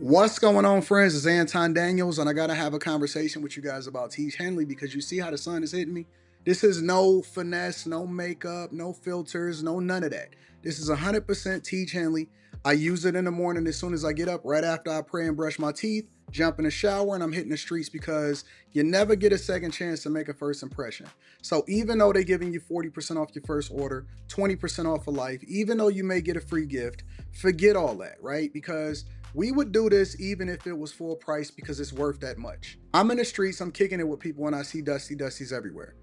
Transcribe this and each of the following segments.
What's going on, friends? It's Anton Daniels, and I gotta have a conversation with you guys about Tiege Hanley because you see how the sun is hitting me. This is no finesse, no makeup, no filters, no none of that. This is 100% Tiege Hanley. I use it in the morning as soon as I get up, right after I pray and brush my teeth, jump in the shower, and I'm hitting the streets because you never get a second chance to make a first impression. So even though they're giving you 40% off your first order, 20% off for life, even though you may get a free gift, forget all that, right? Because we would do this even if it was full price because it's worth that much. I'm in the streets, I'm kicking it with people when I see Dusties everywhere.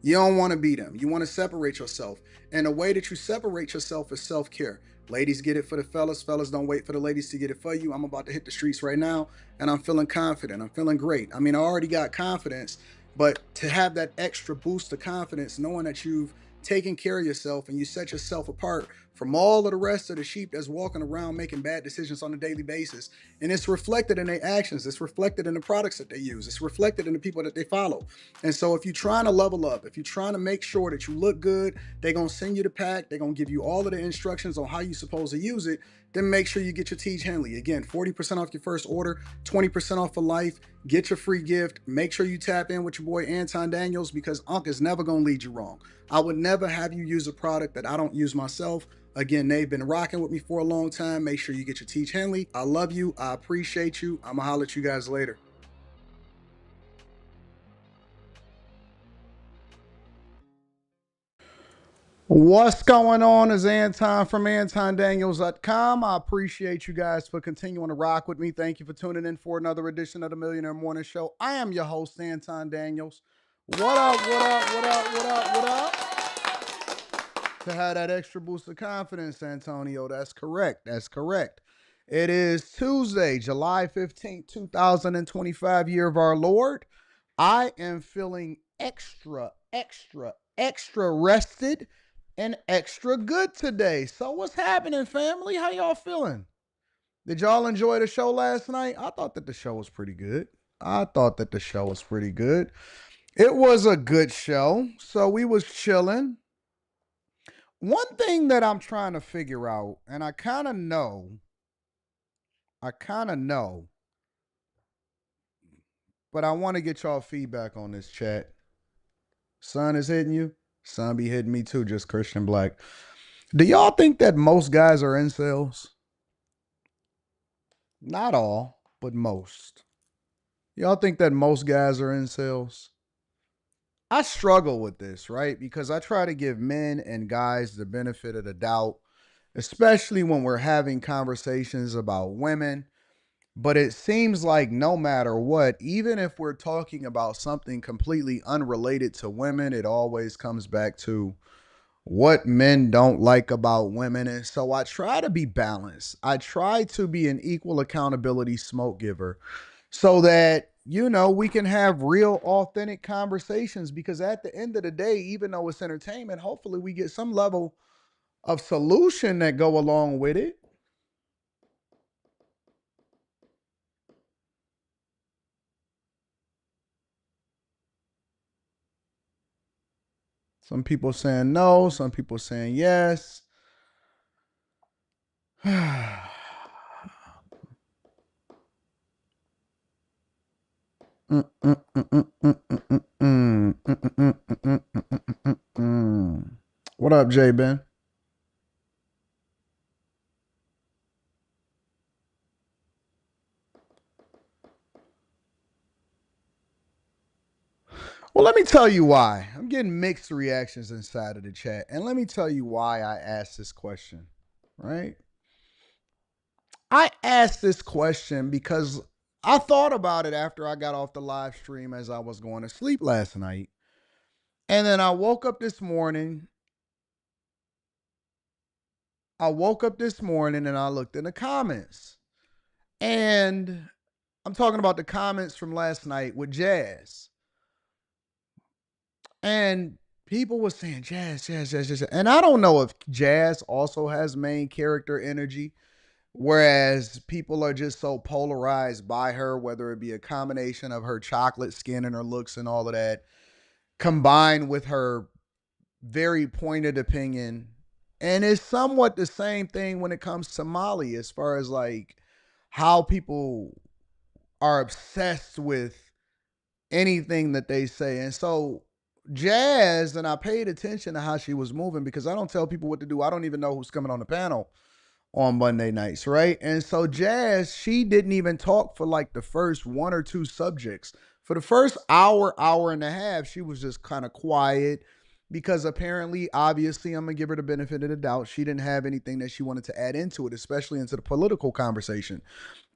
You don't want to be them. You want to separate yourself. And the way that you separate yourself is self care. Ladies get it for the fellas. Fellas don't wait for the ladies to get it for you. I'm about to hit the streets right now and I'm feeling confident. I'm feeling great. I mean, I already got confidence, but to have that extra boost of confidence, knowing that you've taken care of yourself and you set yourself apart from all of the rest of the sheep that's walking around making bad decisions on a daily basis. And it's reflected in their actions. It's reflected in the products that they use. It's reflected in the people that they follow. And so if you're trying to level up, if you're trying to make sure that you look good, they're going to send you the pack. They're going to give you all of the instructions on how you're supposed to use it. Then make sure you get your Tiege Hanley. Again, 40% off your first order, 20% off for life. Get your free gift. Make sure you tap in with your boy Anton Daniels because Unc is never going to lead you wrong. I would never have you use a product that I don't use myself. Again, they've been rocking with me for a long time. Make sure you get your Tiege Hanley. I love you. I appreciate you. I'm going to holler at you guys later. What's going on is Anton from AntonDaniels.com. I appreciate you guys for continuing to rock with me. Thank you for tuning in for another edition of the Millionaire Morning Show. I am your host, Anton Daniels. What up, what up, what up, what up, what up? To have that extra boost of confidence, Antonio. That's correct. That's correct. It is Tuesday, July 15th, 2025, year of our Lord. I am feeling extra rested and extra good today. So what's happening, family? How y'all feeling? Did y'all enjoy the show last night? I thought that the show was pretty good. It was a good show. So we was chilling. One thing that I'm trying to figure out, and I kind of know, but I want to get y'all feedback on this chat. Sun is hitting you. Sun be hitting me too, just Christian Black. Do y'all think that most guys are incels? Not all, but most. Y'all think that most guys are incels? I struggle with this, right? Because I try to give men and guys the benefit of the doubt, especially when we're having conversations about women. But it seems like no matter what, even if we're talking about something completely unrelated to women, it always comes back to what men don't like about women. And so I try to be balanced. I try to be an equal accountability smoke giver so that, we can have real, authentic conversations because at the end of the day, even though it's entertainment, hopefully we get some level of solution that go along with it. Some people saying no, some people saying yes. What up, J Ben? Well, let me tell you why. I'm getting mixed reactions inside of the chat. And let me tell you why I asked this question, right? I asked this question because I thought about it after I got off the live stream as I was going to sleep last night. And then I woke up this morning. And I looked in the comments. And I'm talking about the comments from last night with Jazz. And people were saying Jazz, Jazz, Jazz, Jazz. And I don't know if Jazz also has main character energy, whereas people are just so polarized by her, whether it be a combination of her chocolate skin and her looks and all of that, combined with her very pointed opinion. And it's somewhat the same thing when it comes to Molly, as far as like how people are obsessed with anything that they say. And so Jazz, and I paid attention to how she was moving because I don't tell people what to do. I don't even know who's coming on the panel on Monday nights, right? And so Jazz, she didn't even talk for like the first one or two subjects. For the first hour, hour and a half, she was just kind of quiet because apparently, obviously, I'm gonna give her the benefit of the doubt. She didn't have anything that she wanted to add into it, especially into the political conversation.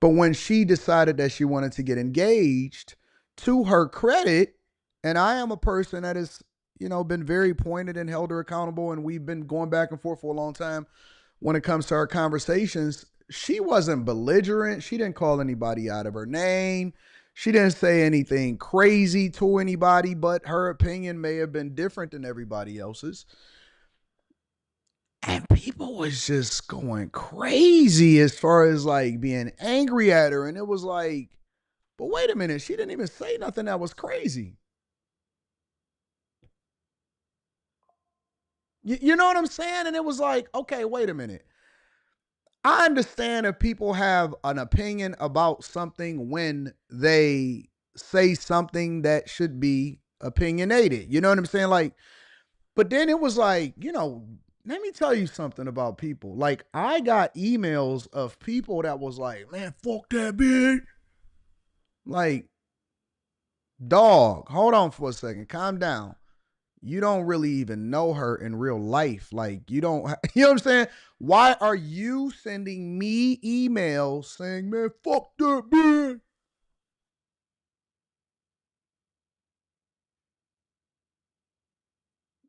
But when she decided that she wanted to get engaged, to her credit, and I am a person that has, been very pointed and held her accountable, and we've been going back and forth for a long time when it comes to our conversations. She wasn't belligerent. She didn't call anybody out of her name. She didn't say anything crazy to anybody, but her opinion may have been different than everybody else's. And people was just going crazy as far as like being angry at her. And it was like, but wait a minute, she didn't even say nothing that was crazy. You know what I'm saying? And it was like, okay, wait a minute. I understand if people have an opinion about something when they say something that should be opinionated. You know what I'm saying? Like, but then it was like, let me tell you something about people. Like, I got emails of people that was like, man, fuck that bitch. Like, dog, hold on for a second. Calm down. You don't really even know her in real life. Like, you don't, you know what I'm saying? Why are you sending me emails saying, man, fuck that bitch?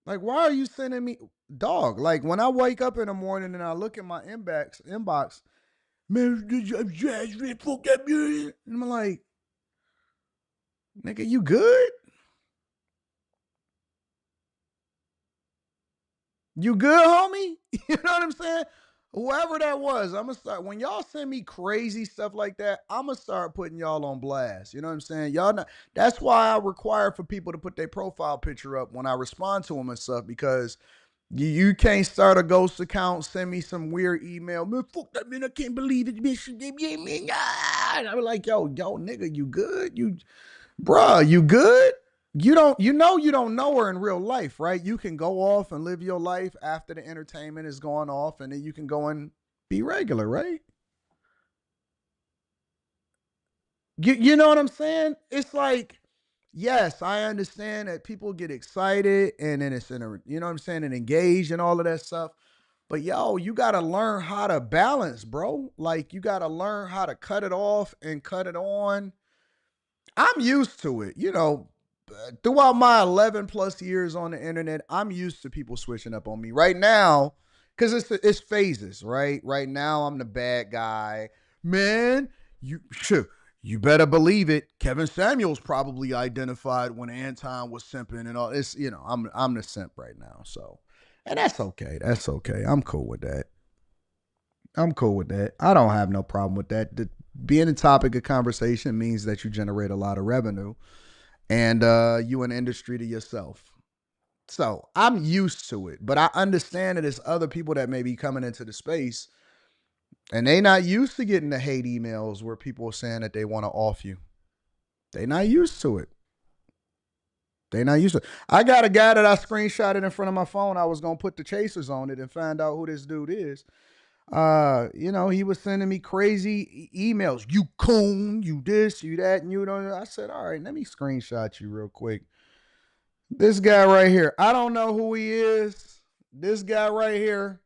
Like, why are you sending me, dog? Like, when I wake up in the morning and I look at my inbox, man, fuck that bitch. And I'm like, nigga, you good? You good, homie? You know what I'm saying? Whoever that was, I'm gonna start when y'all send me crazy stuff like that. I'm gonna start putting y'all on blast. You know what I'm saying? Y'all not, that's why I require for people to put their profile picture up when I respond to them and stuff because you can't start a ghost account, send me some weird email. Man, fuck that man, I can't believe it. Bitch, and I'm like, yo, nigga, you good? Bruh, you good? You don't know her in real life, right? You can go off and live your life after the entertainment is going off, and then you can go and be regular, right? You know what I'm saying? It's like, yes, I understand that people get excited and then it's you know what I'm saying, and engaged and all of that stuff. But yo, you gotta learn how to balance, bro. Like you gotta learn how to cut it off and cut it on. I'm used to it. Throughout my 11 plus years on the internet, I'm used to people switching up on me. Right now, because it's phases, right? Right now, I'm the bad guy. Man, you better believe it. Kevin Samuels probably identified when Anton was simping and all. I'm the simp right now. So, and that's okay. That's okay. I'm cool with that. I'm cool with that. I don't have no problem with that. Being a topic of conversation means that you generate a lot of revenue and you an industry to yourself. So I'm used to it, but I understand that there's other people that may be coming into the space and they not used to getting the hate emails where people are saying that they want to off you. They not used to it. They not used to it. I got a guy that I screenshotted in front of my phone. I was gonna put the chasers on it and find out who this dude is. He was sending me crazy emails. You coon, you this, you that, and you know. I said, all right, let me screenshot you real quick. This guy right here. I don't know who he is. This guy right here.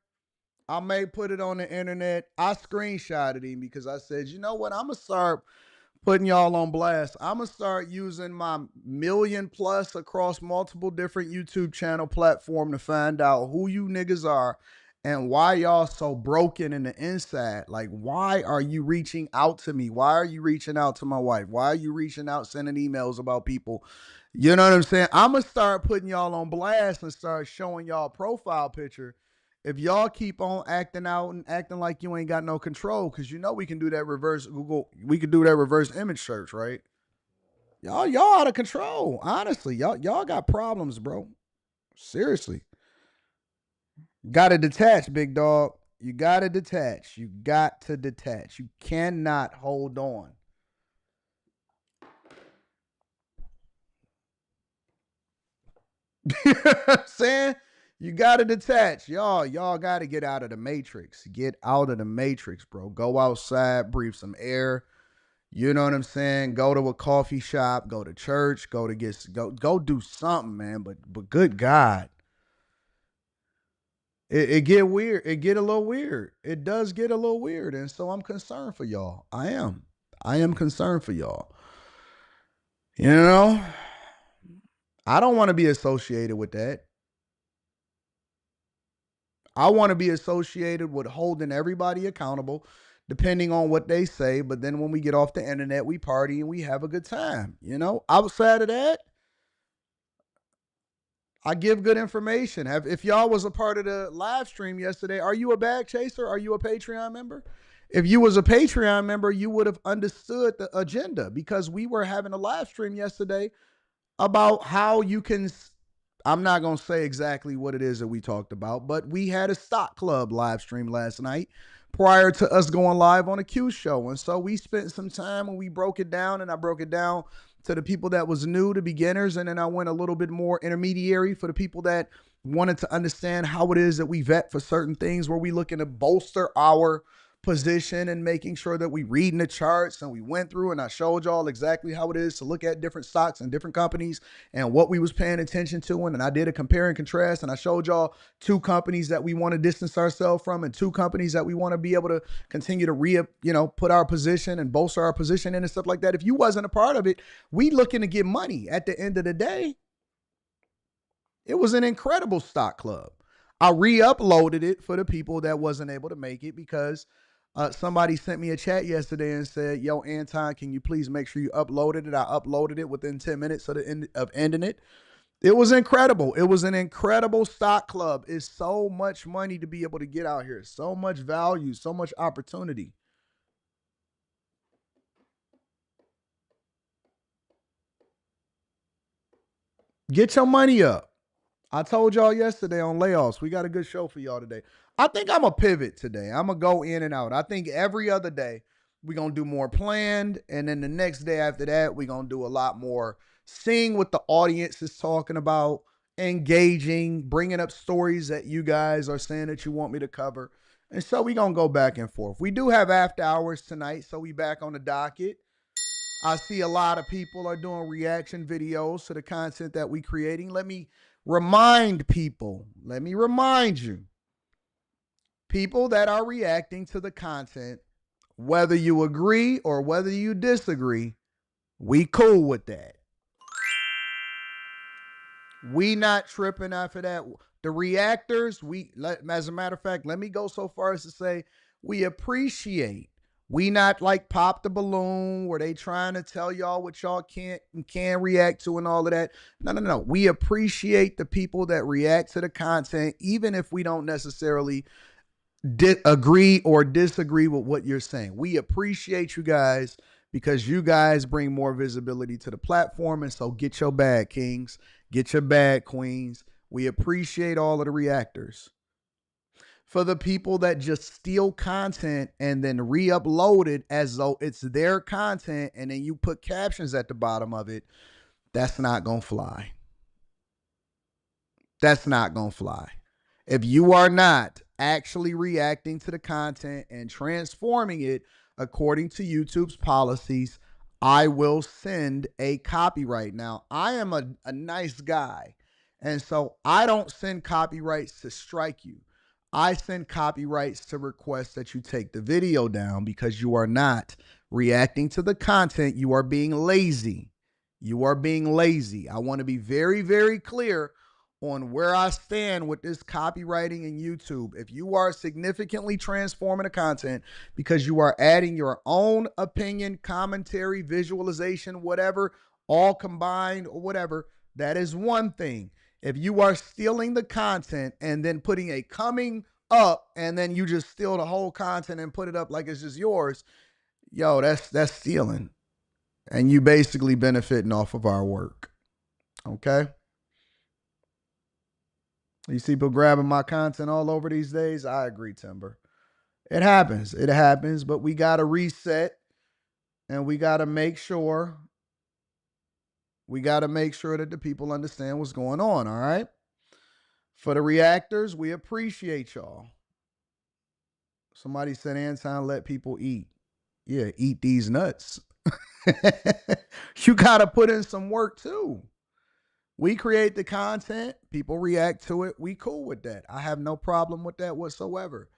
I may put it on the internet. I screenshotted him because I said, you know what? I'm gonna start putting y'all on blast. I'm gonna start using my million plus across multiple different YouTube channel platform to find out who you niggas are and why y'all so broken in the inside. Like, why are you reaching out to me? Why are you reaching out to my wife? Why are you reaching out, sending emails about people? You know what I'm saying? I'm gonna start putting y'all on blast and start showing y'all profile picture if y'all keep on acting out and acting like you ain't got no control, because we can do that reverse Google, we can do that reverse image search, right? Y'all out of control. Honestly, y'all got problems, bro. Seriously. Gotta detach, big dog. You got to detach. You got to detach. You cannot hold on. You know what I'm saying? You got to detach. Y'all got to get out of the matrix. Get out of the matrix, bro. Go outside, breathe some air. You know what I'm saying? Go to a coffee shop, go to church, go do something, man. But good God. It get weird. It get a little weird. It does get a little weird. And so I'm concerned for y'all. I am. I am concerned for y'all. You know, I don't want to be associated with that. I want to be associated with holding everybody accountable, depending on what they say. But then when we get off the internet, we party and we have a good time. You know, outside of that, I give good information. If y'all was a part of the live stream yesterday, are you a bag chaser? Are you a Patreon member? If you was a Patreon member, you would have understood the agenda because we were having a live stream yesterday about how you can. I'm not going to say exactly what it is that we talked about, but we had a stock club live stream last night prior to us going live on a Q show. And so we spent some time and we broke it down, and I broke it down to the people that was new, to beginners, and then I went a little bit more intermediary for the people that wanted to understand how it is that we vet for certain things, where we looking to bolster our position and making sure that we reading the charts. And we went through and I showed y'all exactly how it is to look at different stocks and different companies and what we was paying attention to. And I did a compare and contrast, and I showed y'all two companies that we want to distance ourselves from and two companies that we want to be able to continue to put our position and bolster our position in and stuff like that. If you wasn't a part of it, we looking to get money at the end of the day. It was an incredible stock club. I re-uploaded it for the people that wasn't able to make it because somebody sent me a chat yesterday and said, "Yo, Anton, can you please make sure you uploaded it?" I uploaded it within 10 minutes of ending it. It was incredible. It was an incredible stock club. It's so much money to be able to get out here. So much value, so much opportunity. Get your money up. I told y'all yesterday on Layoffs, we got a good show for y'all today. I think I'm going to pivot today. I'm going to go in and out. I think every other day we're going to do more planned. And then the next day after that, we're going to do a lot more seeing what the audience is talking about, engaging, bringing up stories that you guys are saying that you want me to cover. And so we're going to go back and forth. We do have after hours tonight, so we back on the docket. I see a lot of people are doing reaction videos to the content that we creating. Let me remind people, let me remind you, people that are reacting to the content, whether you agree or whether you disagree, we cool with that. We not tripping after that. The reactors, as a matter of fact, let me go so far as to say we appreciate. We not like pop the balloon where they trying to tell y'all what y'all can't and can react to and all of that. No. We appreciate the people that react to the content, even if we don't necessarily agree or disagree with what you're saying. We appreciate you guys because you guys bring more visibility to the platform. And so get your bag, kings. Get your bag, queens. We appreciate all of the reactors. For the people that just steal content and then re-upload it as though it's their content and then you put captions at the bottom of it, that's not going to fly. That's not going to fly. If you are not actually reacting to the content and transforming it according to YouTube's policies, I will send a copyright. Now, I am a nice guy, and so I don't send copyrights to strike you. I send copyrights to request that you take the video down because you are not reacting to the content. You are being lazy. You are being lazy. I want to be very, very clear on where I stand with this copywriting in YouTube. If you are significantly transforming the content because you are adding your own opinion, commentary, visualization, whatever, all combined or whatever, that is one thing. If you are stealing the content and then putting a coming up and then you just steal the whole content and put it up like it's just yours, yo, that's stealing. And you basically benefiting off of our work. Okay? You see people grabbing my content all over these days? I agree, Timber. It happens, but we got to reset, and we got to make sure that the people understand what's going on, all right? For the reactors, we appreciate y'all. Somebody said, Anton, let people eat. Yeah, eat these nuts. You got to put in some work too. We create the content, people react to it. We cool with that. I have no problem with that whatsoever.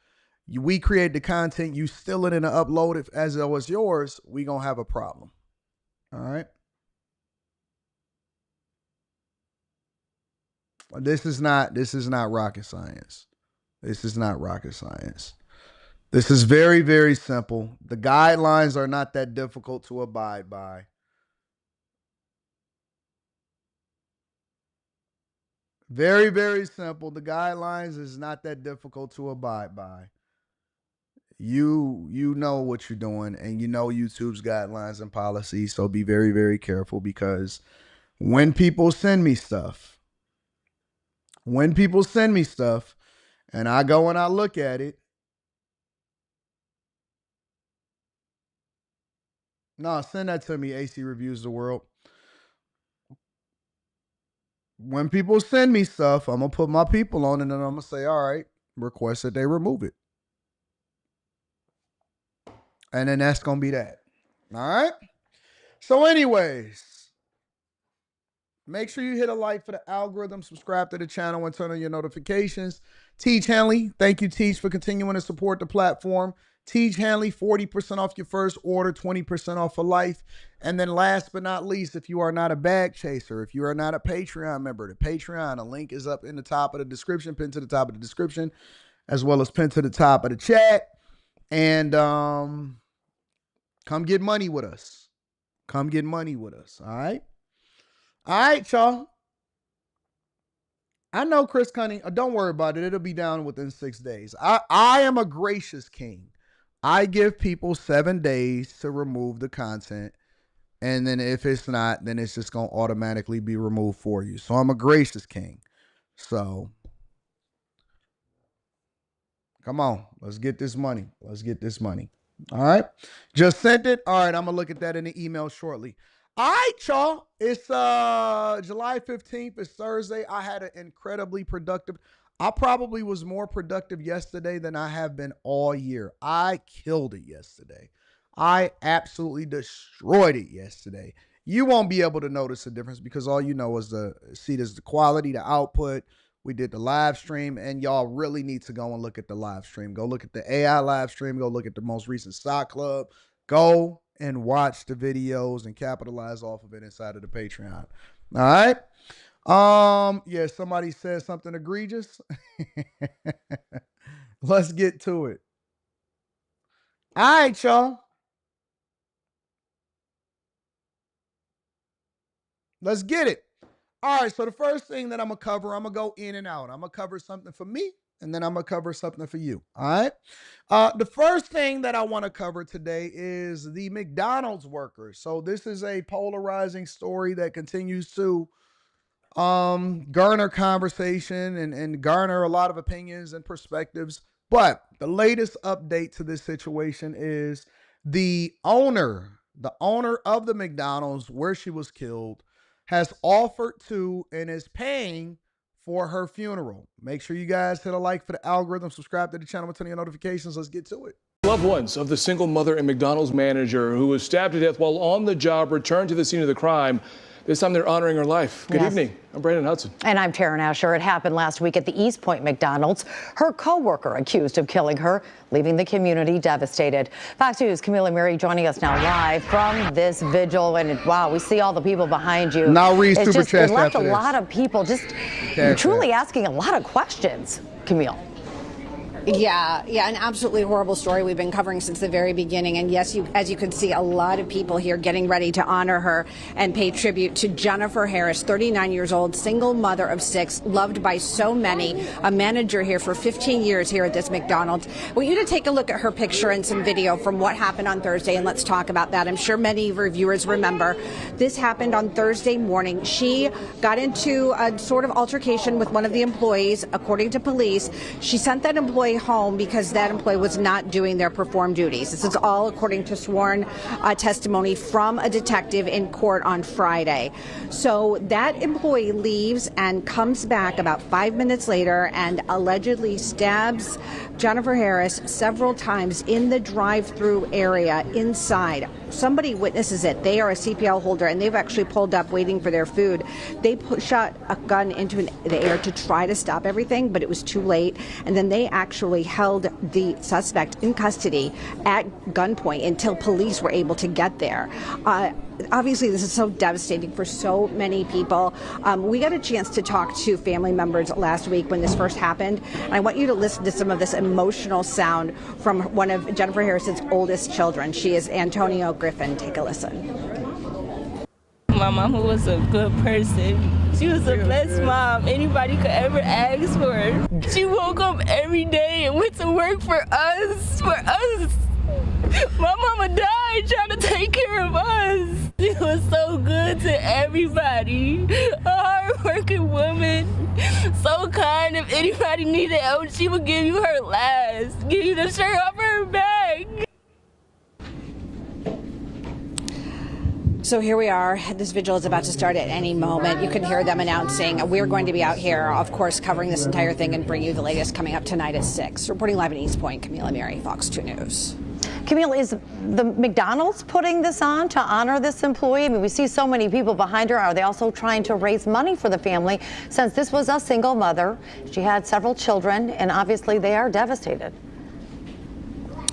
We create the content, you steal it and upload it as though it's yours, we gonna have a problem. All right. This is not rocket science. This is not rocket science. This is very, very simple. The guidelines are not that difficult to abide by. Very, very simple. The guidelines is not that difficult to abide by. You know what you're doing, and you know YouTube's guidelines and policies, so be very, very careful, because when people send me stuff, and I go and I look at it, no, send that to me, AC Reviews the World. When people send me stuff, I'm going to put my people on it, and I'm going to say, all right, request that they remove it. And then that's going to be that. All right? So anyways, make sure you hit a like for the algorithm, subscribe to the channel, and turn on your notifications. Tiege Hanley, thank you, Tiege, for continuing to support the platform. Tiege Hanley, 40% off your first order, 20% off for life. And then last but not least, if you are not a bag chaser, if you are not a Patreon member, the Patreon, a link is up in the top of the description, pinned to the top of the description, as well as pinned to the top of the chat. And come get money with us. Come get money with us, all right? All right, y'all. I know Chris Cunning. Don't worry about it. It'll be down within 6 days. I am a gracious king. I give people 7 days to remove the content. And then if it's not, then it's just going to automatically be removed for you. So I'm a gracious king. So come on. Let's get this money. Let's get this money. All right. Just sent it. All right. I'm going to look at that in the email shortly. All right, y'all. It's July 15th. It's Thursday. I had an incredibly productive. I probably was more productive yesterday than I have been all year. I killed it yesterday. I absolutely destroyed it yesterday. You won't be able to notice the difference because all you know is the quality, the output. We did the live stream, and y'all really need to go and look at the live stream. Go look at the AI live stream. Go look at the most recent Stock Club. Go and watch the videos and capitalize off of it inside of the Patreon. All right. Yeah, somebody said something egregious. Let's get to it. All right, y'all. Let's get it. All right, so the first thing that I'm going to cover, I'm going to go in and out. I'm going to cover something for me, and then I'm going to cover something for you. All right. The first thing that I want to cover today is the McDonald's workers. So this is a polarizing story that continues to garner conversation and garner a lot of opinions and perspectives. But the latest update to this situation is the owner of the McDonald's where she was killed has offered to and is paying for her funeral. Make sure you guys hit a like for the algorithm, subscribe to the channel, and turn on your notifications. Let's get to it. Loved ones of the single mother and McDonald's manager who was stabbed to death while on the job returned to the scene of the crime. This time they're honoring her life. Good evening. I'm Brandon Hudson. And I'm Taryn Asher. It happened last week at the East Point McDonald's. Her co-worker accused of killing her, leaving the community devastated. Fox News' Camila Murray joining us now live from this vigil. And wow, we see all the people behind you. Now read super chats. It left a lot of people just truly asking a lot of questions, Camille. Yeah, an absolutely horrible story we've been covering since the very beginning. And yes, as you can see, a lot of people here getting ready to honor her and pay tribute to Jennifer Harris, 39 years old, single mother of 6, loved by so many, a manager here for 15 years here at this McDonald's. I want you to take a look at her picture and some video from what happened on Thursday, and let's talk about that. I'm sure many of our viewers remember this happened on Thursday morning. She got into a sort of altercation with one of the employees, according to police. She sent that employee stay home because that employee was not doing their performed duties. This is all according to sworn testimony from a detective in court on Friday. So that employee leaves and comes back about 5 minutes later and allegedly stabs Jennifer Harris several times in the drive-through area inside. Somebody witnesses it. They are a CPL holder, and they've actually pulled up waiting for their food. They shot a gun into the air to try to stop everything, but it was too late. And then they actually held the suspect in custody at gunpoint until police were able to get there. Obviously, this is so devastating for so many people. We got a chance to talk to family members last week when this first happened. And I want you to listen to some of this emotional sound from one of Jennifer Harris's oldest children. She is Antonio Griffin. Take a listen. My mama was a good person. She was the best mom anybody could ever ask for. She woke up every day and went to work for us. My mama died trying to take care of us. She was so good to everybody. A hard-working woman, so kind. If anybody needed help, she would give you her last, give you the shirt off her back. So here we are. This vigil is about to start at any moment. You can hear them announcing. We're going to be out here, of course, covering this entire thing and bring you the latest coming up tonight at 6. Reporting live in East Point, Camila Mary, Fox 2 News. Camille, is the McDonald's putting this on to honor this employee? I mean, we see so many people behind her. Are they also trying to raise money for the family since this was a single mother? She had several children, and obviously they are devastated.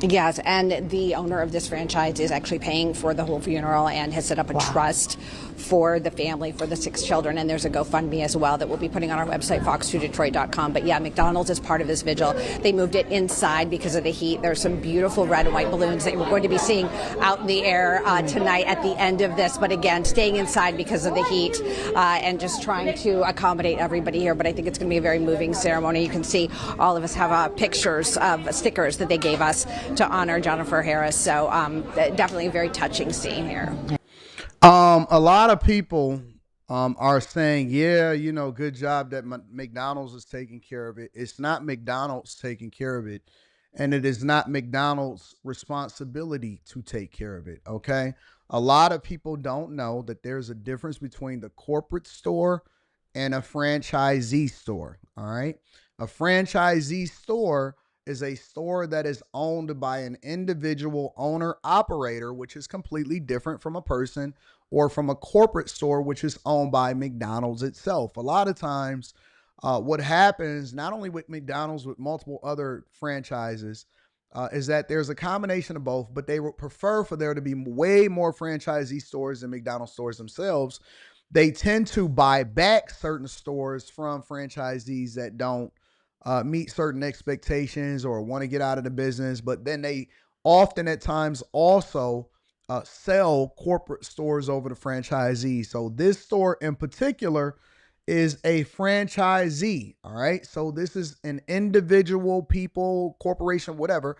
Yes, and the owner of this franchise is actually paying for the whole funeral and has set up a trust for the family, for the 6 children, and there's a GoFundMe as well that we'll be putting on our website, fox2detroit.com. But yeah, McDonald's is part of this vigil. They moved it inside because of the heat. There's some beautiful red and white balloons that we're going to be seeing out in the air tonight at the end of this. But again, staying inside because of the heat and just trying to accommodate everybody here. But I think it's going to be a very moving ceremony. You can see all of us have pictures of stickers that they gave us to honor Jennifer Harris. So definitely a very touching scene here. A lot of people are saying, yeah, you know, good job that McDonald's is taking care of it. It's not McDonald's taking care of it, and it is not McDonald's responsibility to take care of it, okay? A lot of people don't know that there's a difference between the corporate store and a franchisee store, all right? A franchisee store is a store that is owned by an individual owner operator, which is completely different from a person or from a corporate store, which is owned by McDonald's itself. A lot of times what happens, not only with McDonald's, with multiple other franchises, is that there's a combination of both, but they would prefer for there to be way more franchisee stores than McDonald's stores themselves. They tend to buy back certain stores from franchisees that don't meet certain expectations or want to get out of the business, but then they often at times also sell corporate stores over to franchisees. So this store in particular is a franchisee, all right? So this is an individual, people, corporation, whatever,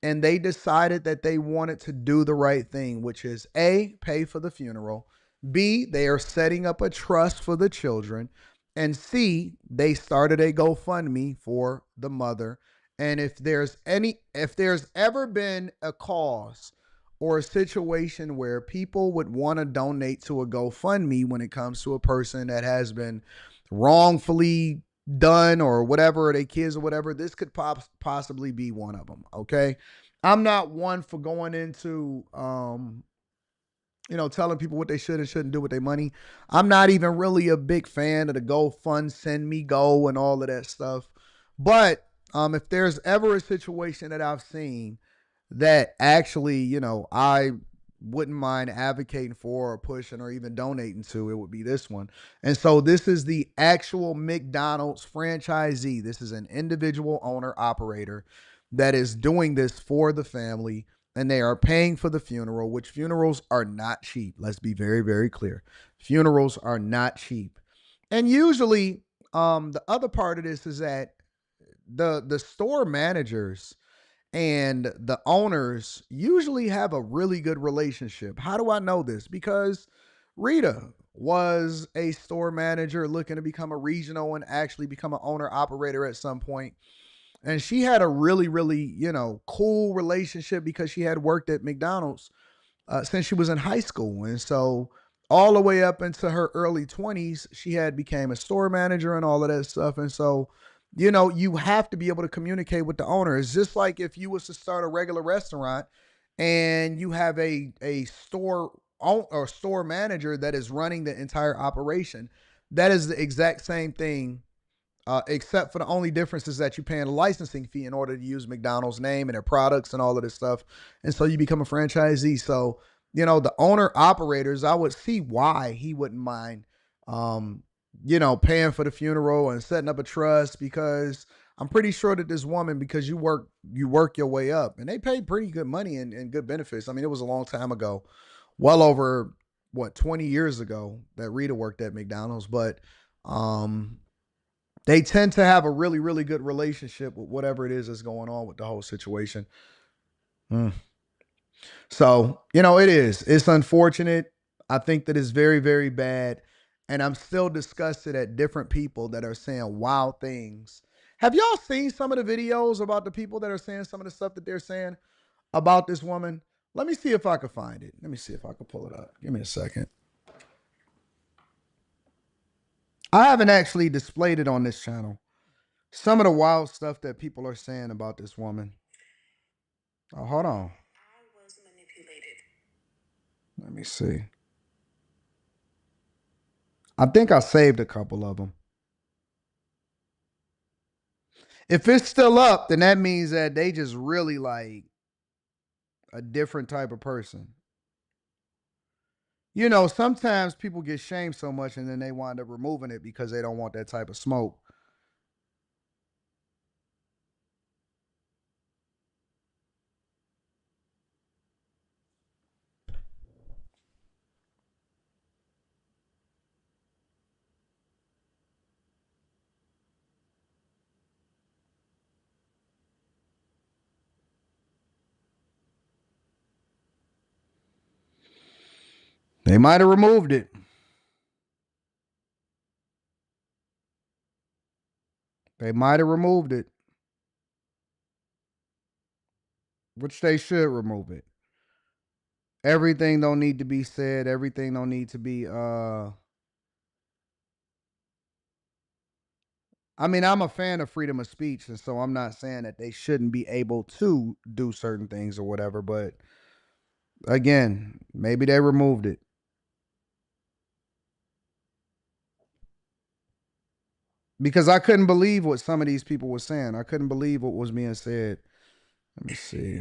and they decided that they wanted to do the right thing, which is A, pay for the funeral, B, they are setting up a trust for the children, and C, they started a GoFundMe for the mother. And if there's ever been a cause or a situation where people would want to donate to a GoFundMe when it comes to a person that has been wrongfully done or whatever, or their kids or whatever, this could possibly be one of them, okay? I'm not one for going into telling people what they should and shouldn't do with their money. I'm not even really a big fan of the GoFund, Send Me Go and all of that stuff. But if there's ever a situation that I've seen that actually, I wouldn't mind advocating for or pushing or even donating to, it would be this one. And so this is the actual McDonald's franchisee. This is an individual owner operator that is doing this for the family. And they are paying for the funeral, which funerals are not cheap. Let's be very, very clear. Funerals are not cheap. And usually the other part of this is that the store managers and the owners usually have a really good relationship. How do I know this? Because Rita was a store manager looking to become a regional and actually become an owner operator at some point. And she had a really, really, cool relationship because she had worked at McDonald's since she was in high school. And so all the way up into her early 20s, she had became a store manager and all of that stuff. And so, you have to be able to communicate with the owner. It's just like if you was to start a regular restaurant and you have a store manager that is running the entire operation. That is the exact same thing, except for the only difference is that you're paying a licensing fee in order to use McDonald's name and their products and all of this stuff. And so you become a franchisee. So, the owner operators, I would see why he wouldn't mind, paying for the funeral and setting up a trust, because I'm pretty sure that this woman, because you work your way up, and they pay pretty good money and good benefits. I mean, it was a long time ago, well over 20 years ago that Rita worked at McDonald's, but, they tend to have a really, really good relationship with whatever it is that's going on with the whole situation. So, it's unfortunate. I think that it's very, very bad. And I'm still disgusted at different people that are saying wild things. Have y'all seen some of the videos about the people that are saying some of the stuff that they're saying about this woman? Let me see if I can find it. Let me see if I can pull it up. Give me a second. I haven't actually displayed it on this channel. Some of the wild stuff that people are saying about this woman. Oh, hold on. I was manipulated. Let me see. I think I saved a couple of them. If it's still up, then that means that they just really like a different type of person. Sometimes people get shamed so much and then they wind up removing it because they don't want that type of smoke. They might have removed it. They might have removed it. Which they should remove it. Everything don't need to be said. Everything don't need to be I mean, I'm a fan of freedom of speech, and so I'm not saying that they shouldn't be able to do certain things or whatever, but again, maybe they removed it. Because I couldn't believe what some of these people were saying. I couldn't believe what was being said. Let me see.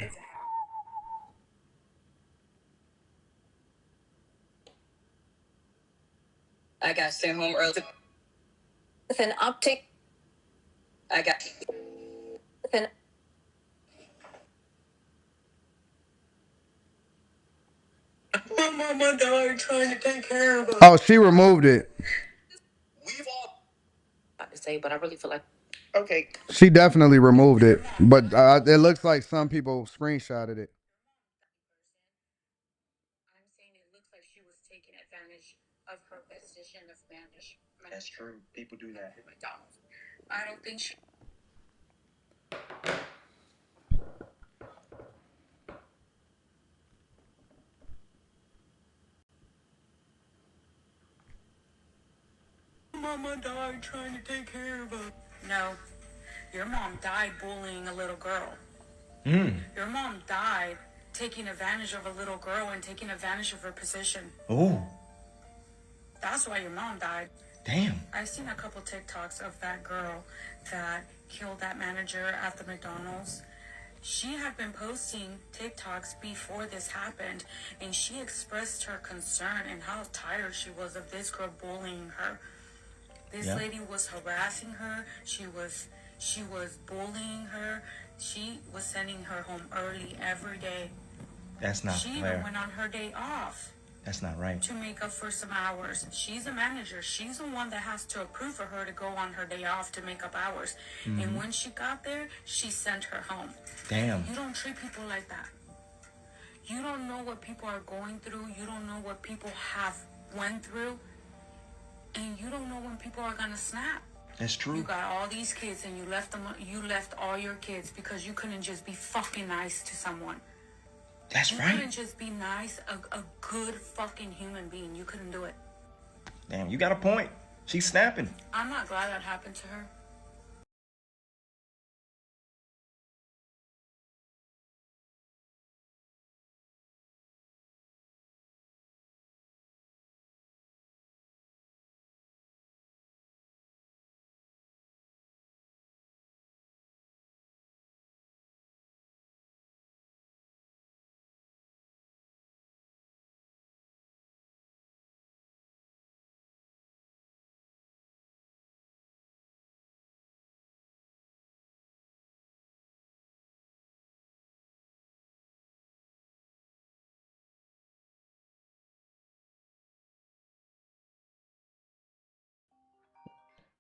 I got sent home early with an uptick. I got with an my mama died trying to take care of her. Oh, she removed it. We've all about to say, but I really feel like okay. She definitely removed it, but it looks like some people screenshotted it. I'm saying it looks like she was taking advantage of her position of management. That's true. People do that. McDonald's. I don't think she. Mama died trying to take care of her. No, your mom died bullying a little girl. Your mom died taking advantage of a little girl and taking advantage of her position. Oh, That's why your mom died. damn. I've seen a couple TikToks of that girl that killed that manager at the McDonald's. She had been posting TikToks before this happened, and she expressed her concern and how tired she was of this girl bullying her. This Yeah. lady was harassing her. She was bullying her. She was sending her home early every day. That's not She even fair. went on her day off That's not right. to make up for some hours. She's a manager. She's the one that has to approve for her to go on her day off to make up hours. And when she got there, she sent her home. Damn. You don't treat people like that. You don't know what people are going through. You don't know what people have went through. And you don't know when people are going to snap. That's true. You got all these kids and you left them. You left all your kids because you couldn't just be fucking nice to someone. That's you right. couldn't just be nice, a good fucking human being. You couldn't do it. Damn, you got a point. She's snapping. I'm not glad that happened to her.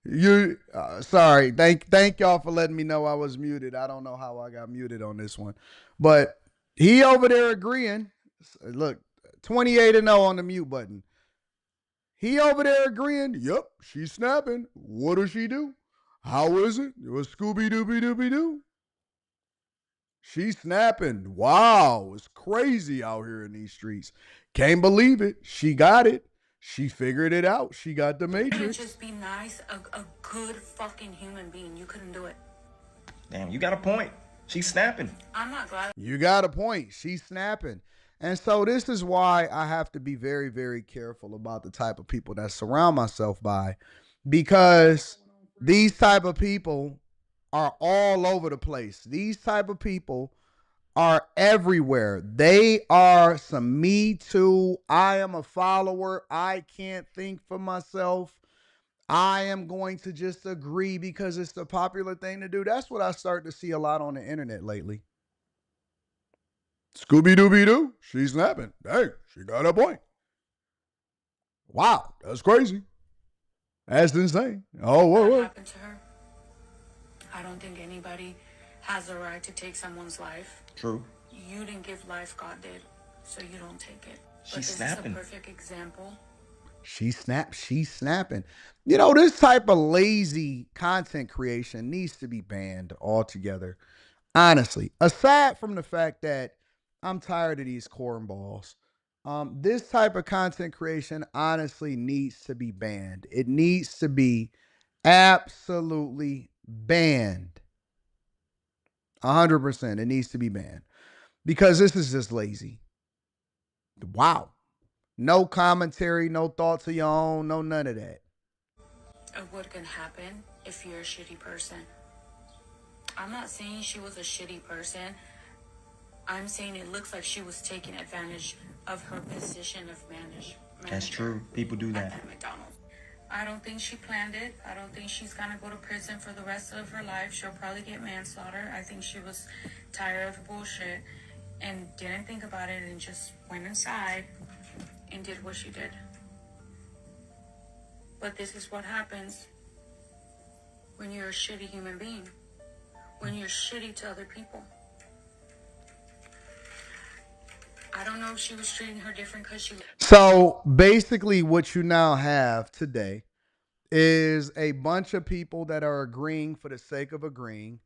You sorry. Thank y'all for letting me know I was muted. I don't know how I got muted on this one. But he over there agreeing. Look, 28-0 on the mute button. He over there agreeing. Yep, she's snapping. What does she do? How is it? It was Scooby Dooby Dooby Doo. She's snapping. Wow, it's crazy out here in these streets. Can't believe it. She got it. She figured it out. She got the You couldn't Matrix. just be nice, a good fucking human being. You couldn't do it. Damn, you got a point. She's snapping. I'm not glad. You got a point. She's snapping. And so this is why I have to be very, very careful about the type of people that I surround myself by, because these type of people are all over the place. These type of people are everywhere. They are some me too. I am a follower. I can't think for myself. I am going to just agree because it's the popular thing to do. That's what I start to see a lot on the internet lately. Scooby Dooby Doo, she's snapping. Dang, she got a point. Wow, that's crazy. That's insane. Oh, What whoa. happened to her? I don't think anybody has the right to take someone's life. True. You didn't give life, God did, so you don't take it. She's But this snapping. is a perfect example. She's snapping. You know, this type of lazy content creation needs to be banned altogether. Honestly, aside from the fact that I'm tired of these cornballs, this type of content creation honestly needs to be banned. It needs to be absolutely banned. 100%. It needs to be banned because this is just lazy. Wow. No commentary, no thoughts of your own, no none of that. Of what can happen if you're a shitty person. I'm not saying she was a shitty person. I'm saying it looks like she was taking advantage of her position of manager. That's true. People do that. At McDonald's. I don't think she planned it. I don't think she's gonna go to prison for the rest of her life. She'll probably get manslaughter. I think she was tired of the bullshit and didn't think about it and just went inside and did what she did. But this is what happens when you're a shitty human being. When you're shitty to other people. I don't know if she was treating her different because she... So basically what you now have today is a bunch of people that are agreeing for the sake of agreeing,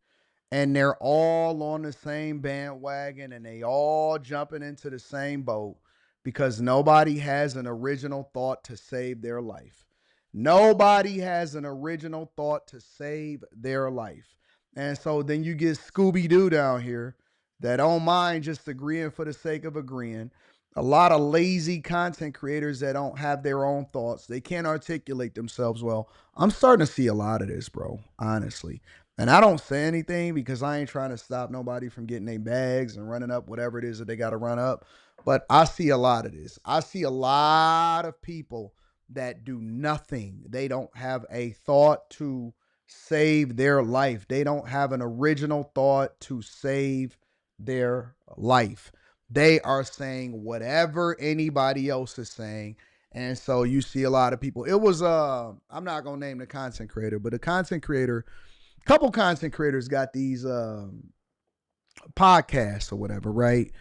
and they're all on the same bandwagon and they all jumping into the same boat because nobody has an original thought to save their life. Nobody has an original thought to save their life. And so then you get Scooby-Doo down here that don't mind just agreeing for the sake of agreeing. A lot of lazy content creators that don't have their own thoughts. They can't articulate themselves well. I'm starting to see a lot of this, bro, honestly. And I don't say anything because I ain't trying to stop nobody from getting their bags and running up whatever it is that they got to run up. But I see a lot of this. I see a lot of people that do nothing. They don't have a thought to save their life. They don't have an original thought to save their life. They are saying whatever anybody else is saying. And so you see a lot of people. It was I'm not gonna name the content creator, but a couple content creators got these podcasts or whatever, right?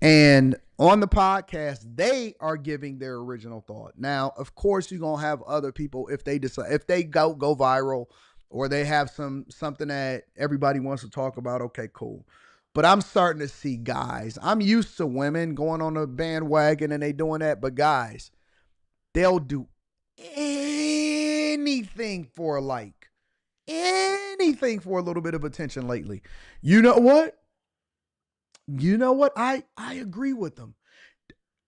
And on the podcast, they are giving their original thought. Now, of course, you're gonna have other people if they decide, if they go viral or they have something that everybody wants to talk about. Okay, cool. But I'm starting to see guys. I'm used to women going on the bandwagon and they doing that, but guys, they'll do anything for a like, anything for a little bit of attention lately. You know what? I agree with them.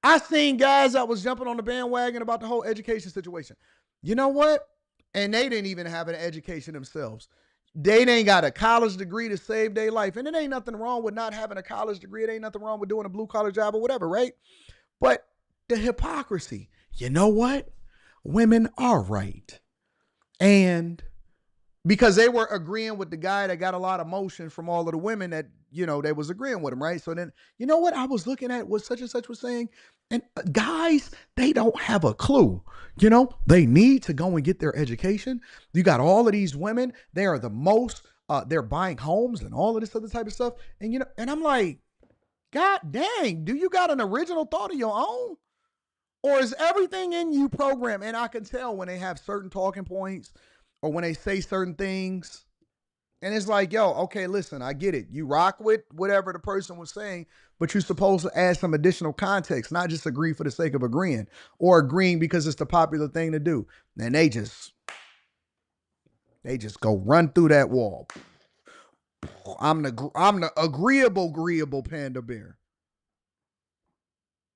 I seen guys that was jumping on the bandwagon about the whole education situation. You know what? And they didn't even have an education themselves. They ain't got a college degree to save their life. And it ain't nothing wrong with not having a college degree. It ain't nothing wrong with doing a blue collar job or whatever, right? But the hypocrisy, you know what? Women are right. And because they were agreeing with the guy that got a lot of motion from all of the women that, they was agreeing with him, right? So then, you know what? I was looking at what such and such was saying. And guys, they don't have a clue. They need to go and get their education. You got all of these women. They are the most, they're buying homes and all of this other type of stuff. And, and I'm like, God dang, do you got an original thought of your own? Or is everything in you programmed? And I can tell when they have certain talking points or when they say certain things. And it's like, yo, okay, listen, I get it. You rock with whatever the person was saying, but you're supposed to add some additional context, not just agree for the sake of agreeing or agreeing because it's the popular thing to do. And they just go run through that wall. I'm the agreeable panda bear.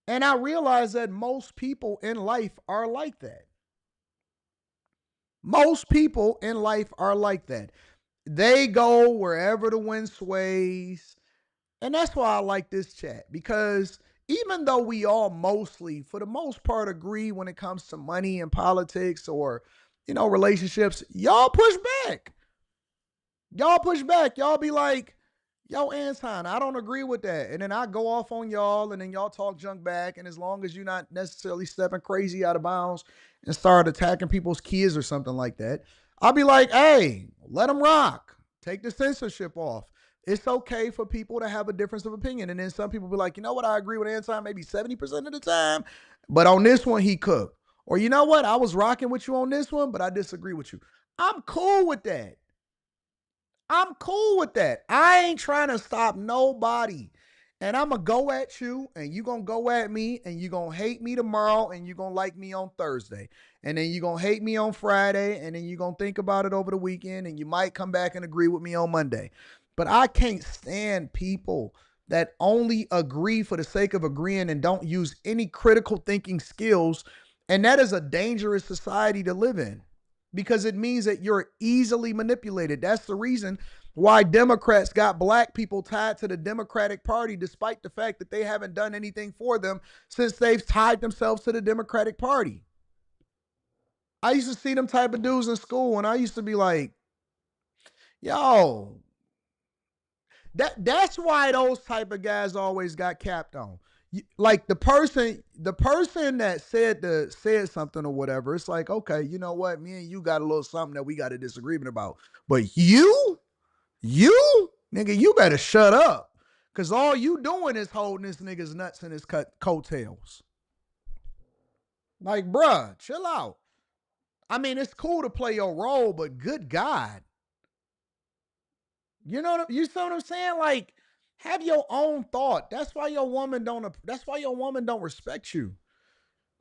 And I realize that most people in life are like that. Most people in life are like that. They go wherever the wind sways. And that's why I like this chat, because even though we all mostly, for the most part, agree when it comes to money and politics or, relationships, y'all push back. Y'all be like, yo, Anton, I don't agree with that. And then I go off on y'all and then y'all talk junk back. And as long as you're not necessarily stepping crazy out of bounds and start attacking people's kids or something like that, I'll be like, hey, let them rock. Take the censorship off. It's okay for people to have a difference of opinion. And then some people be like, you know what? I agree with Anton maybe 70% of the time, but on this one, he cooked. Or you know what? I was rocking with you on this one, but I disagree with you. I'm cool with that. I ain't trying to stop nobody. And I'm going to go at you, and you going to go at me, and you going to hate me tomorrow, and you going to like me on Thursday. And then you going to hate me on Friday, and then you going to think about it over the weekend, and you might come back and agree with me on Monday. But I can't stand people that only agree for the sake of agreeing and don't use any critical thinking skills. And that is a dangerous society to live in, because it means that you're easily manipulated. That's the reason why Democrats got black people tied to the Democratic Party, despite the fact that they haven't done anything for them since they've tied themselves to the Democratic Party. I used to see them type of dudes in school, and I used to be like, yo, that's why those type of guys always got capped on. Like the person that said something or whatever, it's like, okay, you know what? Me and you got a little something that we got a disagreement about. But you, nigga, you better shut up. Because all you doing is holding this nigga's nuts in his coattails. Like, bruh, chill out. I mean, it's cool to play your role, but good God. You see what I'm saying? Like, have your own thought. That's why your woman don't respect you.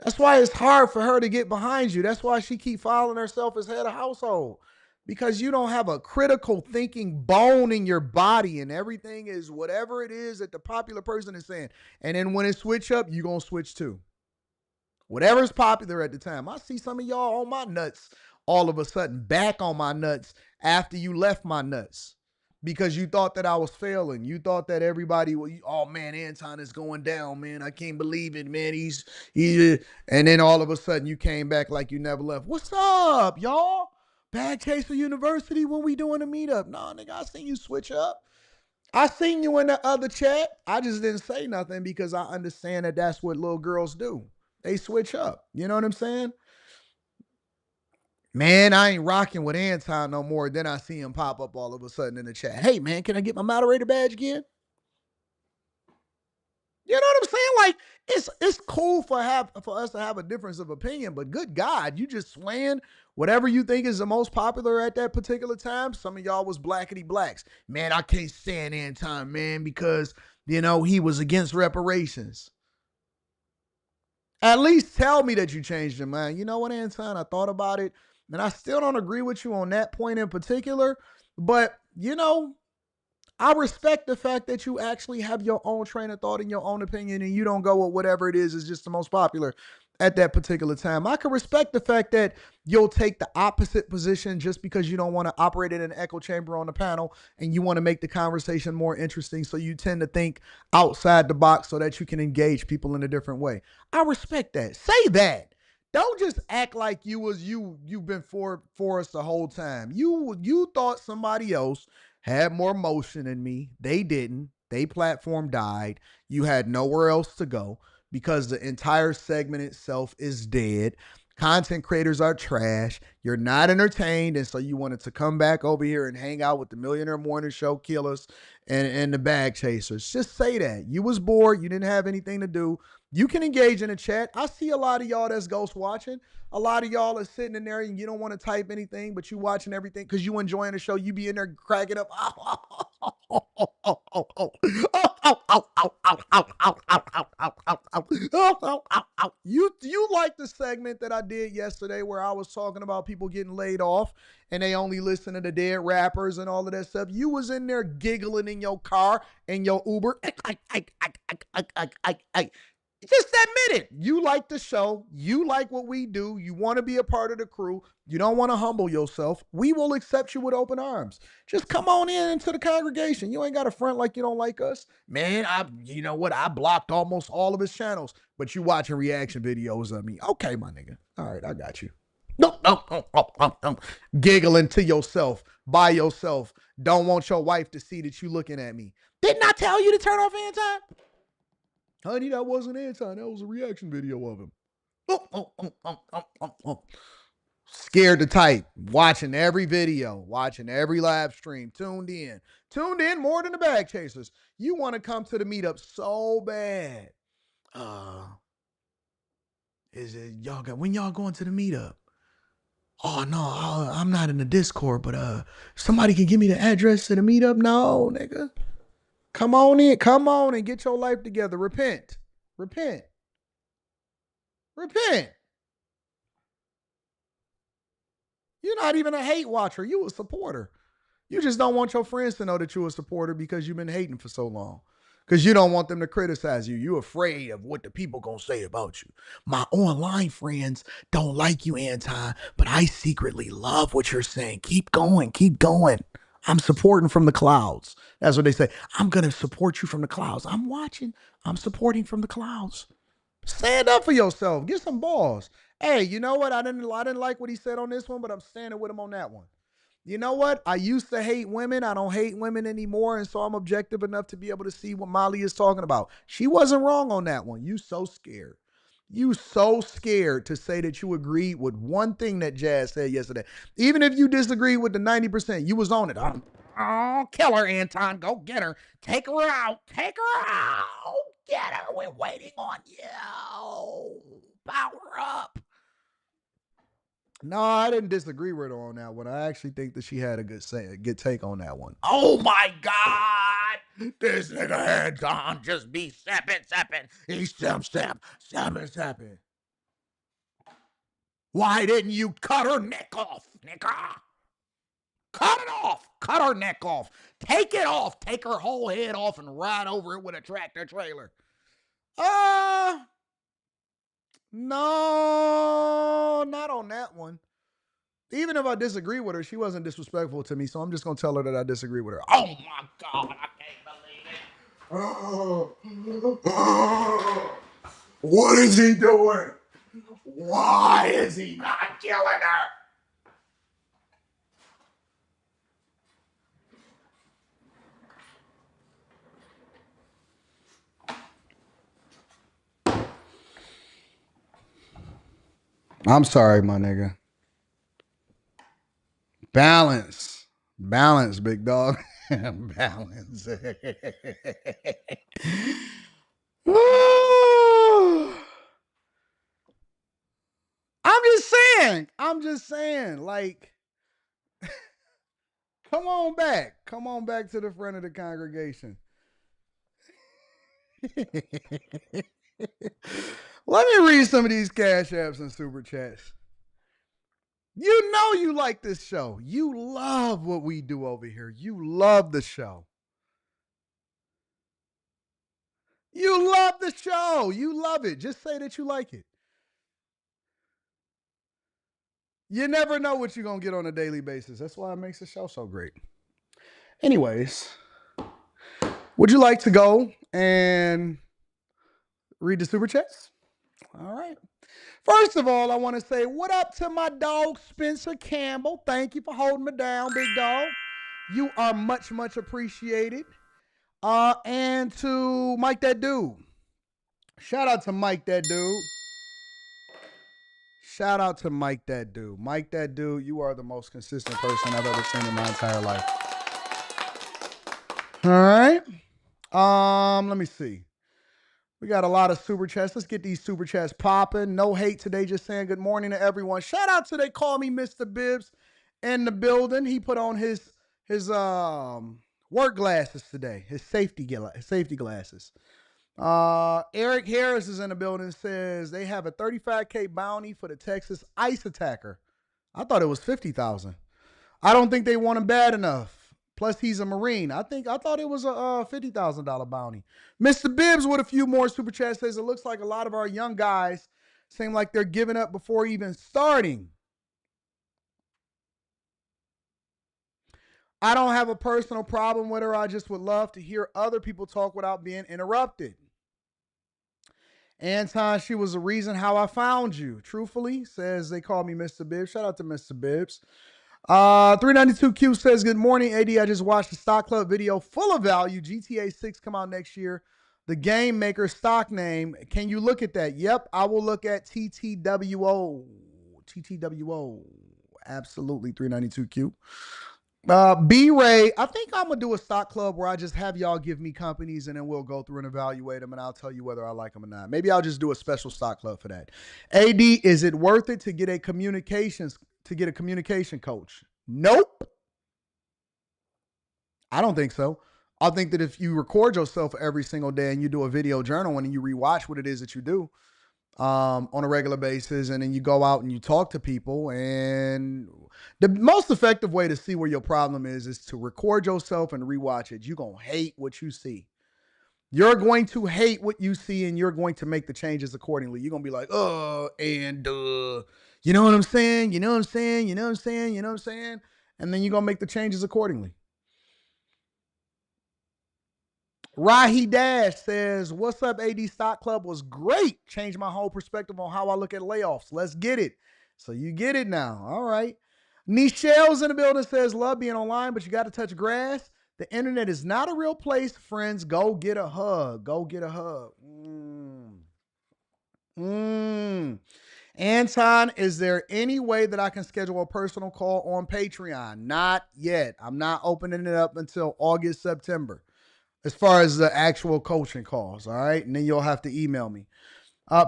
That's why it's hard for her to get behind you. That's why she keep filing herself as head of household. Because you don't have a critical thinking bone in your body, and everything is whatever it is that the popular person is saying. And then when it switch up, you gonna switch too. Whatever's popular at the time. I see some of y'all on my nuts all of a sudden, back on my nuts after you left my nuts. Because you thought that I was failing. You thought that everybody was, oh man, Anton is going down, man. I can't believe it, man. He's and then all of a sudden you came back like you never left. What's up, y'all? Bad case for university when we doing a meetup. No, nigga, I seen you switch up. I seen you in the other chat. I just didn't say nothing because I understand that that's what little girls do. They switch up. You know what I'm saying? Man, I ain't rocking with Anton no more. Then I see him pop up all of a sudden in the chat. Hey, man, can I get my moderator badge again? You know what I'm saying? Like it's cool for us to have a difference of opinion, but good God, you just swaying whatever you think is the most popular at that particular time. Some of y'all was blackety blacks. Man, I can't stand Anton, man, because he was against reparations. At least tell me that you changed your mind. You know what, Anton? I thought about it, and I still don't agree with you on that point in particular. But I respect the fact that you actually have your own train of thought and your own opinion, and you don't go with whatever it is just the most popular at that particular time. I can respect the fact that you'll take the opposite position just because you don't want to operate in an echo chamber on the panel and you want to make the conversation more interesting. So you tend to think outside the box so that you can engage people in a different way. I respect that. Say that. Don't just act like you've been for us the whole time. You thought somebody else had more motion than me. They didn't. They platform died. You had nowhere else to go because the entire segment itself is dead. Content creators are trash. You're not entertained, and so you wanted to come back over here and hang out with the Millionaire Morning Show killers and the bag chasers. Just say that. You was bored. You didn't have anything to do. You can engage in the chat. I see a lot of y'all that's ghost watching. A lot of y'all are sitting in there and you don't want to type anything, but you watching everything because you enjoying the show. You be in there cracking up. You like the segment that I did yesterday where I was talking about people getting laid off and they only listen to the dead rappers and all of that stuff. You was in there giggling in your car and your Uber. Just admit it. You like the show. You like what we do. You want to be a part of the crew. You don't want to humble yourself. We will accept you with open arms. Just come on into the congregation. You ain't got a front like you don't like us. Man, you know what? I blocked almost all of his channels, but you watching reaction videos of me. Okay, my nigga. All right, I got you. No. Giggling to yourself, by yourself. Don't want your wife to see that you looking at me. Didn't I tell you to turn off Anton? Honey, that wasn't Anton. That was a reaction video of him. Scared to type. Watching every video. Watching every live stream. Tuned in. Tuned in more than the bag chasers. You want to come to the meetup so bad. When y'all going to the meetup? Oh, no, I'm not in the Discord, but somebody can give me the address to the meetup? No, nigga. Come on in. Come on and get your life together. Repent. Repent. Repent. You're not even a hate watcher. You a supporter. You just don't want your friends to know that you're a supporter because you've been hating for so long. Because you don't want them to criticize you. You're afraid of what the people gonna say about you. My online friends don't like you, Anton, but I secretly love what you're saying. Keep going. Keep going. I'm supporting from the clouds. That's what they say. I'm going to support you from the clouds. I'm watching. I'm supporting from the clouds. Stand up for yourself. Get some balls. Hey, you know what? I didn't like what he said on this one, but I'm standing with him on that one. You know what? I used to hate women. I don't hate women anymore, and so I'm objective enough to be able to see what Molly is talking about. She wasn't wrong on that one. You so scared. You so scared to say that you agreed with one thing that Jazz said yesterday. Even if you disagree with the 90%, you was on it. Oh, kill her, Anton. Go get her. Take her out. Take her out. Get her. We're waiting on you. Power up. No, I didn't disagree with her on that one. I actually think that she had a good take on that one. Oh my God! This nigga Anton just be stepping. He's stepping. Why didn't you cut her neck off, nigga? Cut it off. Cut her neck off. Take it off. Take her whole head off and ride over it with a tractor trailer. No, not on that one. Even if I disagree with her, she wasn't disrespectful to me, so I'm just going to tell her that I disagree with her. Oh, my God. I can't believe it. What is he doing? Why is he not killing her? I'm sorry, my nigga. Balance, big dog. Balance. saying. I'm just saying, like, come on back. Come on back to the front of the congregation. Let me read some of these cash apps and super chats. You know you like this show. You love what we do over here. You love the show. You love the show. You love it. Just say that you like it. You never know what you're going to get on a daily basis. That's why it makes the show so great. Anyways, would you like to go and read the super chats? All right. First of all, I want to say what up to my dog, Spencer Campbell. Thank you for holding me down, big dog. You are much, much appreciated. And to Mike That Dude. Shout out to Mike That Dude. Shout out to Mike That Dude. Mike That Dude, you are the most consistent person I've ever seen in my entire life. All right. Let me see. We got a lot of super chats. Let's get these super chats popping. No hate today, just saying good morning to everyone. Shout out to They Call Me Mr. Bibbs in the building. He put on his work glasses today, his safety glasses. Eric Harris is in the building, says they have a $35K bounty for the Texas ICE attacker. I thought it was $50,000. I don't think they want him bad enough. Plus, he's a Marine. I thought it was a $50,000 bounty. Mr. Bibbs with a few more super chats says it looks like a lot of our young guys seem like they're giving up before even starting. I don't have a personal problem with her. I just would love to hear other people talk without being interrupted. Anton, she was the reason how I found you. Truthfully, says they call me Mr. Bibbs. Shout out to Mr. Bibbs. 392Q says, good morning, AD. I just watched the Stock Club video full of value. GTA 6 come out next year. The game maker stock name. Can you look at that? Yep, I will look at TTWO. TTWO. Absolutely, 392Q. B-Ray, I think I'm going to do a stock club where I just have y'all give me companies and then we'll go through and evaluate them and I'll tell you whether I like them or not. Maybe I'll just do a special stock club for that. AD, is it worth it to get a communication coach? Nope. I don't think so. I think that if you record yourself every single day and you do a video journal and you rewatch what it is that you do on a regular basis, and then you go out and you talk to people, and the most effective way to see where your problem is to record yourself and rewatch it. You're going to hate what you see. You're going to hate what you see and you're going to make the changes accordingly. You're going to be like, you know what I'm saying? You know what I'm saying? You know what I'm saying? You know what I'm saying? And then you're going to make the changes accordingly. Rahi Dash says, what's up, AD? Stock Club was great. Changed my whole perspective on how I look at layoffs. Let's get it. So you get it now. All right. Nichelle's in the building, says, love being online, but you got to touch grass. The internet is not a real place, friends. Go get a hug. Go get a hug. Anton, is there any way that I can schedule a personal call on Patreon? Not yet. I'm not opening it up until August, September, as far as the actual coaching calls, all right? And then you'll have to email me.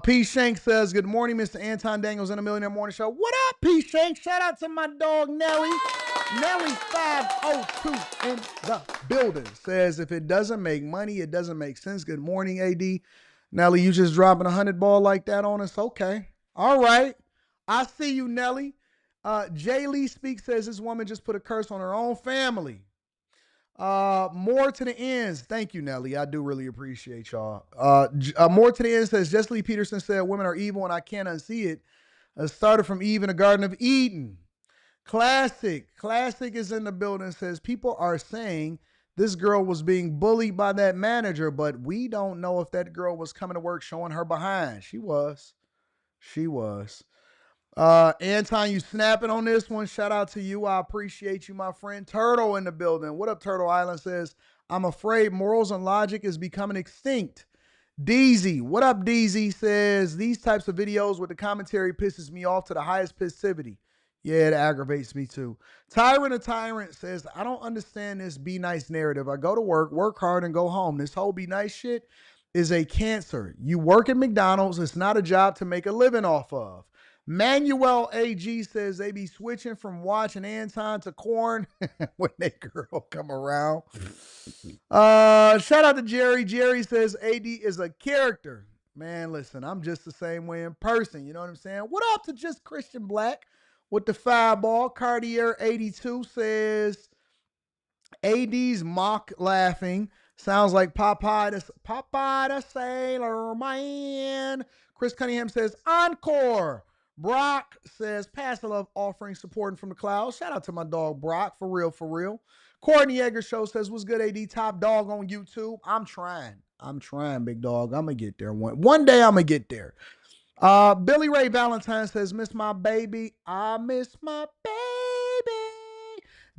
P. Shank says, good morning, Mr. Anton Daniels and the Millionaire Morning Show. What up, P. Shank? Shout out to my dog, Nelly. Nelly 502 in the building. Says, if it doesn't make money, it doesn't make sense. Good morning, AD. Nelly, you just dropping a 100 ball like that on us? Okay. All right. I see you, Nelly. Jay Lee Speaks says, this woman just put a curse on her own family. More to the ends. Thank you, Nelly. I do really appreciate y'all. More to the end says, Jesse Lee Peterson said, women are evil and I can't unsee it. Started from Eve in the Garden of Eden. Classic is in the building, says, people are saying this girl was being bullied by that manager, but we don't know if that girl was coming to work showing her behind. She was. Anton, you snapping on this one. Shout out to you. I appreciate you, my friend. Turtle in the building. What up, Turtle Island? Says, I'm afraid morals and logic is becoming extinct. DZ, what up, DZ? Says, these types of videos with the commentary pisses me off to the highest passivity. Yeah, it aggravates me too. Tyrant says, I don't understand this be nice narrative. I go to work hard, and go home. This whole be nice shit is a cancer. You work at McDonald's. It's not a job to make a living off of. Manuel AG says they be switching from watching Anton to corn when they girl come around. Shout out to Jerry. Jerry says AD is a character. Man, listen, I'm just the same way in person. You know what I'm saying? What up to Just Christian Black with the fireball? Cartier 82 says AD's mock laughing sounds like Popeye the Sailor Man. Chris Cunningham says encore. Brock says pass the love offering supporting from the clouds. Shout out to my dog Brock, for real, for real. Courtney Yeager Show says what's good, AD, top dog on YouTube. I'm trying, big dog. I'm gonna get there one day. I'm gonna get there. Billy Ray Valentine says miss my baby. I miss my baby.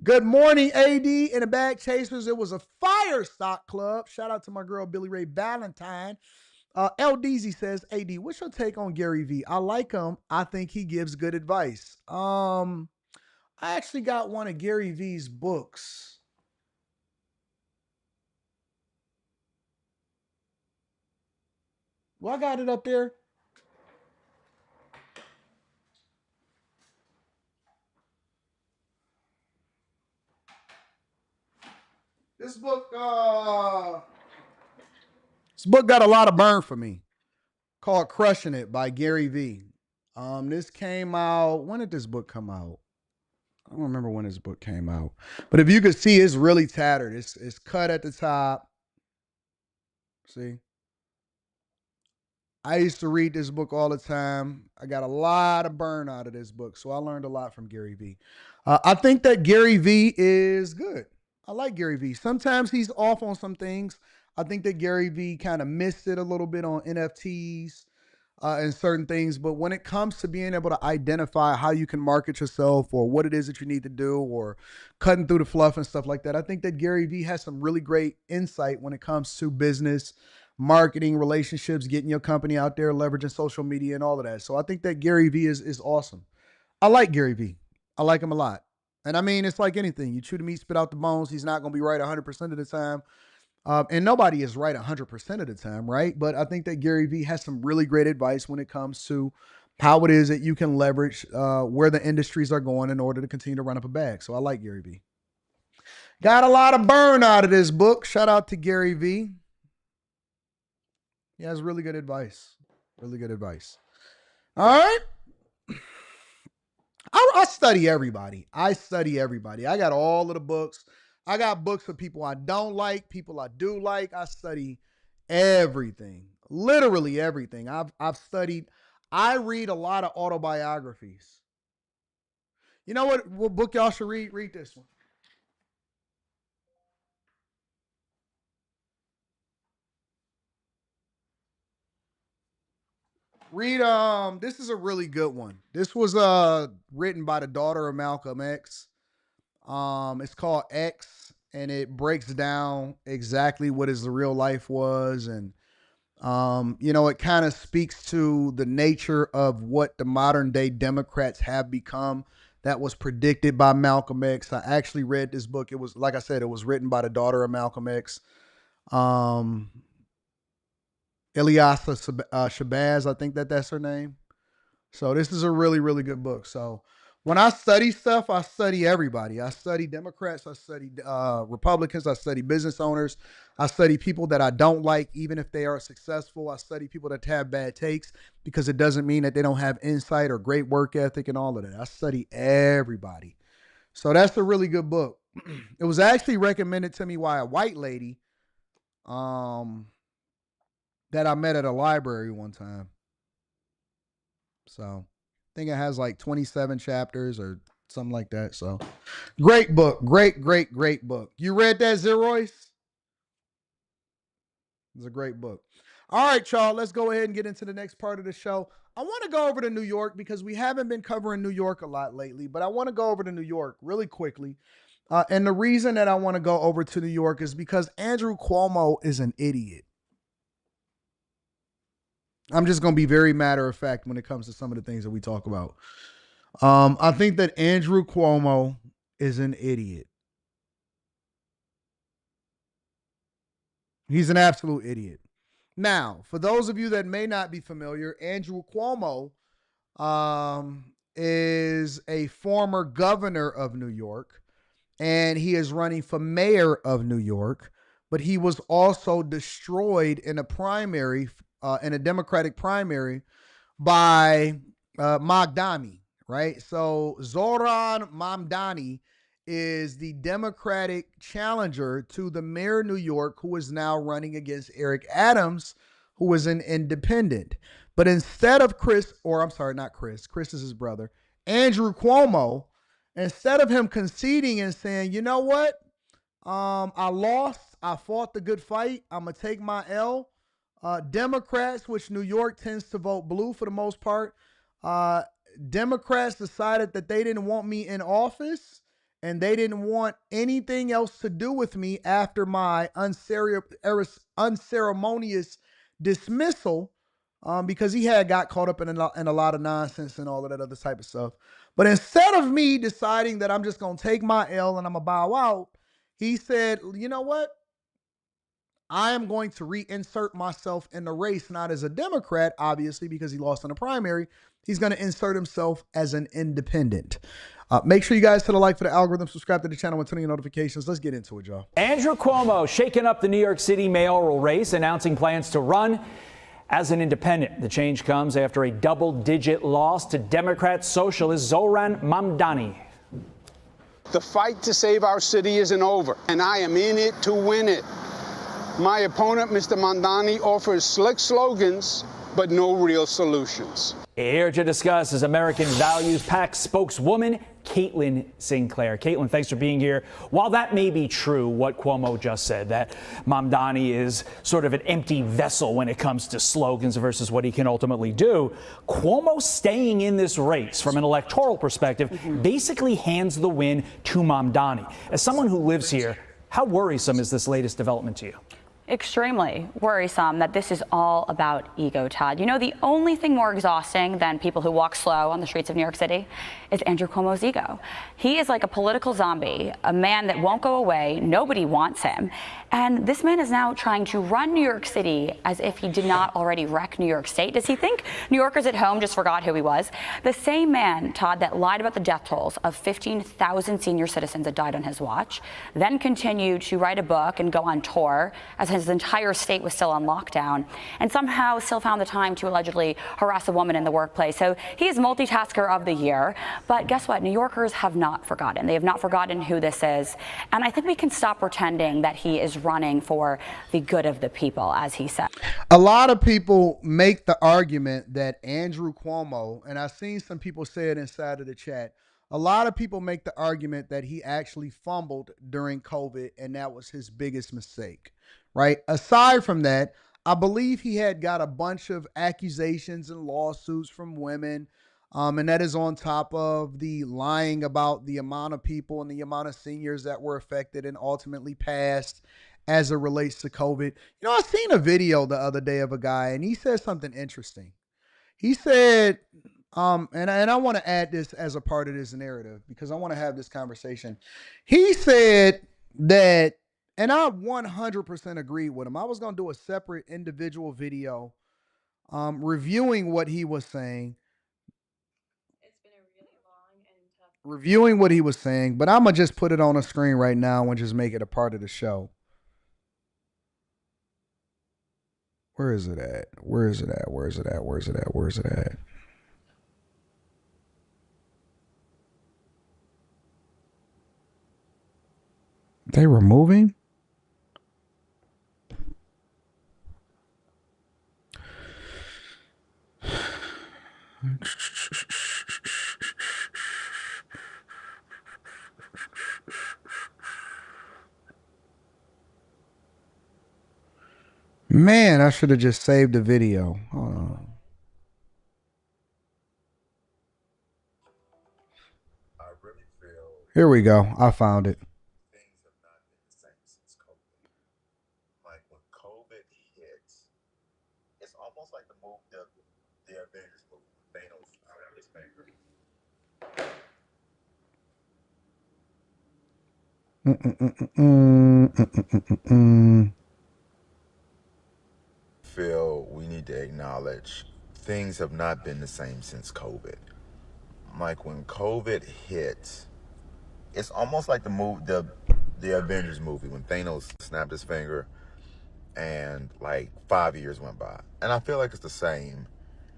Good morning, AD and the Bag Chasers. It was a fire stock club. Shout out to my girl Billy Ray Valentine. L. Deezy says, AD, what's your take on Gary V? I like him. I think he gives good advice. I actually got one of Gary V's books. Well, I got it up there. This book got a lot of burn for me. Called Crushing It by Gary V. This came out. When did this book come out? I don't remember when this book came out. But if you could see, it's really tattered. It's cut at the top. See? I used to read this book all the time. I got a lot of burn out of this book, so I learned a lot from Gary V. I think that Gary V is good. I like Gary V. Sometimes he's off on some things. I think that Gary V kind of missed it a little bit on NFTs and certain things. But when it comes to being able to identify how you can market yourself or what it is that you need to do or cutting through the fluff and stuff like that, I think that Gary V has some really great insight when it comes to business, marketing, relationships, getting your company out there, leveraging social media and all of that. So I think that Gary V is awesome. I like Gary V. I like him a lot. And I mean, it's like anything. You chew the meat, spit out the bones. He's not going to be right 100% of the time. And nobody is right 100% of the time, right? But I think that Gary V has some really great advice when it comes to how it is that you can leverage where the industries are going in order to continue to run up a bag. So I like Gary V. Got a lot of burn out of this book. Shout out to Gary V. He has really good advice. Really good advice. All right. I study everybody. I got all of the books. I got books for people I don't like, people I do like. I study everything, literally everything. I've studied. I read a lot of autobiographies. You know what book y'all should read? Read this one. Read this is a really good one. This was written by the daughter of Malcolm X. It's called X, and it breaks down exactly what his real life was, and it kind of speaks to the nature of what the modern day Democrats have become. That was predicted by Malcolm X. I actually read this book. It was, like I said, it was written by the daughter of Malcolm X. Ilyasa Shabazz, I think that's her name. So this is a really, really good book. So when I study stuff, I study everybody. I study Democrats. I study Republicans. I study business owners. I study people that I don't like, even if they are successful. I study people that have bad takes because it doesn't mean that they don't have insight or great work ethic and all of that. I study everybody. So that's a really good book. It was actually recommended to me by a white lady that I met at a library one time. So I think it has like 27 chapters or something like that. So great book. Great book. You read that, Zeroyce? It's a great book. All right, y'all, let's go ahead and get into the next part of the show. I want to go over to New York because we haven't been covering New York a lot lately, but I want to go over to New York really quickly. And the reason that I want to go over to New York is because Andrew Cuomo is an idiot. I'm just going to be very matter of fact when it comes to some of the things that we talk about. I think that Andrew Cuomo is an idiot. He's an absolute idiot. Now, for those of you that may not be familiar, Andrew Cuomo is a former governor of New York, and he is running for mayor of New York, but he was also destroyed in a primary, in a Democratic primary by Mamdani, right? So Zoran Mamdani is the Democratic challenger to the mayor of New York, who is now running against Eric Adams, who is an independent. But instead of Chris, or I'm sorry, not Chris, Chris is his brother, Andrew Cuomo, instead of him conceding and saying, you know what, I lost, I fought the good fight, I'm going to take my L. Democrats, which New York tends to vote blue for the most part, Democrats decided that they didn't want me in office and they didn't want anything else to do with me after my unceremonious dismissal, because he had got caught up in a lot of nonsense and all of that other type of stuff. But instead of me deciding that I'm just going to take my L and I'm going to bow out, he said, you know what? I am going to reinsert myself in the race, not as a Democrat, obviously, because he lost in the primary. He's going to insert himself as an independent. Make sure you guys hit a like for the algorithm, subscribe to the channel, and turn on your notifications. Let's get into it, y'all. Andrew Cuomo shaking up the New York City mayoral race, announcing plans to run as an independent. The change comes after a double-digit loss to Democrat socialist Zoran Mamdani. The fight to save our city isn't over, and I am in it to win it. My opponent, Mr. Mamdani, offers slick slogans, but no real solutions. Here to discuss is American Values PAC spokeswoman Caitlin Sinclair. Caitlin, thanks for being here. While that may be true, what Cuomo just said, that Mamdani is sort of an empty vessel when it comes to slogans versus what he can ultimately do, Cuomo staying in this race from an electoral perspective basically hands the win to Mamdani. As someone who lives here, how worrisome is this latest development to you? Extremely worrisome that this is all about ego, Todd. You know, the only thing more exhausting than people who walk slow on the streets of New York City is Andrew Cuomo's ego. He is like a political zombie, a man that won't go away. Nobody wants him. And this man is now trying to run New York City as if he did not already wreck New York State. Does he think New Yorkers at home just forgot who he was? The same man, Todd, that lied about the death tolls of 15,000 senior citizens that died on his watch, then continued to write a book and go on tour as his entire state was still on lockdown, and somehow still found the time to allegedly harass a woman in the workplace. So he is multitasker of the year. But guess what? New Yorkers have not forgotten. They have not forgotten who this is. And I think we can stop pretending that he is running for the good of the people, as he said. A lot of people make the argument that Andrew Cuomo, and I've seen some people say it inside of the chat, a lot of people make the argument that he actually fumbled during COVID and that was his biggest mistake, right? Aside from that, I believe he had got a bunch of accusations and lawsuits from women, and that is on top of the lying about the amount of people and the amount of seniors that were affected and ultimately passed as it relates to COVID. You know, I seen a video the other day of a guy, and he said something interesting. He said, and I want to add this as a part of this narrative because I want to have this conversation. He said that, and I 100% agree with him. I was going to do a separate individual video reviewing what he was saying. It's been a really long and tough reviewing what he was saying, but I'm going to just put it on a screen right now and just make it a part of the show. Where is it at? Where is it at? Where is it at? Where is it at? Where is it at? They removing? Man, I should have just saved the video. Hold on. Here we go. I found it. Things have not been the same since COVID. Like when COVID hits, it's almost like the Avengers movie. Thanos out of his finger. Feel we need to acknowledge things have not been the same since COVID. Like when COVID hit, it's almost like the Avengers movie when Thanos snapped his finger and like 5 years went by. And I feel like it's the same.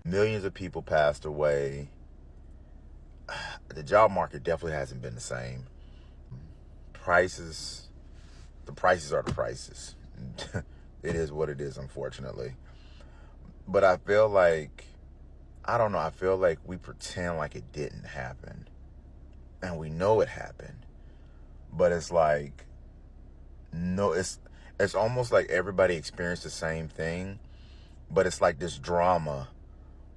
Millions of people passed away. The job market definitely hasn't been the same. The prices are the prices. It is what it is, unfortunately. But I feel like, I don't know, I feel like we pretend like it didn't happen. And we know it happened. But it's like, no, it's almost like everybody experienced the same thing. But it's like this drama,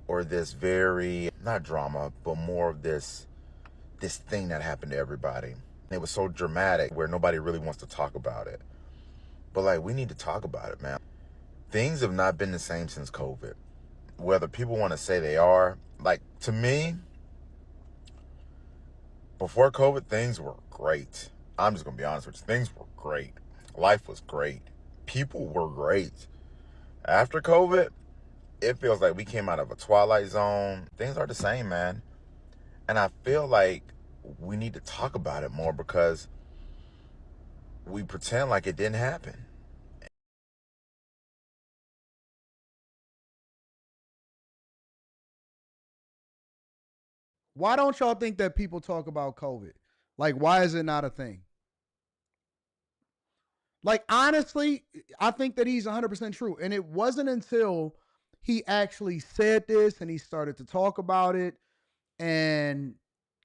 or this very, not drama, but more of this thing that happened to everybody. It was so dramatic where nobody really wants to talk about it. But like, we need to talk about it, man. Things have not been the same since COVID. Whether people want to say they are, like, to me, before COVID, things were great. I'm just going to be honest with you. Things were great. Life was great. People were great. After COVID, it feels like we came out of a twilight zone. Things are the same, man. And I feel like we need to talk about it more because we pretend like it didn't happen. Why don't y'all think that people talk about COVID? Like, why is it not a thing? Like, honestly, I think that he's 100% true. And it wasn't until he actually said this and he started to talk about it and,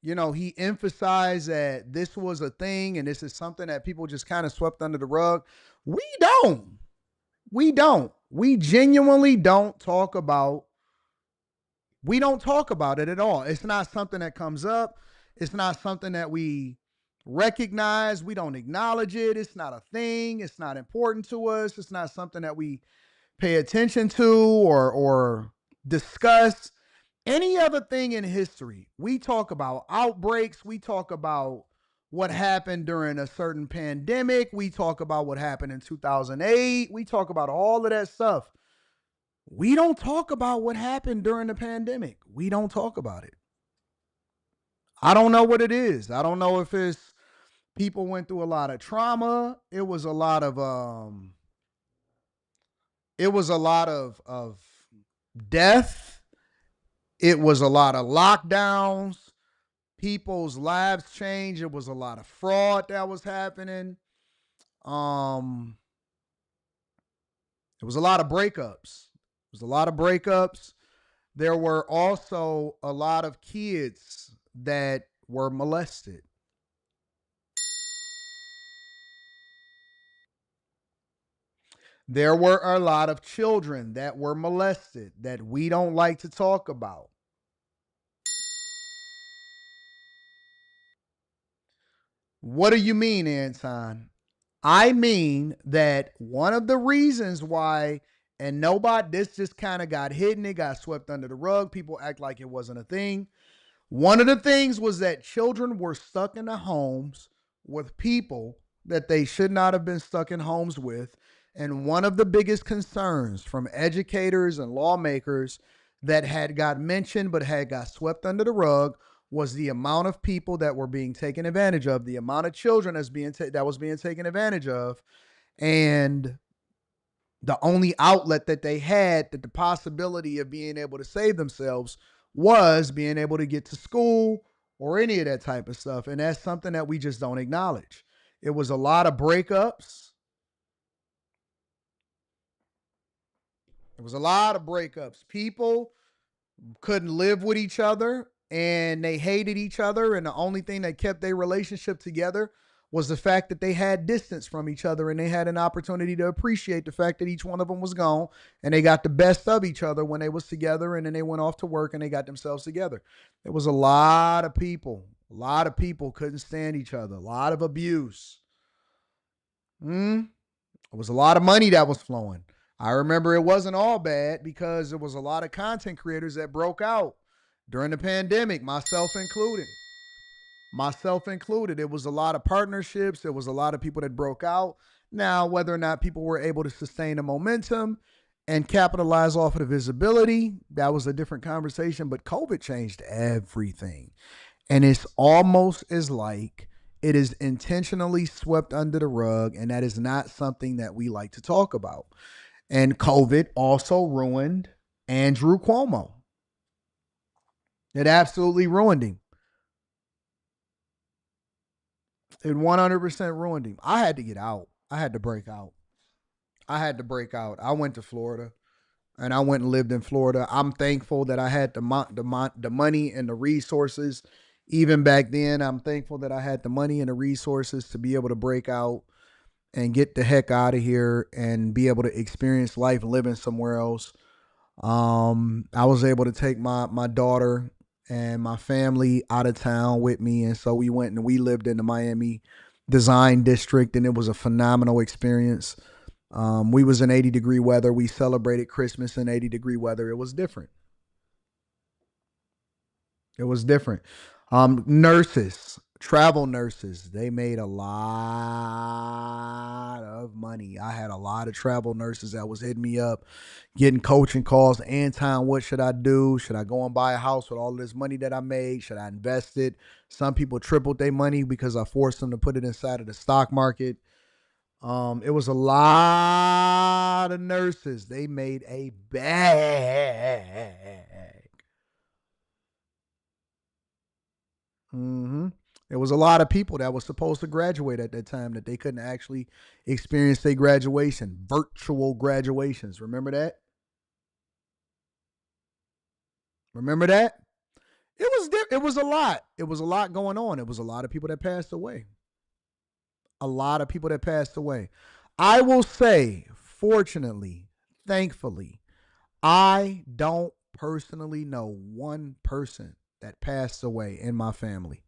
you know, he emphasized that this was a thing and this is something that people just kind of swept under the rug. We don't. We genuinely don't talk about it at all. It's not something that comes up. It's not something that we recognize. We don't acknowledge it. It's not a thing. It's not important to us. It's not something that we pay attention to or discuss. Any other thing in history, we talk about outbreaks. We talk about what happened during a certain pandemic. We talk about what happened in 2008. We talk about all of that stuff. We don't talk about what happened during the pandemic. We don't talk about it. I don't know what it is. I don't know if it's people went through a lot of trauma. It was a lot of death. It was a lot of lockdowns. People's lives changed. It was a lot of fraud that was happening. It was a lot of breakups. There were also a lot of kids that were molested. There were a lot of children that were molested that we don't like to talk about. What do you mean, Anton? I mean that one of the reasons why, and this just kind of got hidden, it got swept under the rug. People act like it wasn't a thing. One of the things was that children were stuck in the homes with people that they should not have been stuck in homes with. And one of the biggest concerns from educators and lawmakers that had got mentioned but had got swept under the rug was the amount of people that were being taken advantage of, the amount of children that was being taken advantage of, and the only outlet that they had, that the possibility of being able to save themselves, was being able to get to school or any of that type of stuff. And that's something that we just don't acknowledge. It was a lot of breakups. People couldn't live with each other and they hated each other. And the only thing that kept their relationship together was the fact that they had distance from each other and they had an opportunity to appreciate the fact that each one of them was gone and they got the best of each other when they was together, and then they went off to work and they got themselves together. There was a lot of people couldn't stand each other, a lot of abuse. There was a lot of money that was flowing. I remember it wasn't all bad because there was a lot of content creators that broke out during the pandemic, myself included. It was a lot of partnerships. There was a lot of people that broke out. Now, whether or not people were able to sustain the momentum and capitalize off of the visibility. That was a different conversation, but COVID changed everything. And it's almost as like it is intentionally swept under the rug, and that is not something that we like to talk about. And COVID also ruined Andrew Cuomo. It absolutely ruined him. It 100% ruined him. I had to get out. I had to break out. I went to Florida, and I went and lived in Florida. I'm thankful that I had the money and the resources. Even back then, I'm thankful that I had the money and the resources to be able to break out and get the heck out of here and be able to experience life living somewhere else. I was able to take my daughter and my family out of town with me. And so we went and we lived in the Miami Design District, and it was a phenomenal experience. We was in 80-degree weather. We celebrated Christmas in 80-degree weather. It was different. Nurses, travel nurses, they made a lot of money. I had a lot of travel nurses that was hitting me up, getting coaching calls. Anton, what should I do? Should I go and buy a house with all of this money that I made? Should I invest it? Some people tripled their money because I forced them to put it inside of the stock market. It was a lot of nurses. They made a bag. There was a lot of people that was supposed to graduate at that time that they couldn't actually experience their graduation. Virtual graduations. Remember that? It was a lot. It was a lot going on. It was a lot of people that passed away. I will say, fortunately, thankfully, I don't personally know one person that passed away in my family.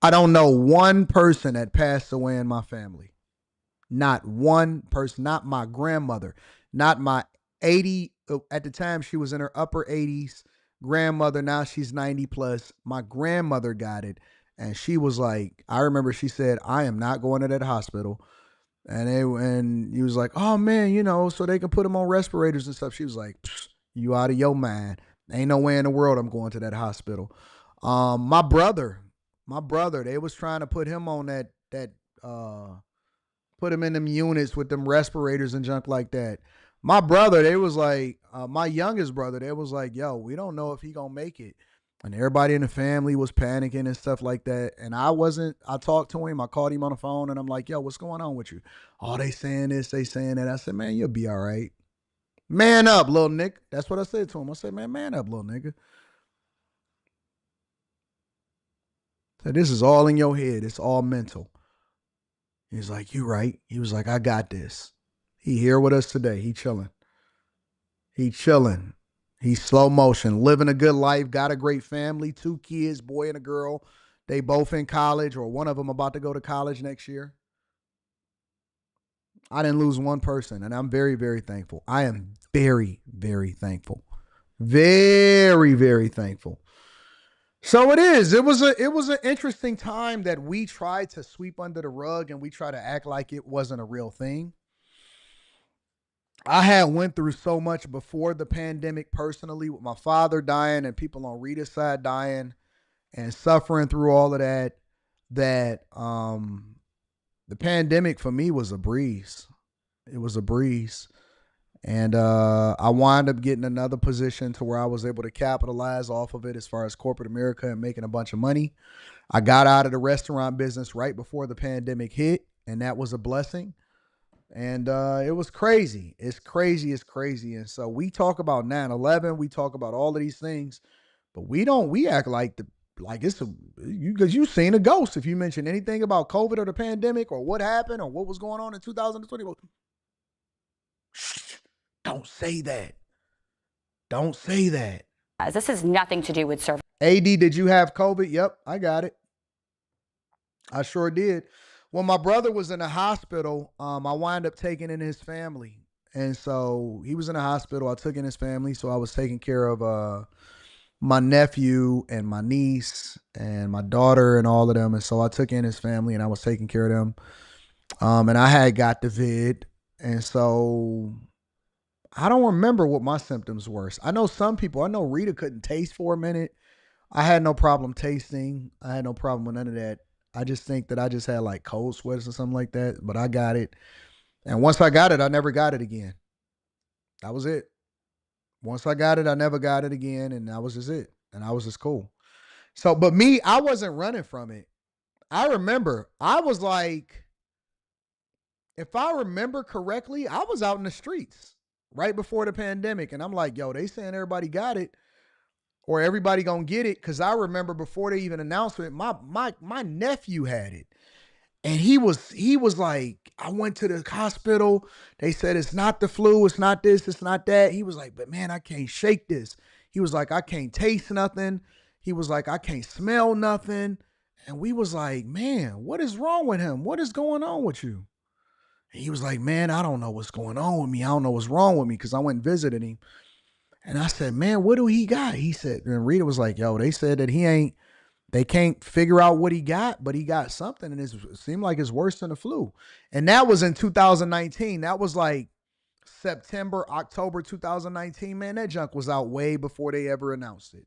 I don't know one person that passed away in my family. Not one person, not my grandmother, not my 80, at the time she was in her upper 80s, grandmother, now she's 90 plus. My grandmother got it, and she was like, I remember she said, I am not going to that hospital. And he was like, oh man, so they can put them on respirators and stuff. She was like, you out of your mind. Ain't no way in the world I'm going to that hospital. My brother, they was trying to put him on put him in them units with them respirators and junk like that. My brother, they was like, my youngest brother, they was like, yo, we don't know if he gonna make it. And everybody in the family was panicking and stuff like that. And I talked to him, I called him on the phone, and I'm like, yo, what's going on with you? Oh, they saying this, they saying that. I said, man, you'll be all right. Man up, little Nick. That's what I said to him. I said, man up, little nigga. So this is all in your head. It's all mental. He's like, you right. He was like, I got this. He here with us today. He chilling. He's slow motion, living a good life, got a great family, 2 kids, boy and a girl. They both in college, or one of them about to go to college next year. I didn't lose one person, and I'm very, very thankful. I am very, very thankful. Very, very thankful. So it is. It was an interesting time that we tried to sweep under the rug, and we try to act like it wasn't a real thing. I had went through so much before the pandemic personally, with my father dying and people on Rita's side dying and suffering through all of that the pandemic for me was a breeze. It was a breeze. And I wound up getting another position to where I was able to capitalize off of it as far as corporate America and making a bunch of money. I got out of the restaurant business right before the pandemic hit, and that was a blessing. And it was crazy. It's crazy. And so we talk about 9/11, we talk about all of these things, but we act like because you've seen a ghost if you mention anything about COVID or the pandemic or what happened or what was going on in 2020. Shh, don't say that. This has nothing to do with service. AD, did you have COVID? Yep, I got it. I sure did. When my brother was in the hospital, I wound up taking in his family. And so he was in the hospital. I took in his family. So I was taking care of my nephew and my niece and my daughter and all of them. And so I took in his family and I was taking care of them. And I had got the vid. And so I don't remember what my symptoms were. I know some people, I know Rita couldn't taste for a minute. I had no problem tasting. I had no problem with none of that. I just think that I just had like cold sweats or something like that, but I got it. And once I got it, I never got it again. That was it. Once I got it, I never got it again. And that was just it. And I was just cool. So, but me, I wasn't running from it. I remember I was like, if I remember correctly, I was out in the streets right before the pandemic. And I'm like, yo, they saying everybody got it or everybody gonna get it. Cause I remember before they even announced it, my nephew had it. And he was like, I went to the hospital. They said, it's not the flu. It's not this. It's not that. He was like, but man, I can't shake this. He was like, I can't taste nothing. He was like, I can't smell nothing. And we was like, man, what is wrong with him? What is going on with you? And he was like, man, I don't know what's going on with me. I don't know what's wrong with me. Cause I went and visited him. And I said, man, what do he got? He said, and Rita was like, yo, they said that they can't figure out what he got, but he got something. And it seemed like it's worse than the flu. And that was in 2019. That was like September, October 2019. Man, that junk was out way before they ever announced it.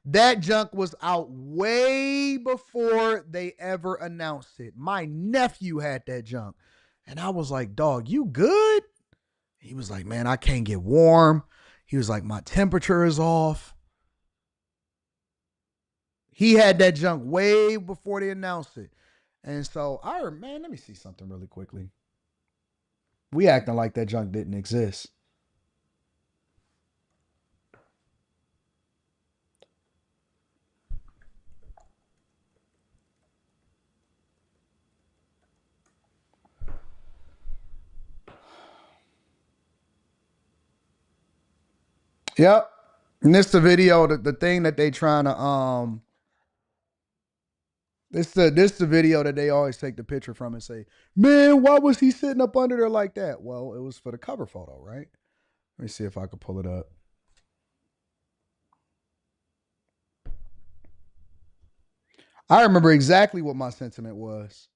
That junk was out way before they ever announced it. My nephew had that junk. And I was like, dog, you good? He was like, man, I can't get warm. He was like, my temperature is off. He had that junk way before they announced it. And so, man, let me see something really quickly. We acting like that junk didn't exist. Yep. And this the video, the thing that they trying to, this the video that they always take the picture from and say, man, why was he sitting up under there like that? Well, it was for the cover photo, right? Let me see if I could pull it up. I remember exactly what my sentiment was.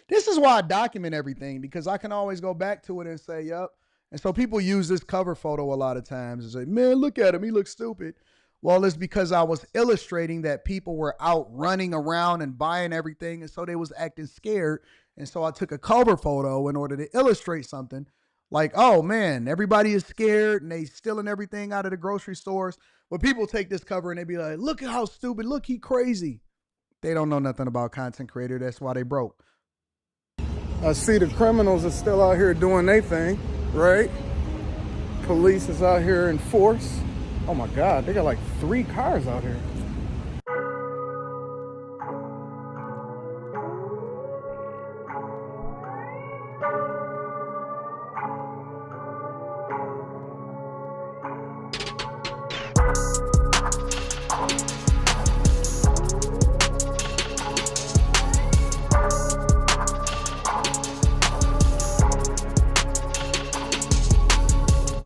This is why I document everything, because I can always go back to it and say, yep. And so people use this cover photo a lot of times and say, man, look at him. He looks stupid. Well, it's because I was illustrating that people were out running around and buying everything. And so they was acting scared. And so I took a cover photo in order to illustrate something like, oh man, everybody is scared and they stealing everything out of the grocery stores. But people take this cover and they be like, look at how stupid, look, he crazy. They don't know nothing about content creator. That's why they broke. I see the criminals are still out here doing their thing, right? Police is out here in force. Oh my God, they got like 3 cars out here.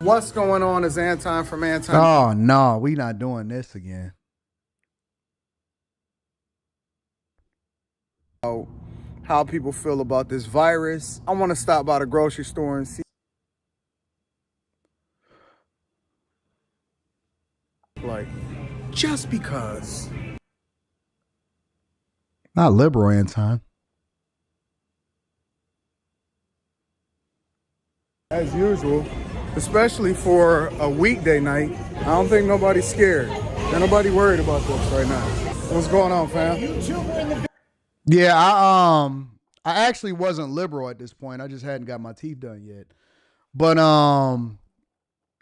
What's going on? Is Anton from Anton. Oh no, we not doing this again. Oh, how people feel about this virus. I want to stop by the grocery store and see. Like, just because. Not liberal, Anton. As usual. Especially for a weekday night, I don't think nobody's scared. Ain't nobody worried about this right now. What's going on, fam? Yeah, I actually wasn't liberal at this point. I just hadn't got my teeth done yet. But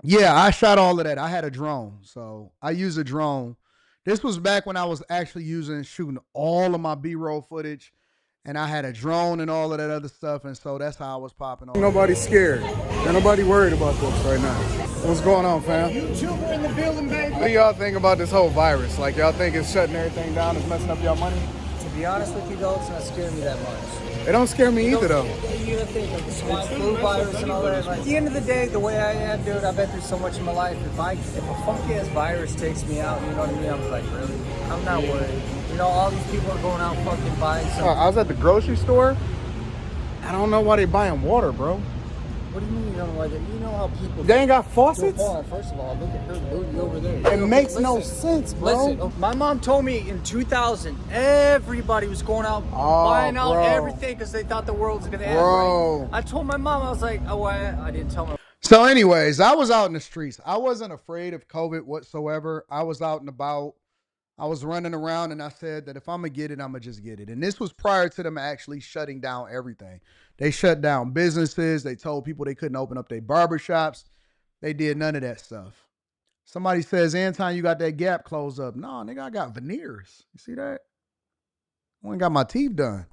yeah, I shot all of that. I had a drone, so I used a drone. This was back when I was actually shooting all of my B-roll footage. And I had a drone and all of that other stuff. And so that's how I was popping on. Nobody's scared. Ain't nobody worried about this right now. What's going on, fam? YouTuber in the building, baby. What do y'all think about this whole virus? Like, y'all think it's shutting everything down? It's messing up y'all money? To be honest with you, though, it's not scaring me that much. It don't scare me either, though. You think of the swine flu virus and all that. Like, at the end of the day, the way I am, dude, I've been through so much in my life. If a funky-ass virus takes me out, you know what I mean? I'm like, really? I'm not worried. You know, all these people are going out fucking buying something. I was at the grocery store. I don't know why they buying water, bro. What do you mean you don't know why? You know how people... They ain't got faucets? Hold on, first of all, look at her booty over there. It makes no sense, bro. Listen, my mom told me in 2000, everybody was going out, buying out everything because they thought the world was going to end, right? I told my mom, I was like, oh, I didn't tell her. So anyways, I was out in the streets. I wasn't afraid of COVID whatsoever. I was out and about. I was running around and I said that if I'm going to get it, I'm going to just get it. And this was prior to them actually shutting down everything. They shut down businesses. They told people they couldn't open up their barbershops. They did none of that stuff. Somebody says, Anton, you got that gap closed up. No, nigga, I got veneers. You see that? I went and got my teeth done.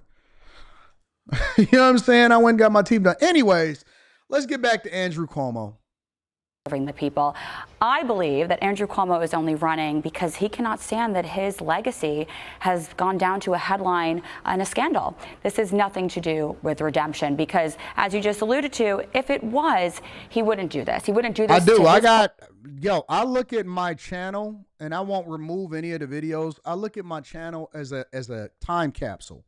You know what I'm saying? I went and got my teeth done. Anyways, let's get back to Andrew Cuomo. The people. I believe that Andrew Cuomo is only running because he cannot stand that his legacy has gone down to a headline and a scandal. This has nothing to do with redemption because, as you just alluded to, if it was, he wouldn't do this. He wouldn't do this. I look at my channel, and I won't remove any of the videos. I look at my channel as a time capsule.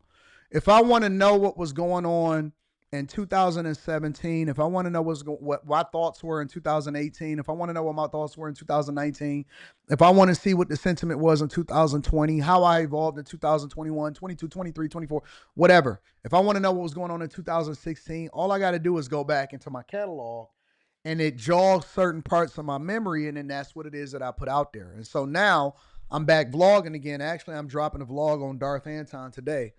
If I want to know what was going on in 2017, if I want to know what my thoughts were in 2018, if I want to know what my thoughts were in 2019, if I want to see what the sentiment was in 2020, how I evolved in 2021, 22, 23, 24, whatever. If I want to know what was going on in 2016, all I got to do is go back into my catalog and it jogs certain parts of my memory, and then that's what it is that I put out there. And so now I'm back vlogging again. Actually, I'm dropping a vlog on Darth Anton today.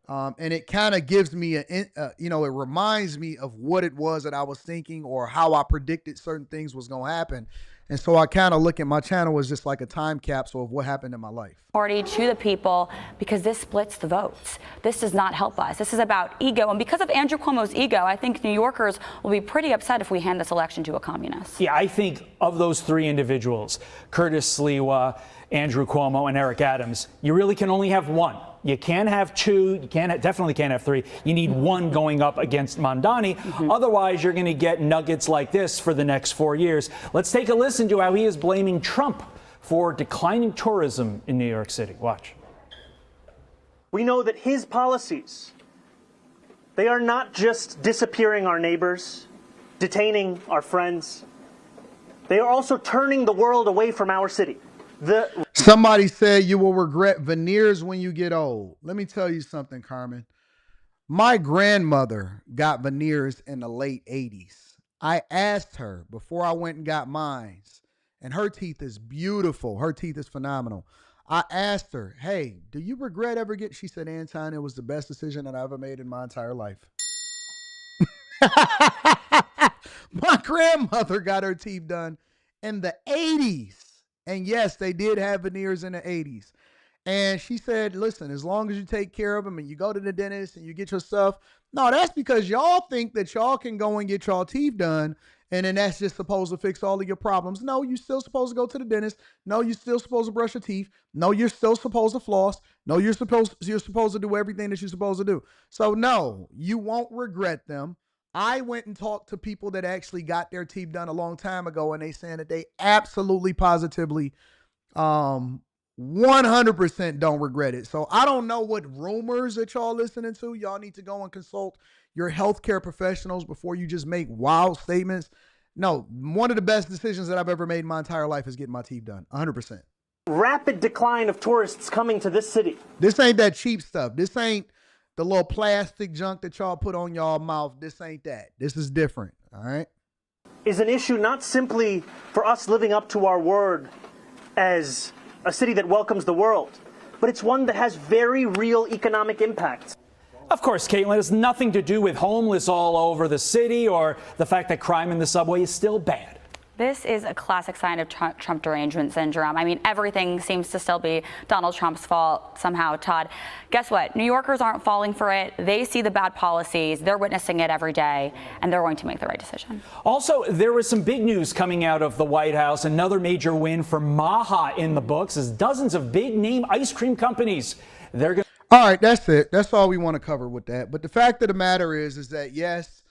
And it kind of gives me it reminds me of what it was that I was thinking or how I predicted certain things was going to happen. And so I kind of look at my channel as just like a time capsule of what happened in my life. Party to the people because this splits the votes. This does not help us. This is about ego. And because of Andrew Cuomo's ego, I think New Yorkers will be pretty upset if we hand this election to a communist. Yeah, I think of those three individuals, Curtis Sliwa, Andrew Cuomo, and Eric Adams, you really can only have one. You can't have two. You definitely can't have three. You need one going up against Mamdani. Otherwise, you're going to get nuggets like this for the next 4 years. Let's take a listen to how he is blaming Trump for declining tourism in New York City. Watch. We know that his policies, they are not just disappearing our neighbors, detaining our friends. They are also turning the world away from our city. Somebody said you will regret veneers when you get old. Let me tell you something, Carmen. My grandmother got veneers in the late 80s. I asked her before I went and got mine, and her teeth is beautiful. Her teeth is phenomenal. I asked her, hey, do you regret ever getting? She said, Anton, it was the best decision that I ever made in my entire life. My grandmother got her teeth done in the 80s. And yes, they did have veneers in the 80s. And she said, listen, as long as you take care of them and you go to the dentist and you get your stuff. No, that's because y'all think that y'all can go and get y'all teeth done. And then that's just supposed to fix all of your problems. No, you're still supposed to go to the dentist. No, you're still supposed to brush your teeth. No, you're still supposed to floss. No, you're supposed to do everything that you're supposed to do. So no, you won't regret them. I went and talked to people that actually got their teeth done a long time ago, and they saying that they absolutely, positively, 100% don't regret it. So I don't know what rumors that y'all listening to. Y'all need to go and consult your healthcare professionals before you just make wild statements. No, one of the best decisions that I've ever made in my entire life is getting my teeth done, 100%. Rapid decline of tourists coming to this city. This ain't that cheap stuff. This ain't the little plastic junk that y'all put on y'all mouth. This ain't that. This is different, all right? Is an issue not simply for us living up to our word as a city that welcomes the world, but it's one that has very real economic impacts. Of course, Caitlin, it has nothing to do with homeless all over the city or the fact that crime in the subway is still bad. This is a classic sign of Trump derangement syndrome. I mean, everything seems to still be Donald Trump's fault somehow, Todd. Guess what? New Yorkers aren't falling for it. They see the bad policies. They're witnessing it every day, and they're going to make the right decision. Also, there was some big news coming out of the White House. Another major win for Maha in the books as dozens of big-name ice cream companies, they're going to... All right, that's it. That's all we want to cover with that. But the fact of the matter is that, yes,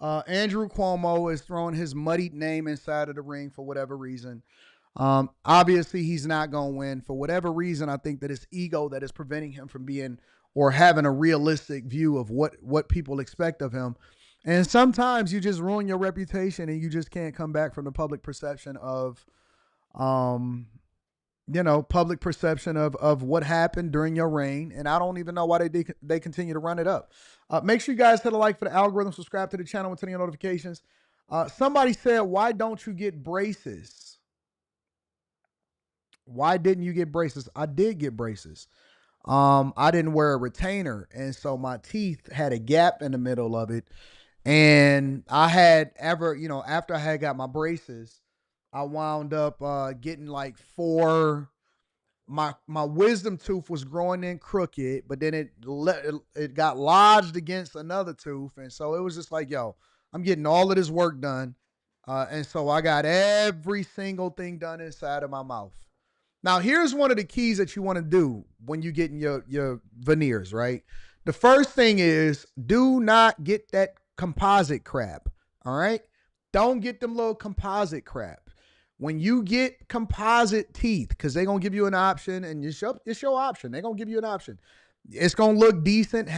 Andrew Cuomo is throwing his muddied name inside of the ring for whatever reason. Obviously, he's not going to win. For whatever reason, I think that it's ego that is preventing him from being or having a realistic view of what people expect of him. And sometimes you just ruin your reputation and you just can't come back from the public perception of, public perception of what happened during your reign. And I don't even know why they continue to run it up. Make sure you guys hit a like for the algorithm, subscribe to the channel and turn on your notifications. Somebody said, why don't you get braces? Why didn't you get braces? I did get braces. I didn't wear a retainer. And so my teeth had a gap in the middle of it. And I had after I had got my braces, I wound up getting like my wisdom tooth was growing in crooked, but then it got lodged against another tooth. And so it was just like, yo, I'm getting all of this work done. And so I got every single thing done inside of my mouth. Now, here's one of the keys that you want to do when you get in your veneers, right? The first thing is, do not get that composite crap, all right? Don't get them little composite crap. When you get composite teeth, because they're going to give you an option, and it's your option. They're going to give you an option. It's going to look decent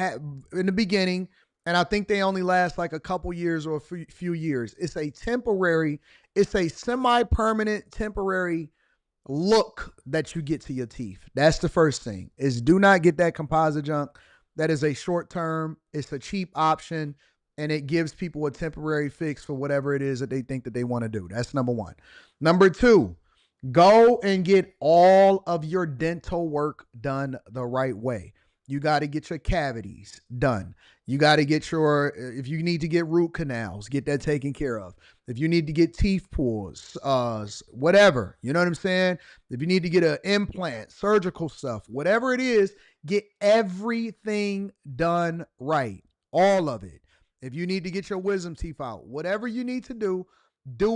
in the beginning, and I think they only last like a couple years or a few years. It's a semi-permanent temporary look that you get to your teeth. That's the first thing, is do not get that composite junk. That is a short term, it's a cheap option, and it gives people a temporary fix for whatever it is that they think that they want to do. That's number one. Number two, go and get all of your dental work done the right way. You got to get your cavities done. You got to get if you need to get root canals, get that taken care of. If you need to get teeth pulls, whatever, you know what I'm saying? If you need to get an implant, surgical stuff, whatever it is, get everything done right. All of it. If you need to get your wisdom teeth out, whatever you need to do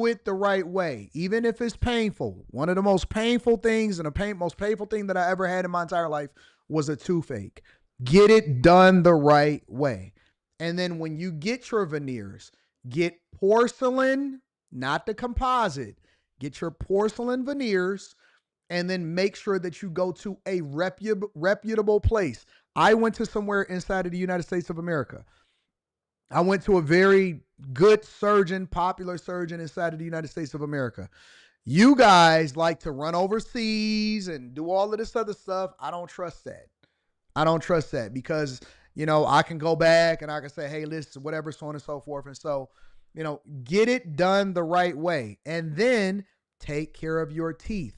it the right way, even if it's painful. One of the most painful things and the most painful thing that I ever had in my entire life was a toothache. Get it done the right way. And then when you get your veneers, get porcelain, not the composite. Get your porcelain veneers, and then make sure that you go to a reputable place. I went to somewhere inside of the United States of America. I went to a very good surgeon, popular surgeon inside of the United States of America. You guys like to run overseas and do all of this other stuff. I don't trust that. I don't trust that because, I can go back and I can say, hey, listen, whatever, so on and so forth. And so, get it done the right way. And then take care of your teeth.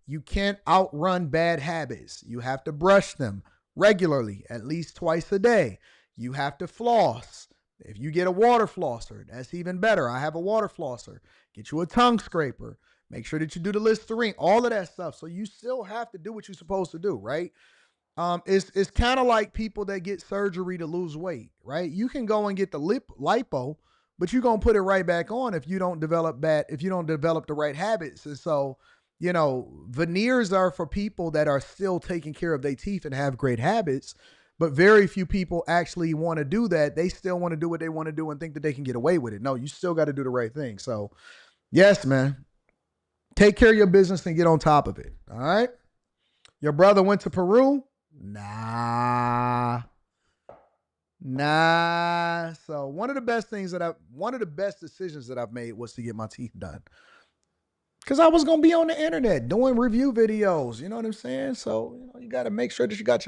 You can't outrun bad habits. You have to brush them regularly, at least twice a day. You have to floss. If you get a water flosser, that's even better. I have a water flosser. Get you a tongue scraper. Make sure that you do the Listerine, all of that stuff. So you still have to do what you're supposed to do, right? It's kind of like people that get surgery to lose weight, right? You can go and get the lipo, but you're going to put it right back on if you don't develop the right habits. And so, veneers are for people that are still taking care of their teeth and have great habits. But very few people actually want to do that. They still want to do what they want to do and think that they can get away with it. No, you still got to do the right thing. So, yes, man. Take care of your business and get on top of it. All right? Your brother went to Peru? Nah. So one of the best decisions that I've made was to get my teeth done. Because I was going to be on the internet doing review videos. You know what I'm saying? So, you got to make sure that you got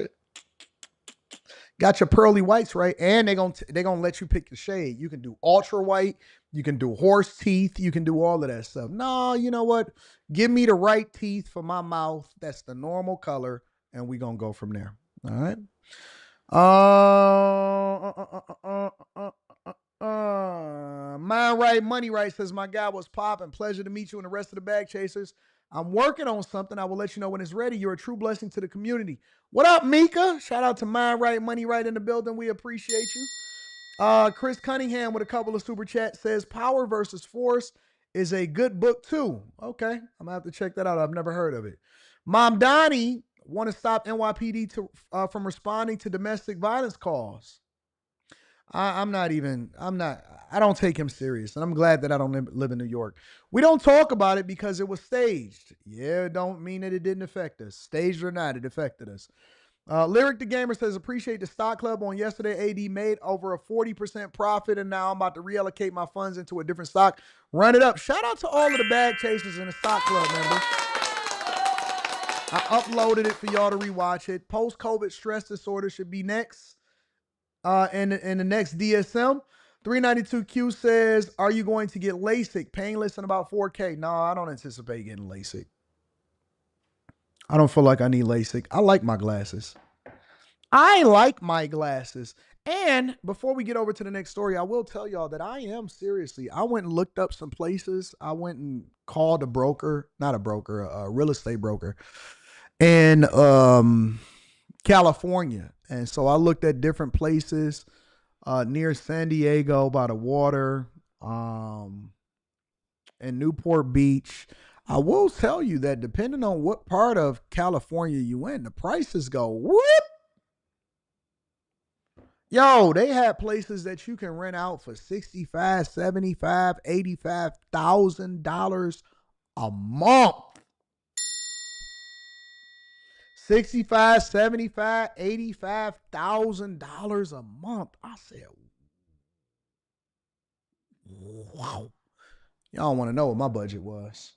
your pearly whites right, and they're gonna let you pick the shade. You can do ultra white, you can do horse teeth, you can do all of that stuff. No, you know what? Give me the right teeth for my mouth. That's the normal color, and we're gonna go from there. All right. Mind right, money right says my guy was popping. Pleasure to meet you and the rest of the bag chasers. I'm working on something. I will let you know when it's ready. You're a true blessing to the community. What up, Mika? Shout out to Mind Right, Money Right in the building. We appreciate you. Chris Cunningham with a couple of super chats says Power versus Force is a good book too. Okay, I'm gonna have to check that out. I've never heard of it. Mom Donnie want to stop NYPD from responding to domestic violence calls. I don't take him serious. And I'm glad that I don't live in New York. We don't talk about it because it was staged. Yeah, it don't mean that it didn't affect us. Staged or not, it affected us. Lyric the Gamer says, appreciate the stock club on yesterday. AD made over a 40% profit, and now I'm about to reallocate my funds into a different stock. Run it up. Shout out to all of the bag chasers in the stock club members. I uploaded it for y'all to rewatch it. Post-COVID stress disorder should be next in the next DSM. 392Q says, are you going to get LASIK? Painless in about 4K. No, I don't anticipate getting LASIK. I don't feel like I need LASIK. I like my glasses. And before we get over to the next story, I will tell y'all that I went and looked up some places. I went and called a real estate broker in California. And so I looked at different places near San Diego by the water, and Newport Beach. I will tell you that depending on what part of California you in, the prices go whoop. Yo, they had places that you can rent out for $65, $75, $85,000 a month. $65, $75, $85,000 a month. I said, wow. Y'all want to know what my budget was.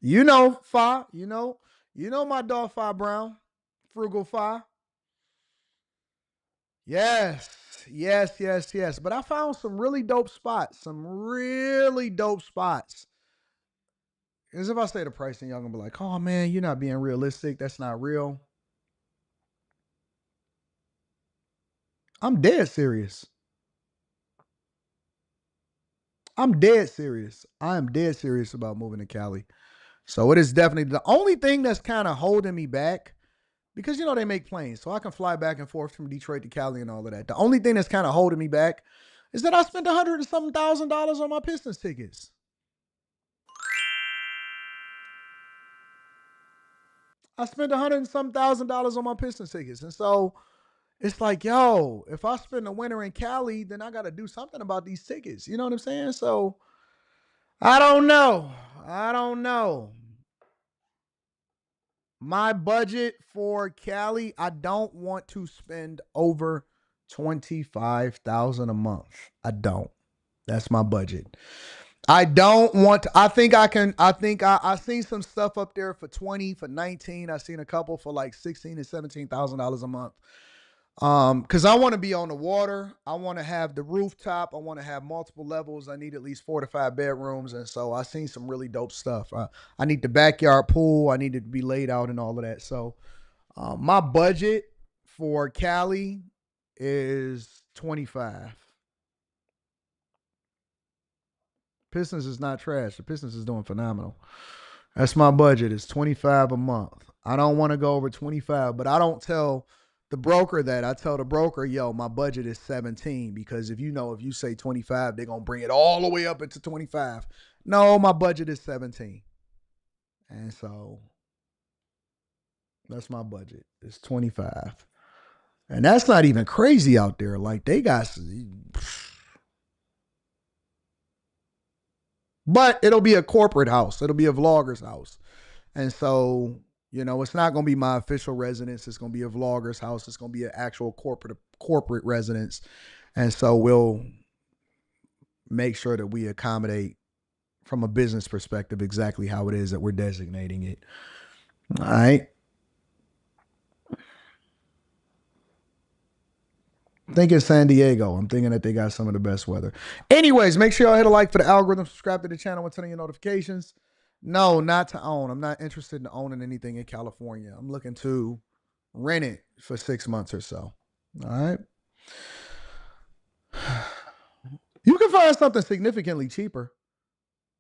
You know, Fi, you know my dog Fi Brown, Frugal Fi. Yes. But I found some really dope spots. As if I say the price, then y'all gonna be like, oh man, you're not being realistic. That's not real. I'm dead serious. I am dead serious about moving to Cali. So it is definitely the only thing that's kind of holding me back, because they make planes, so I can fly back and forth from Detroit to Cali and all of that. The only thing that's kind of holding me back is that I spent $100,000 and something on my Pistons tickets. I spent $100,000 and something on my Pistons tickets, and so it's like, yo, if I spend the winter in Cali, then I got to do something about these tickets. You know what I'm saying? So I don't know. My budget for Cali, I don't want to spend over $25,000 a month. I don't. That's my budget. I don't want to, I seen some stuff up there for 20, for 19. I seen a couple for like $16,000 and $17,000 a month. Because I want to be on the water. I want to have the rooftop. I want to have multiple levels. I need at least 4 to 5 bedrooms. And so I seen some really dope stuff. I need the backyard pool. I need it to be laid out and all of that. So my budget for Cali is 25. Pistons is not trash. The Pistons is doing phenomenal. That's my budget. It's 25 a month. I don't want to go over 25, but I don't tell the broker that. I tell the broker, yo, my budget is 17, because if you say 25, they're going to bring it all the way up into 25. No, my budget is 17. And so that's my budget. It's 25. And that's not even crazy out there. Like they got, but it'll be a corporate house. It'll be a vlogger's house. And so, it's not going to be my official residence. It's going to be a vlogger's house. It's going to be an actual corporate residence. And so we'll make sure that we accommodate from a business perspective exactly how it is that we're designating it. All right. I'm thinking San Diego. I'm thinking that they got some of the best weather. Anyways, make sure y'all hit a like for the algorithm, subscribe to the channel, and turn on your notifications. No, not to own. I'm not interested in owning anything in California. I'm looking to rent it for 6 months or so. All right. You can find something significantly cheaper,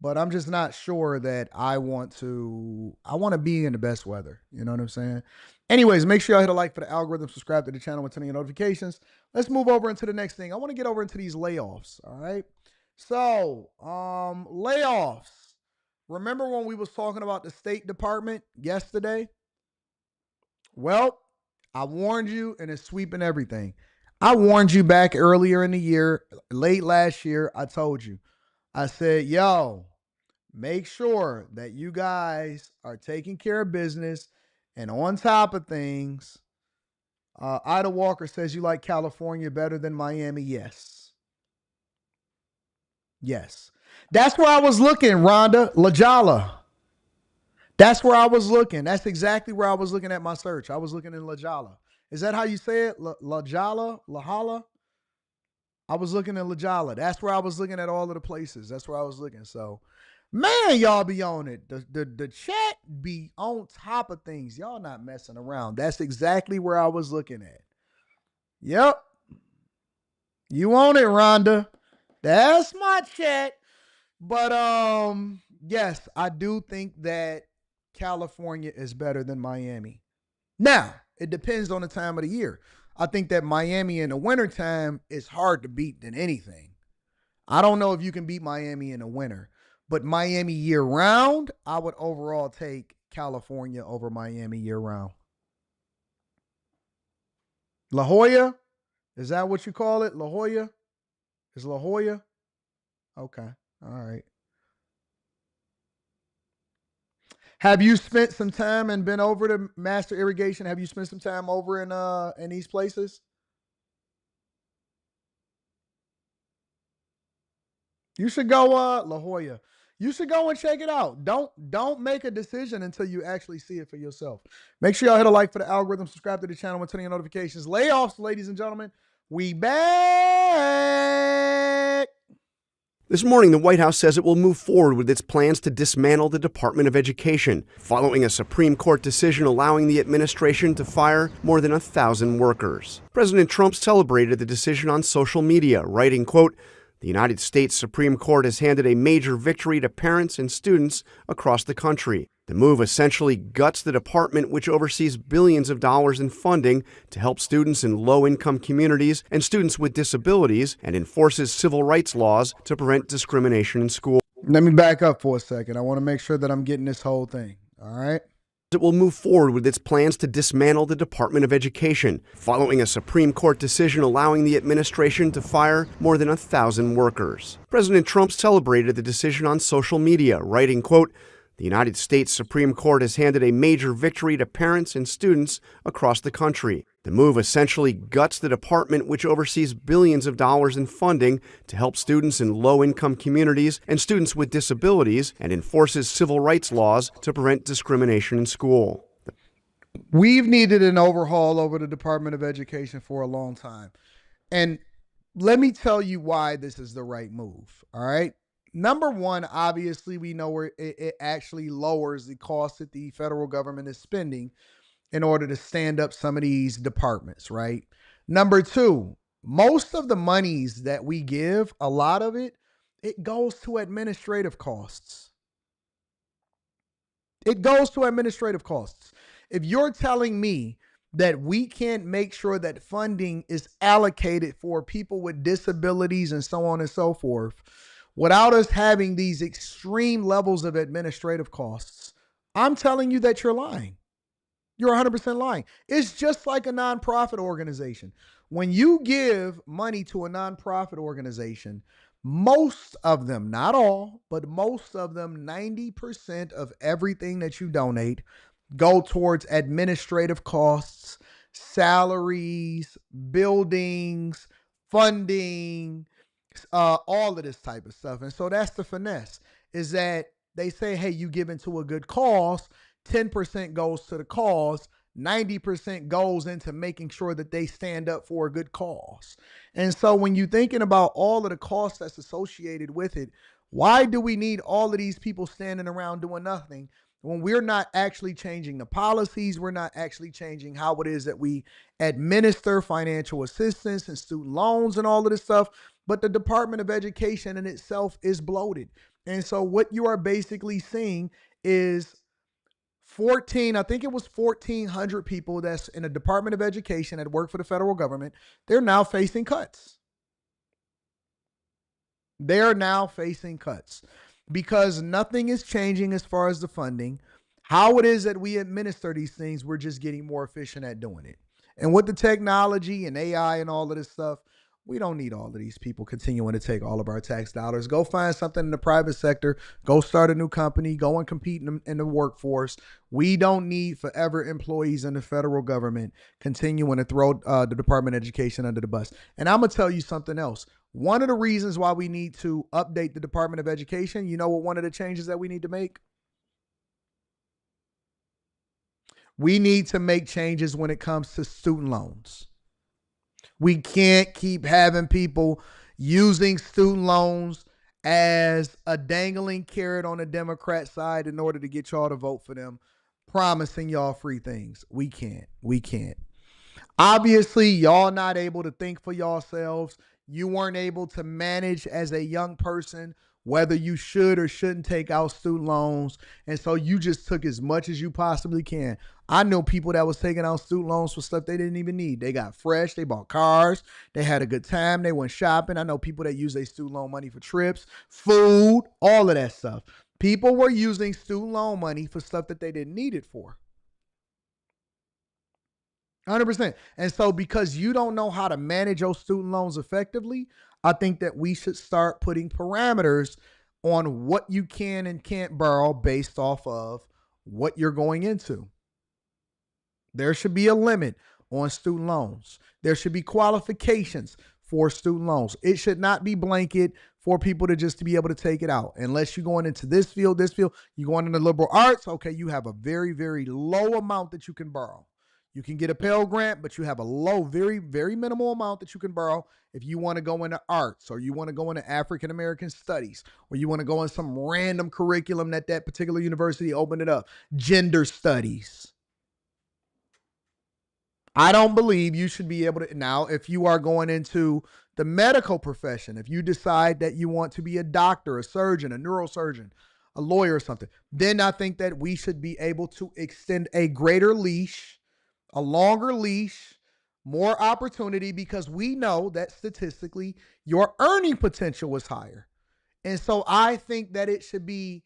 but I'm just not sure that I want to be in the best weather. You know what I'm saying? Anyways, make sure y'all hit a like for the algorithm, subscribe to the channel, and turn on your notifications. Let's move over into the next thing. I want to get over into these layoffs. All right. So, layoffs. Remember when we was talking about the State Department yesterday? Well, I warned you, and it's sweeping everything. I warned you back earlier in the year, late last year. I told you. I said, yo, make sure that you guys are taking care of business and on top of things. Ida Walker says you like California better than Miami. Yes. Yes. That's where I was looking, Rhonda. La Jolla. That's where I was looking. That's exactly where I was looking at my search. I was looking in La Jolla. Is that how you say it? La Jolla? La Jolla? I was looking at La Jolla. That's where I was looking at all of the places. That's where I was looking. So, man, y'all be on it. The chat be on top of things. Y'all not messing around. That's exactly where I was looking at. Yep. You on it, Rhonda. That's my chat. But yes, I do think that California is better than Miami. Now, it depends on the time of the year. I think that Miami in the wintertime is hard to beat than anything. I don't know if you can beat Miami in the winter, but Miami year round, I would overall take California over Miami year round. La Jolla? Is that what you call it? La Jolla? Is La Jolla? Okay. All right. Have you spent some time and been over to Master Irrigation? Have you spent some time over in these places? You should go La Jolla. You should go and check it out. Don't make a decision until you actually see it for yourself. Make sure y'all hit a like for the algorithm, subscribe to the channel, and turn on your notifications. Layoffs, ladies and gentlemen. We back. This morning, the White House says it will move forward with its plans to dismantle the Department of Education, following a Supreme Court decision allowing the administration to fire more than 1,000 workers. President Trump celebrated the decision on social media, writing, quote, "The United States Supreme Court has handed a major victory to parents and students across the country. The move essentially guts the department, which oversees billions of dollars in funding to help students in low-income communities and students with disabilities, and enforces civil rights laws to prevent discrimination in school." Let me back up for a second. I want to make sure that I'm getting this whole thing. All right. It will move forward with its plans to dismantle the Department of Education, following a Supreme Court decision allowing the administration to fire more than 1,000 workers. President Trump celebrated the decision on social media, writing, quote, "The United States Supreme Court has handed a major victory to parents and students across the country. The move essentially guts the department, which oversees billions of dollars in funding to help students in low-income communities and students with disabilities, and enforces civil rights laws to prevent discrimination in school." We've needed an overhaul over the Department of Education for a long time. And let me tell you why this is the right move. All right. Number one, obviously, we know where it actually lowers the cost that the federal government is spending in order to stand up some of these departments, right? Number two, most of the monies that we give, a lot of it goes to administrative costs. It goes to administrative costs. If you're telling me that we can't make sure that funding is allocated for people with disabilities and so on and so forth, without us having these extreme levels of administrative costs, I'm telling you that you're lying. You're 100% lying. It's just like a nonprofit organization. When you give money to a nonprofit organization, most of them, not all, but most of them, 90% of everything that you donate go towards administrative costs, salaries, buildings, funding, all of this type of stuff. And so that's the finesse, is that they say, hey, you give into a good cause, 10% goes to the cause, 90% goes into making sure that they stand up for a good cause. And so when you're thinking about all of the costs that's associated with it, why do we need all of these people standing around doing nothing when we're not actually changing the policies? We're not actually changing how it is that we administer financial assistance and student loans and all of this stuff. But the Department of Education in itself is bloated. And so what you are basically seeing is I think it was 1,400 people that's in the Department of Education that work for the federal government. They're now facing cuts. They're now facing cuts because nothing is changing as far as the funding. How it is that we administer these things, we're just getting more efficient at doing it. And with the technology and AI and all of this stuff, We don't need all of these people continuing to take all of our tax dollars. Go find something in the private sector. Go start a new company. Go and compete in the workforce. We don't need forever employees in the federal government continuing to throw the Department of Education under the bus. And I'm going to tell you something else. One of the reasons why we need to update the Department of Education, you know what one of the changes that we need to make? We need to make changes when it comes to student loans. We can't keep having people using student loans as a dangling carrot on the Democrat side in order to get y'all to vote for them, promising y'all free things. We can't. We can't. Obviously, y'all not able to think for yourselves. You weren't able to manage as a young person whether you should or shouldn't take out student loans. And so you just took as much as you possibly can. I know people that was taking out student loans for stuff they didn't even need. They got fresh, they bought cars, they had a good time, they went shopping. I know people that use their student loan money for trips, food, all of that stuff. People were using student loan money for stuff that they didn't need it for. 100%. And so because you don't know how to manage your student loans effectively, I think that we should start putting parameters on what you can and can't borrow based off of what you're going into. There should be a limit on student loans. There should be qualifications for student loans. It should not be blanket for people to just to be able to take it out. Unless you're going into this field, you're going into liberal arts, okay, you have a very, very low amount that you can borrow. You can get a Pell Grant, but you have a low, very, very minimal amount that you can borrow if you want to go into arts, or you want to go into African American studies, or you want to go in some random curriculum that particular university opened it up. Gender studies. I don't believe you should be able to. Now, if you are going into the medical profession, if you decide that you want to be a doctor, a surgeon, a neurosurgeon, a lawyer or something, then I think that we should be able to extend a greater leash, a longer leash, more opportunity, because we know that statistically your earning potential is higher. And so I think that it should be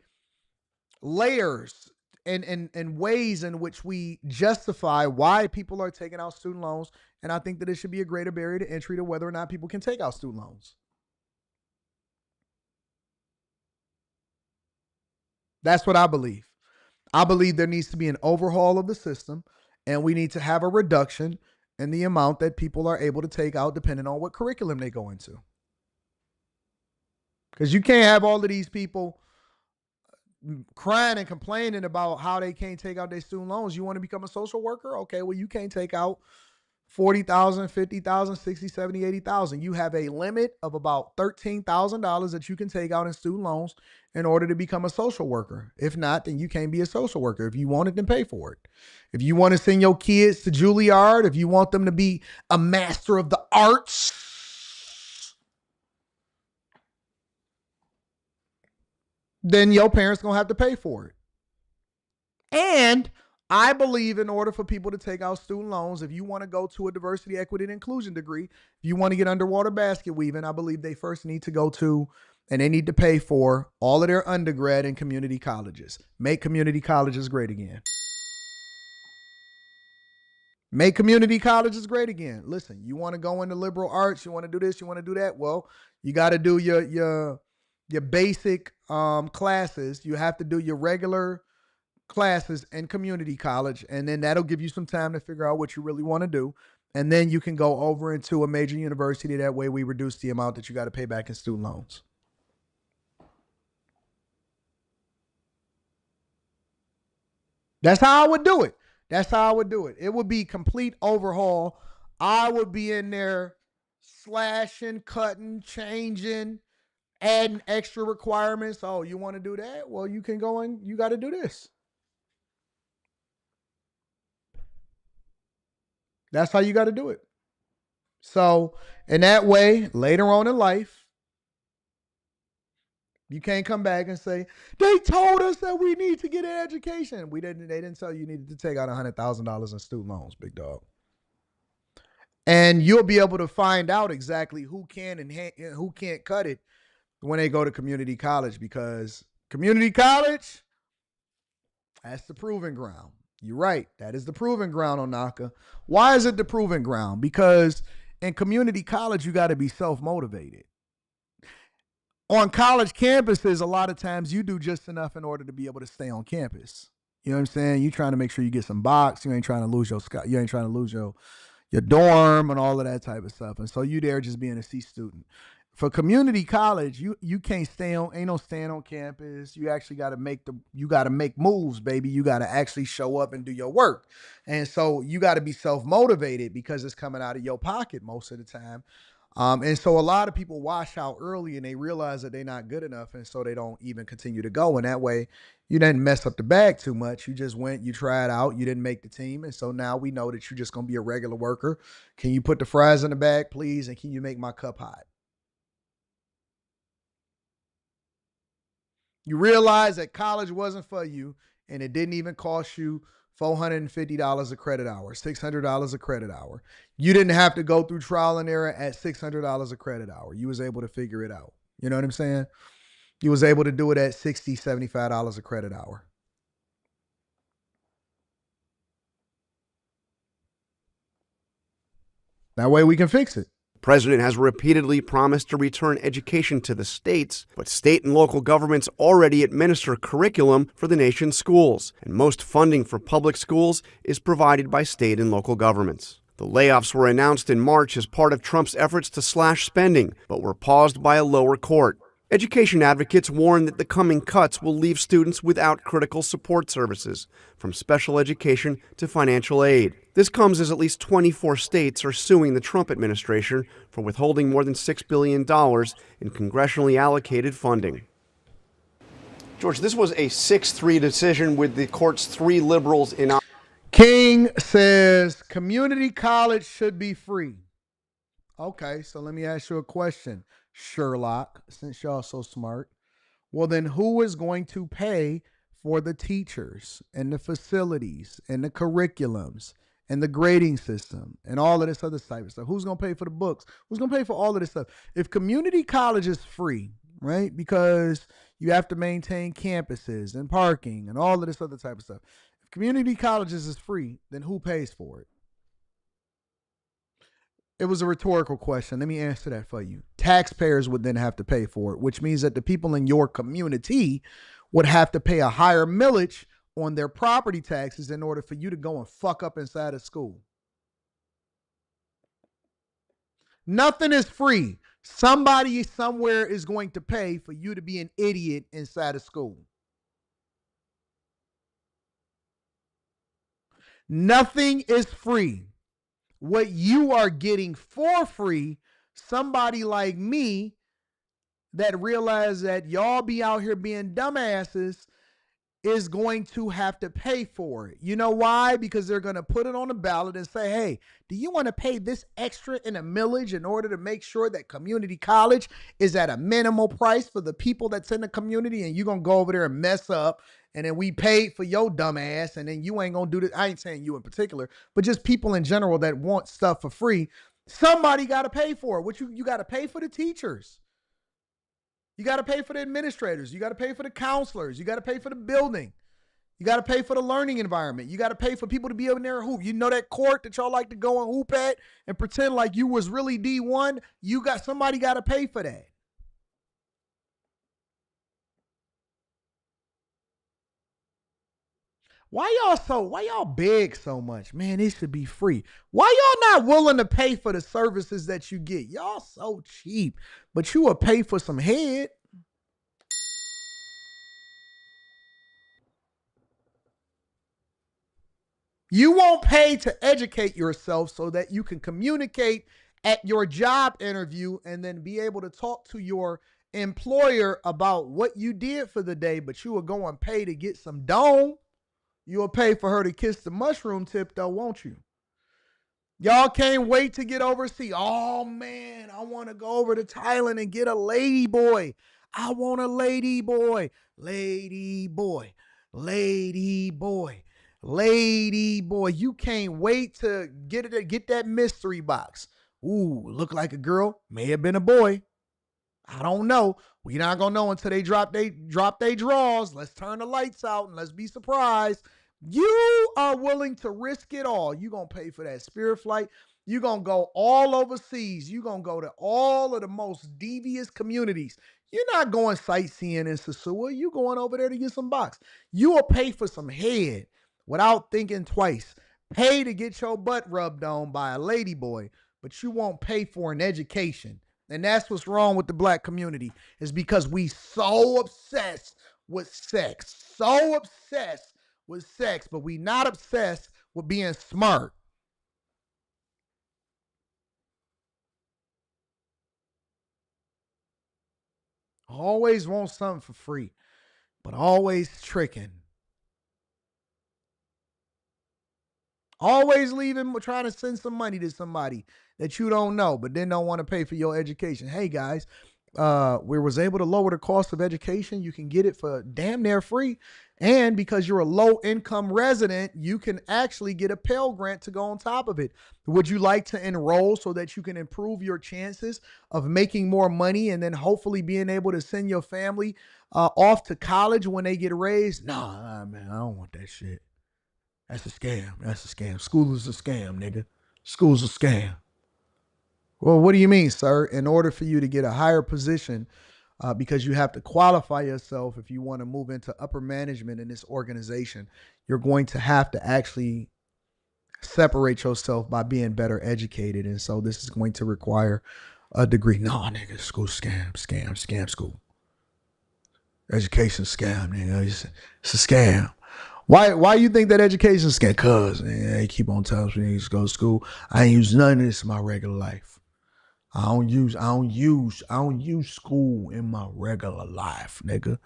layers and ways in which we justify why people are taking out student loans. And I think that it should be a greater barrier to entry to whether or not people can take out student loans. That's what I believe. I believe there needs to be an overhaul of the system, and we need to have a reduction in the amount that people are able to take out depending on what curriculum they go into. Because you can't have all of these people crying and complaining about how they can't take out their student loans. You want to become a social worker? Okay, well, you can't take out $40,000, $50,000, $60,000, $70,000, $80,000. You have a limit of about $13,000 that you can take out in student loans in order to become a social worker. If not, then you can't be a social worker. If you want it, then pay for it. If you want to send your kids to Juilliard, if you want them to be a master of the arts, then your parents going to have to pay for it. And I believe in order for people to take out student loans, if you want to go to a diversity, equity, and inclusion degree, if you want to get underwater basket weaving, I believe they first need to go to, and they need to pay for all of their undergrad in community colleges. Make community colleges great again. Make community colleges great again. Listen, you want to go into liberal arts, you want to do this, you want to do that. Well, you got to do your basic classes. You have to do your regular classes in community college, and then that'll give you some time to figure out what you really want to do. And then you can go over into a major university. That way we reduce the amount that you got to pay back in student loans. That's how I would do it. That's how I would do it. It would be complete overhaul. I would be in there slashing, cutting, changing, adding extra requirements. Oh, you want to do that? Well, you can go and you got to do this. That's how you got to do it. So in that way, later on in life, you can't come back and say, they told us that we need to get an education. They didn't tell you needed to take out $100,000 in student loans, big dog. And you'll be able to find out exactly who can and who can't cut it when they go to community college, because community college, that's the proving ground. You're right. That is the proving ground, Onaka. Why is it the proving ground? Because In community college, you got to be self-motivated. On college campuses, a lot of times you do just enough in order to be able to stay on campus. You know what I'm saying? You trying to make sure you get some box. You ain't trying to lose your dorm and all of that type of stuff. And so you there just being a C student. For community college, you can't ain't no staying on campus. You actually got to make moves, baby. You got to actually show up and do your work. And so you got to be self-motivated because it's coming out of your pocket most of the time. And so a lot of people wash out early and they realize that they're not good enough. And so they don't even continue to go. And that way you didn't mess up the bag too much. You just went, you tried out, you didn't make the team. And so now we know that you're just going to be a regular worker. Can you put the fries in the bag, please? And can you make my cup hot? You realize that college wasn't for you and it didn't even cost you $450 a credit hour, $600 a credit hour. You didn't have to go through trial and error at $600 a credit hour. You was able to figure it out. You know what I'm saying? You was able to do it at $60, $75 a credit hour. That way we can fix it. The president has repeatedly promised to return education to the states, but state and local governments already administer curriculum for the nation's schools, and most funding for public schools is provided by state and local governments. The layoffs were announced in March as part of Trump's efforts to slash spending, but were paused by a lower court. Education advocates warn that the coming cuts will leave students without critical support services, from special education to financial aid. This comes as at least 24 states are suing the Trump administration for withholding more than $6 billion in congressionally allocated funding. George, this was a 6-3 decision with the court's 3 liberals in. King says community college should be free. Okay, so let me ask you a question, Sherlock, since y'all so smart. Well, then who is going to pay for the teachers and the facilities and the curriculums and the grading system and all of this other type of stuff? Who's going to pay for the books? Who's going to pay for all of this stuff? If community college is free, right, because you have to maintain campuses and parking and all of this other type of stuff. If community colleges is free, then who pays for it? It was a rhetorical question. Let me answer that for you. Taxpayers would then have to pay for it, which means that the people in your community would have to pay a higher millage on their property taxes in order for you to go and fuck up inside of school. Nothing is free. Somebody somewhere is going to pay for you to be an idiot inside of school. Nothing is free. What you are getting for free, somebody like me that realize that y'all be out here being dumbasses is going to have to pay for it. You know why? Because they're going to put it on the ballot and say, hey, do you want to pay this extra in a millage in order to make sure that community college is at a minimal price for the people that's in the community, and you're going to go over there and mess up, and then we paid for your dumb ass, and then you ain't going to do this. I ain't saying you in particular, but just people in general that want stuff for free. Somebody got to pay for it. What you got to pay for the teachers. You got to pay for the administrators. You got to pay for the counselors. You got to pay for the building. You got to pay for the learning environment. You got to pay for people to be able to there and hoop. You know that court that y'all like to go and hoop at and pretend like you was really D1? Somebody got to pay for that. Why y'all beg so much? Man, it should be free. Why y'all not willing to pay for the services that you get? Y'all so cheap, but you will pay for some head. You won't pay to educate yourself so that you can communicate at your job interview and then be able to talk to your employer about what you did for the day, but you will go and pay to get some dome. You will pay for her to kiss the mushroom tip, though, won't you? Y'all can't wait to get overseas. Oh, man, I want to go over to Thailand and get a lady boy. I want a lady boy. Lady boy. Lady boy. Lady boy. You can't wait to get that mystery box. Ooh, look like a girl. May have been a boy. I don't know. We're not going to know until they drop they drawers. Let's turn the lights out and let's be surprised. You are willing to risk it all. You're going to pay for that Spirit flight. You're going to go all overseas. You're going to go to all of the most devious communities. You're not going sightseeing in Sosua. You're going over there to get some box. You will pay for some head without thinking twice. Pay to get your butt rubbed on by a lady boy, but you won't pay for an education. And that's what's wrong with the black community, is because we so obsessed with sex. So obsessed with sex, but we not obsessed with being smart. Always want something for free, but always tricking. Always leaving, trying to send some money to somebody that you don't know, but then don't want to pay for your education. Hey guys, we was able to lower the cost of education. You can get it for damn near free. And because you're a low income resident, you can actually get a Pell Grant to go on top of it. Would you like to enroll so that you can improve your chances of making more money and then hopefully being able to send your family off to college when they get raised? Nah, man, I don't want that shit. That's a scam. That's a scam. School is a scam, nigga. School's a scam. Well, what do you mean, sir? In order for you to get a higher position, because you have to qualify yourself if you want to move into upper management in this organization, you're going to have to actually separate yourself by being better educated. And so this is going to require a degree. No, nigga, school scam school. Education scam, nigga. It's a scam. Why you think that education scam? Cause they keep on telling me to go to school. I ain't use none of this in my regular life. I don't use school in my regular life, nigga.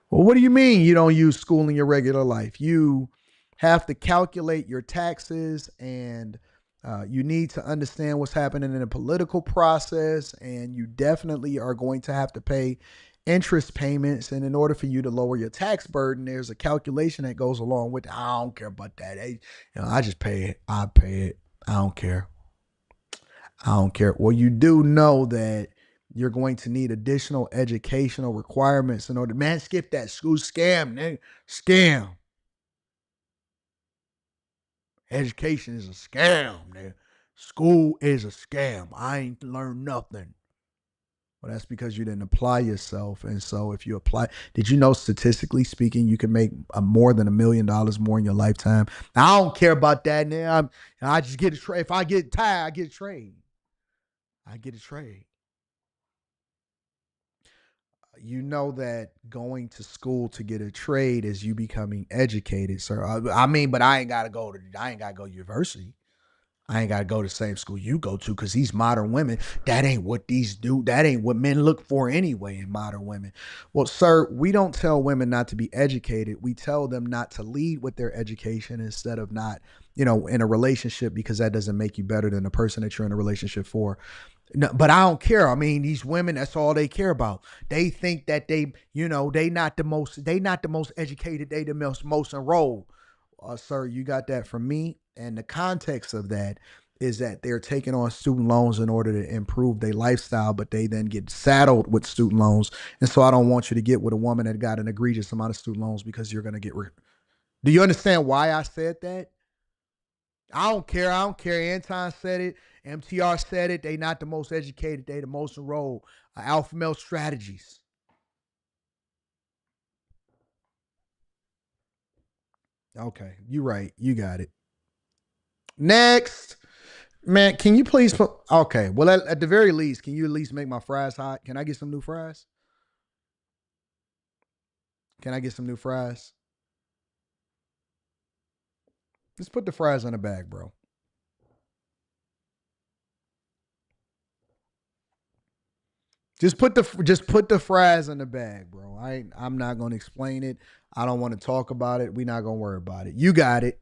Well, what do you mean you don't use school in your regular life? You have to calculate your taxes, and you need to understand what's happening in the political process, and you definitely are going to have to pay interest payments. And in order for you to lower your tax burden, there's a calculation that goes along with it. I don't care about that. I just pay it. I pay it. I don't care. Well, you do know that you're going to need additional educational requirements in order. Man, skip that school scam, nigga. Scam. Education is a scam, nigga. School is a scam. I ain't learned nothing. Well, that's because you didn't apply yourself. And so if you apply, did you know statistically speaking, you can make more than $1 million more in your lifetime? Now, I don't care about that. Now I just get a trade. If I get tired, I get a trade. You know that going to school to get a trade is you becoming educated, sir. But I ain't got to go to university. I ain't got to go to the same school you go to, because these modern women, that ain't what these do. That ain't what men look for anyway in modern women. Well, sir, we don't tell women not to be educated. We tell them not to lead with their education instead of not, in a relationship, because that doesn't make you better than the person that you're in a relationship for. No, but I don't care. I mean, these women, that's all they care about. They think that they not the most educated, they the most enrolled. Sir, you got that from me. And the context of that is that they're taking on student loans in order to improve their lifestyle, but they then get saddled with student loans. And so I don't want you to get with a woman that got an egregious amount of student loans, because you're going to get Do you understand why I said that? I don't care. Anton said it. MTR said it. They not the most educated. They the most enrolled. Alpha male strategies. Okay, you right. You got it. Next. Man, can you please put... Okay, well, at the very least, can you at least make my fries hot? Can I get some new fries? Just put the fries in a bag, bro. Just put the fries in the bag, bro. I'm not going to explain it. I don't want to talk about it. We're not going to worry about it. You got it,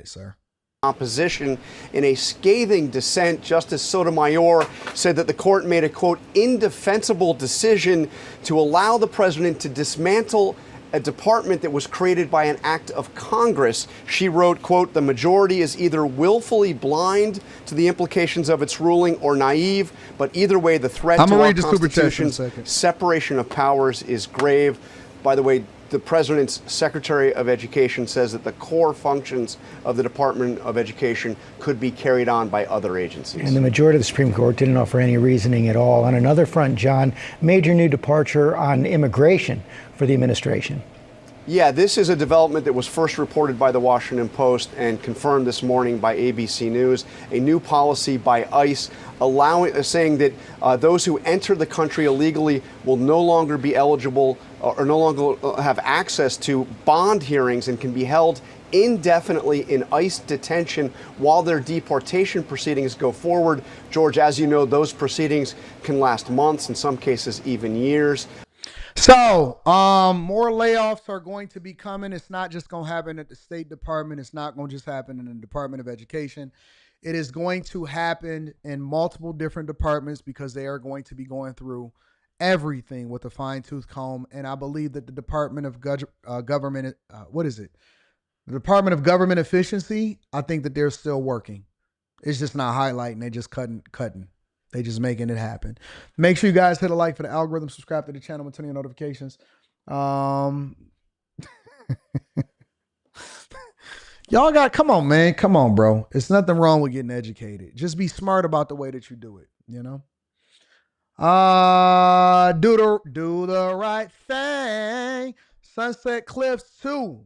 sir. Opposition. In a scathing dissent, Justice Sotomayor said that the court made a, quote, indefensible decision to allow the president to dismantle a department that was created by an act of Congress. She wrote, quote, the majority is either willfully blind to the implications of its ruling or naive, but either way, the threat to our Constitution's separation of powers is grave. By the way, the president's Secretary of Education says that the core functions of the Department of Education could be carried on by other agencies. And the majority of the Supreme Court didn't offer any reasoning at all. On another front, John, major new departure on immigration for the administration. Yeah, this is a development that was first reported by the Washington Post and confirmed this morning by ABC News. A new policy by ICE saying that those who enter the country illegally will no longer be eligible or no longer have access to bond hearings and can be held indefinitely in ICE detention while their deportation proceedings go forward. George, as you know, those proceedings can last months, in some cases even years. So, more layoffs are going to be coming. It's not just going to happen at the State Department. It's not going to just happen in the Department of Education. It is going to happen in multiple different departments because they are going to be going through everything with a fine-tooth comb. And I believe that the Department of Government, the Department of Government Efficiency, I think that they're still working. It's just not highlighting. They just cutting. They just making it happen. Make sure you guys hit a like for the algorithm, subscribe to the channel, and turn on your notifications. Y'all got, come on, man. Come on, bro. It's nothing wrong with getting educated. Just be smart about the way that you do it, you know? Do the right thing. Sunset Cliffs 2.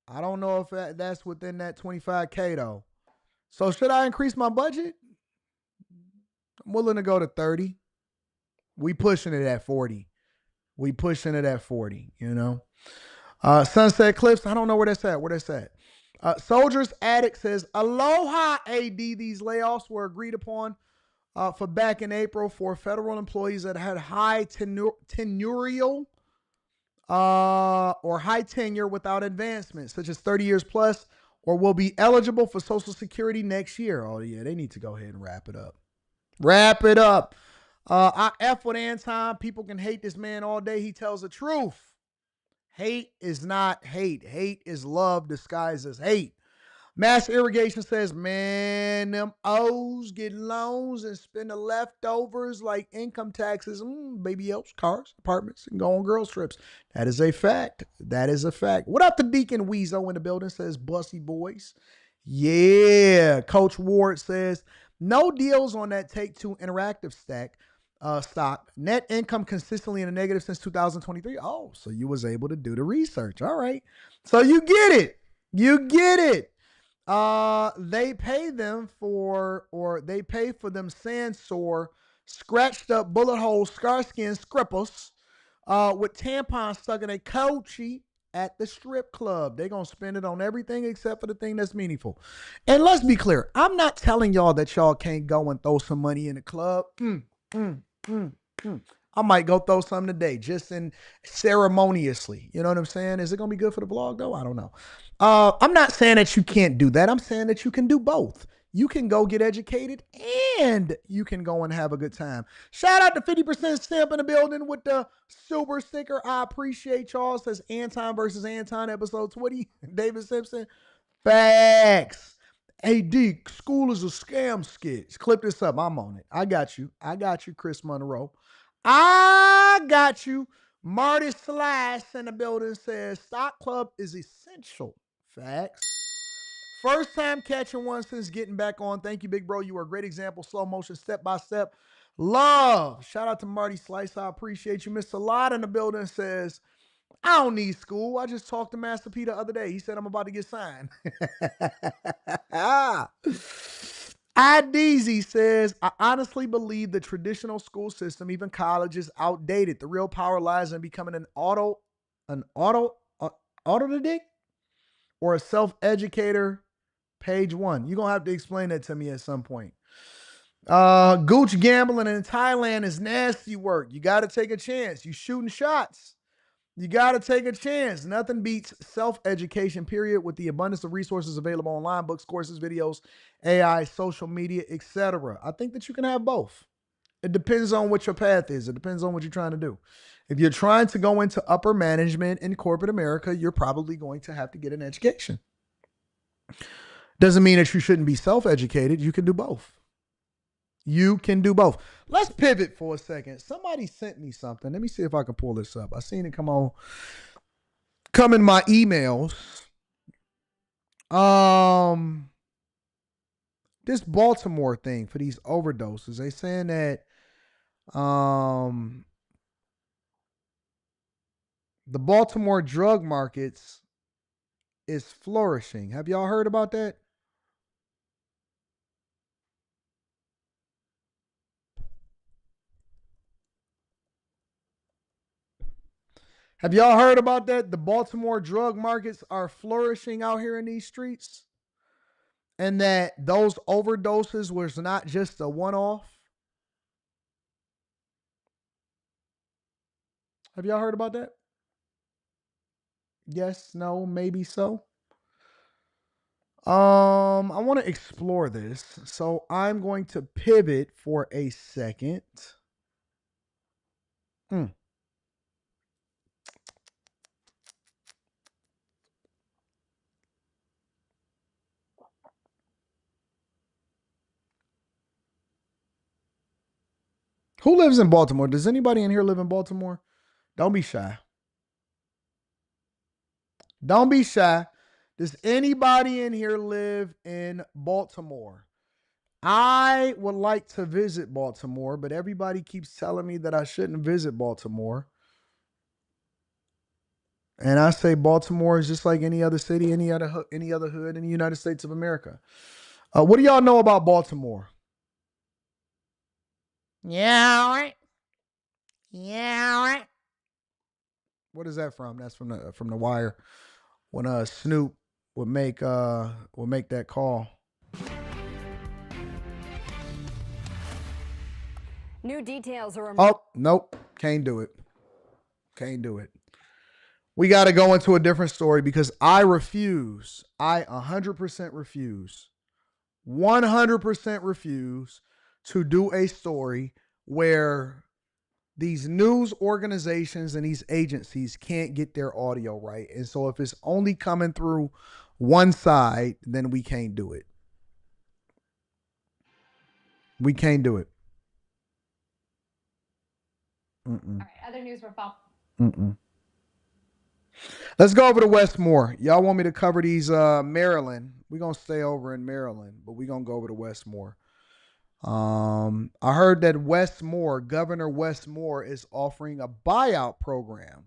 I don't know if that's within that 25K though. So should I increase my budget? I'm willing to go to 30. We pushing it at 40. We pushing it at 40, you know. Sunset Cliffs, I don't know where that's at. Where that's at. Soldiers Addict says, aloha AD. These layoffs were agreed upon for back in April for federal employees that had high tenurial or high tenure without advancement, such as 30 years plus, or will be eligible for Social Security next year. Oh, yeah, they need to go ahead and wrap it up. Wrap it up. I F with Anton. People can hate this man all day. He tells the truth. Hate is not hate. Hate is love disguised as hate. Mass Irrigation says, man, them O's get loans and spend the leftovers like income taxes, baby helps, cars, apartments, and go on girls trips. That is a fact. That is a fact. What up, the Deacon Weezo in the building says, Bussy boys. Yeah. Coach Ward says, no deals on that Take-Two Interactive stock. Net income consistently in the negative since 2023. Oh, so you was able to do the research. All right. So you get it. You get it. They pay for them sand-sore, scratched up bullet hole, scar skin scripples with tampons stuck in a coochie at the strip club. They're going to spend it on everything except for the thing that's meaningful. And let's be clear. I'm not telling y'all that y'all can't go and throw some money in the club. I might go throw some today, just in ceremoniously. You know what I'm saying? Is it going to be good for the vlog, though? I don't know. I'm not saying that you can't do that. I'm saying that you can do both. You can go get educated and you can go and have a good time. Shout out to 50% Stamp in the building with the super sticker. I appreciate y'all. It says Anton versus Anton, episode 20. David Simpson. Facts. Hey, D, school is a scam sketch. Clip this up. I'm on it. I got you. I got you, Chris Monroe. I got you. Marty Slash in the building says Stock Club is essential. Facts. First time catching one since getting back on. Thank you, big bro. You were a great example. Slow motion, step by step. Love. Shout out to Marty Slice. I appreciate you. Mr. Lott in the building says, I don't need school. I just talked to Master P the other day. He said I'm about to get signed. IDZ says, I honestly believe the traditional school system, even college, is outdated. The real power lies in becoming an autodidact or a self-educator. Page 1. You're going to have to explain that to me at some point. Gooch gambling in Thailand is nasty work. You got to take a chance. You shooting shots. You got to take a chance. Nothing beats self-education, period, with the abundance of resources available online, books, courses, videos, AI, social media, etc. I think that you can have both. It depends on what your path is. It depends on what you're trying to do. If you're trying to go into upper management in corporate America, you're probably going to have to get an education. Doesn't mean that you shouldn't be self-educated. You can do both. You can do both. Let's pivot for a second. Somebody sent me something. Let me see if I can pull this up. I seen it come come in my emails. This Baltimore thing for these overdoses. They saying that the Baltimore drug markets is flourishing. Have y'all heard about that? Have y'all heard about that? The Baltimore drug markets are flourishing out here in these streets, and that those overdoses was not just a one-off. Have y'all heard about that? Yes, no, maybe so. I want to explore this, so I'm going to pivot for a second. Who lives in Baltimore? Does anybody in here live in Baltimore? Don't be shy. Don't be shy. Does anybody in here live in Baltimore? I would like to visit Baltimore, but everybody keeps telling me that I shouldn't visit Baltimore. And I say Baltimore is just like any other city, any other hood in the United States of America. What do y'all know about Baltimore? Yeah. What is that from? That's from the Wire. When Snoop would make that call. New details are Oh, nope. Can't do it. We got to go into a different story because I refuse. I 100% refuse. 100% refuse to do a story where these news organizations and these agencies can't get their audio right. And so if it's only coming through one side, then we can't do it. We can't do it. All right, other news we're Let's go over to Wes Moore. Y'all want me to cover these Maryland. We're going to stay over in Maryland, but we're going to go over to Wes Moore. I heard that Wes Moore, Governor Wes Moore, is offering a buyout program.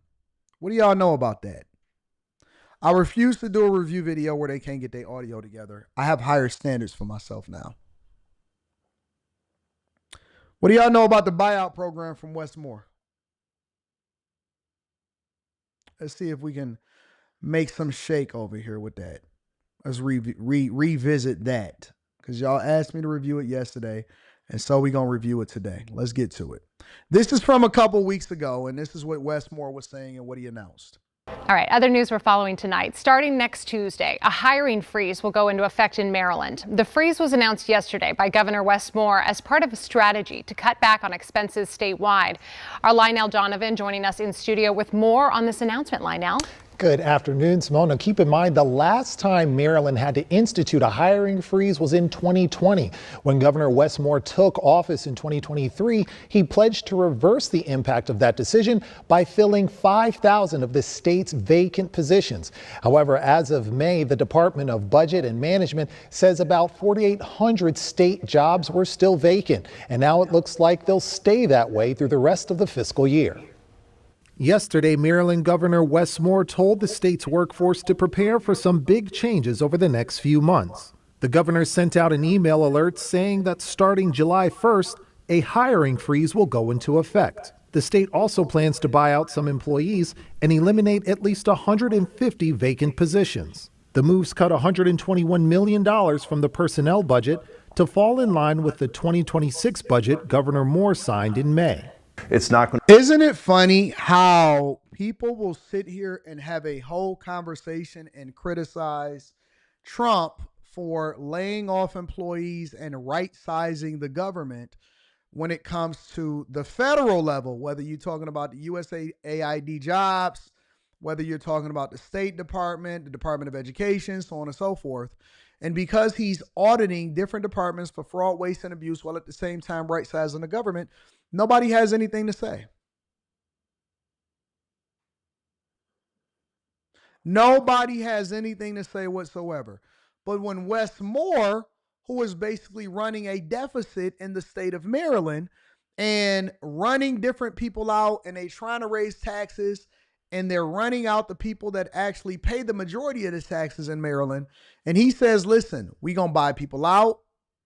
What do y'all know about that? I refuse to do a review video where they can't get their audio together. I have higher standards for myself now. What do y'all know about the buyout program from Wes Moore? Let's see if we can make some shake over here with that. Let's revisit that because y'all asked me to review it yesterday, and so we're going to review it today. Let's get to it. This is from a couple weeks ago, and this is what Wes Moore was saying and what he announced. All right, other news we're following tonight. Starting next Tuesday, a hiring freeze will go into effect in Maryland. The freeze was announced yesterday by Governor Wes Moore as part of a strategy to cut back on expenses statewide. Our Lionel Donovan joining us in studio with more on this announcement. Lionel. Good afternoon, Simone. Now keep in mind the last time Maryland had to institute a hiring freeze was in 2020. When Governor Wes Moore took office in 2023, he pledged to reverse the impact of that decision by filling 5,000 of the state's vacant positions. However, as of May, the Department of Budget and Management says about 4,800 state jobs were still vacant. And now it looks like they'll stay that way through the rest of the fiscal year. Yesterday, Maryland Governor Wes Moore told the state's workforce to prepare for some big changes over the next few months. The governor sent out an email alert saying that starting July 1st, a hiring freeze will go into effect. The state also plans to buy out some employees and eliminate at least 150 vacant positions. The moves cut $121 million from the personnel budget to fall in line with the 2026 budget Governor Moore signed in May. It's not going to. Isn't it funny how people will sit here and have a whole conversation and criticize Trump for laying off employees and right-sizing the government when it comes to the federal level, whether you're talking about the USAID jobs, whether you're talking about the State Department, the Department of Education, so on and so forth. And because he's auditing different departments for fraud, waste, and abuse while at the same time right-sizing the government, nobody has anything to say. Nobody has anything to say whatsoever. But when Wes Moore, who is basically running a deficit in the state of Maryland and running different people out, and they trying to raise taxes, and they're running out the people that actually pay the majority of the taxes in Maryland. And he says, listen, we going to buy people out,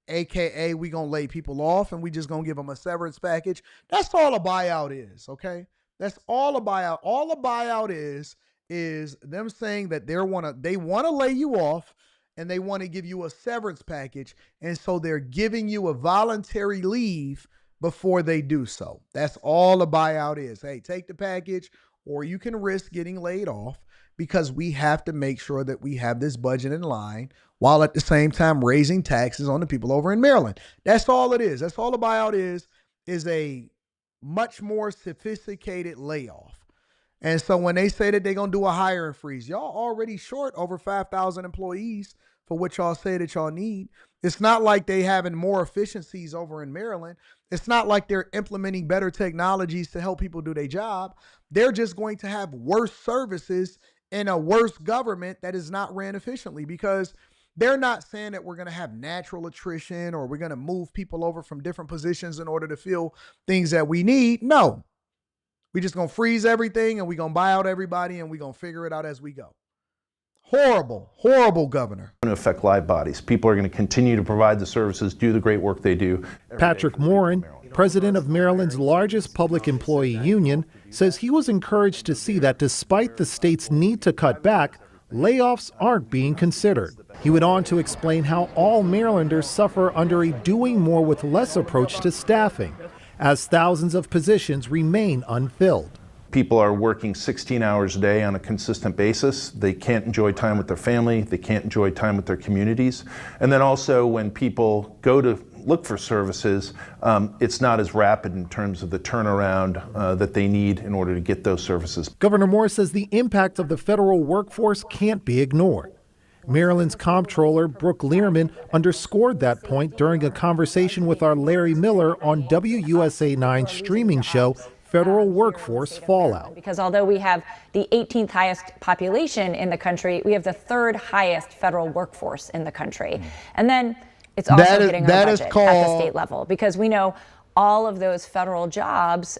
AKA we going to lay people off, and we just going to give them a severance package. That's all a buyout is, okay? That's all a buyout. All a buyout is them saying that they want to lay you off, and they want to give you a severance package. And so they're giving you a voluntary leave before they do so. That's all a buyout is. Hey, take the package, or you can risk getting laid off, because we have to make sure that we have this budget in line while at the same time raising taxes on the people over in Maryland. That's all it is. That's all a buyout is a much more sophisticated layoff. And so when they say that they're going to do a hiring freeze, y'all already short over 5,000 employees for what y'all say that y'all need. It's not like they having more efficiencies over in Maryland. It's not like they're implementing better technologies to help people do their job. They're just going to have worse services in a worse government that is not ran efficiently, because they're not saying that we're going to have natural attrition or we're going to move people over from different positions in order to fill things that we need. No. We just going to freeze everything, and we're going to buy out everybody, and we're going to figure it out as we go. Horrible, horrible governor. Going to affect live bodies. People are going to continue to provide the services, do the great work they do. Patrick Morin, president of Maryland's largest public employee union, says he was encouraged to see that despite the state's need to cut back, layoffs aren't being considered. He went on to explain how all Marylanders suffer under a doing more with less approach to staffing, as thousands of positions remain unfilled. People are working 16 hours a day on a consistent basis. They can't enjoy time with their family. They can't enjoy time with their communities. And then also when people go to look for services, it's not as rapid in terms of the turnaround that they need in order to get those services. Governor Moore says the impact of the federal workforce can't be ignored. Maryland's comptroller, Brooke Learman, underscored that point during a conversation with our Larry Miller on WUSA 9's streaming show, Federal Workforce Fallout. Because although we have the 18th highest population in the country, we have the 3rd highest federal workforce in the country. And then it's also hitting our budget at the state level, because we know all of those federal jobs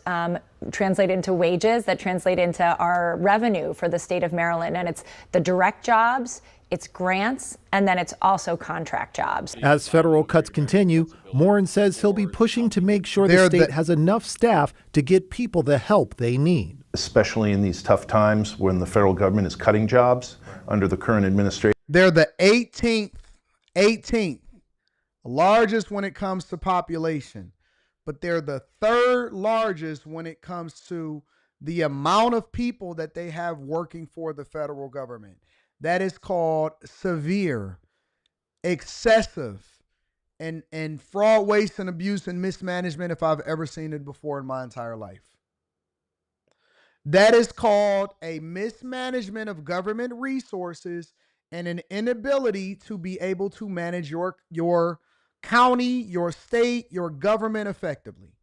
translate into wages that translate into our revenue for the state of Maryland. And it's the direct jobs, it's grants, and then it's also contract jobs. As federal cuts continue, Morin says he'll be pushing to make sure the state has enough staff to get people the help they need. Especially in these tough times when the federal government is cutting jobs under the current administration. They're the 18th largest when it comes to population, but they're the 3rd largest when it comes to the amount of people that they have working for the federal government. That is called severe, excessive, and fraud, waste, and abuse and mismanagement if I've ever seen it before in my entire life. That is called a mismanagement of government resources and an inability to be able to manage your county, your state, your government effectively.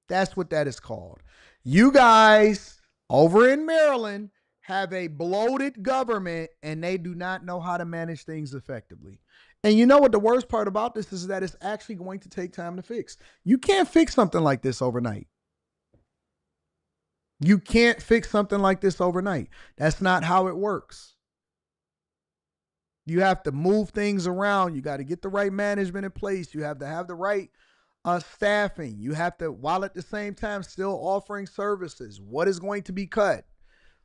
That's what that is called. You guys over in Maryland have a bloated government, and they do not know how to manage things effectively. And you know what the worst part about this is that it's actually going to take time to fix. You can't fix something like this overnight. You can't fix something like this overnight. That's not how it works. You have to move things around. You got to get the right management in place. You have to have the right staffing. You have to, while at the same time still offering services. What is going to be cut?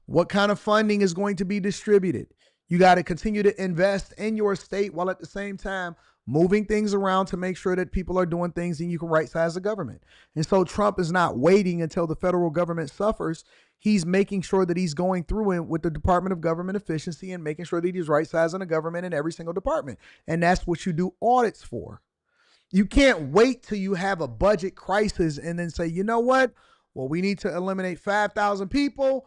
What kind of funding is going to be distributed? You got to continue to invest in your state while at the same time moving things around to make sure that people are doing things and you can right size the government. And so Trump is not waiting until the federal government suffers. He's making sure that he's going through it with the Department of Government Efficiency and making sure that he's right sizing the government in every single department. And that's what you do audits for. You can't wait till you have a budget crisis and then say, you know what? Well, we need to eliminate 5,000 people.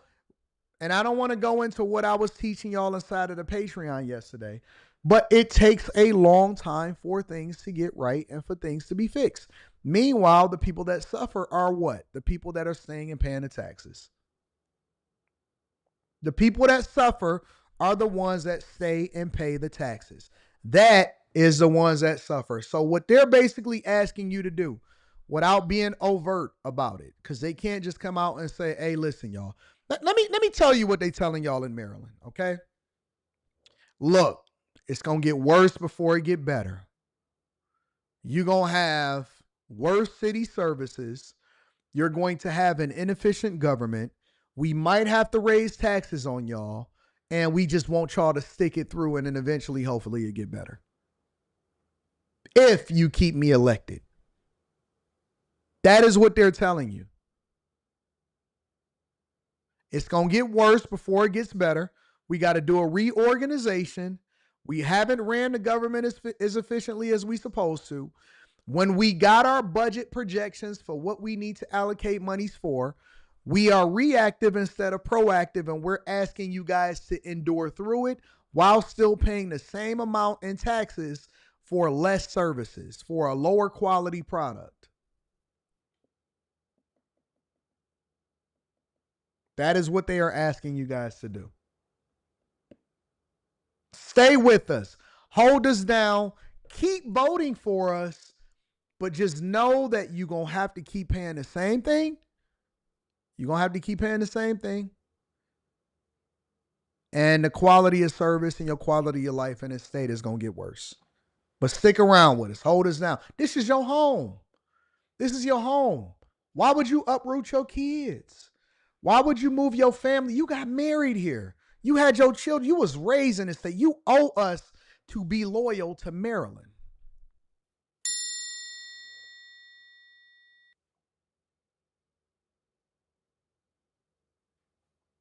And I don't want to go into what I was teaching y'all inside of the Patreon yesterday, but it takes a long time for things to get right and for things to be fixed. Meanwhile, the people that suffer are what? The people that are staying and paying the taxes. The people that suffer are the ones that stay and pay the taxes. That is the ones that suffer. So what they're basically asking you to do, without being overt about it, because they can't just come out and say, hey, listen, y'all. Let me tell you what they telling y'all in Maryland, okay? Look, it's going to get worse before it get better. You're going to have worse city services. You're going to have an inefficient government. We might have to raise taxes on y'all, and we just want y'all to stick it through, and then eventually, hopefully, it get better. If you keep me elected. That is what they're telling you. It's going to get worse before it gets better. We got to do a reorganization. We haven't ran the government as efficiently as we supposed to. When we got our budget projections for what we need to allocate monies for, we are reactive instead of proactive, and we're asking you guys to endure through it while still paying the same amount in taxes for less services, for a lower quality product. That is what they are asking you guys to do. Stay with us. Hold us down. Keep voting for us. But just know that you're going to have to keep paying the same thing. You're going to have to keep paying the same thing. And the quality of service and your quality of life in this state is going to get worse. But stick around with us. Hold us down. This is your home. This is your home. Why would you uproot your kids? Why would you move your family? You got married here. You had your children. You was raised in this state. You owe us to be loyal to Maryland.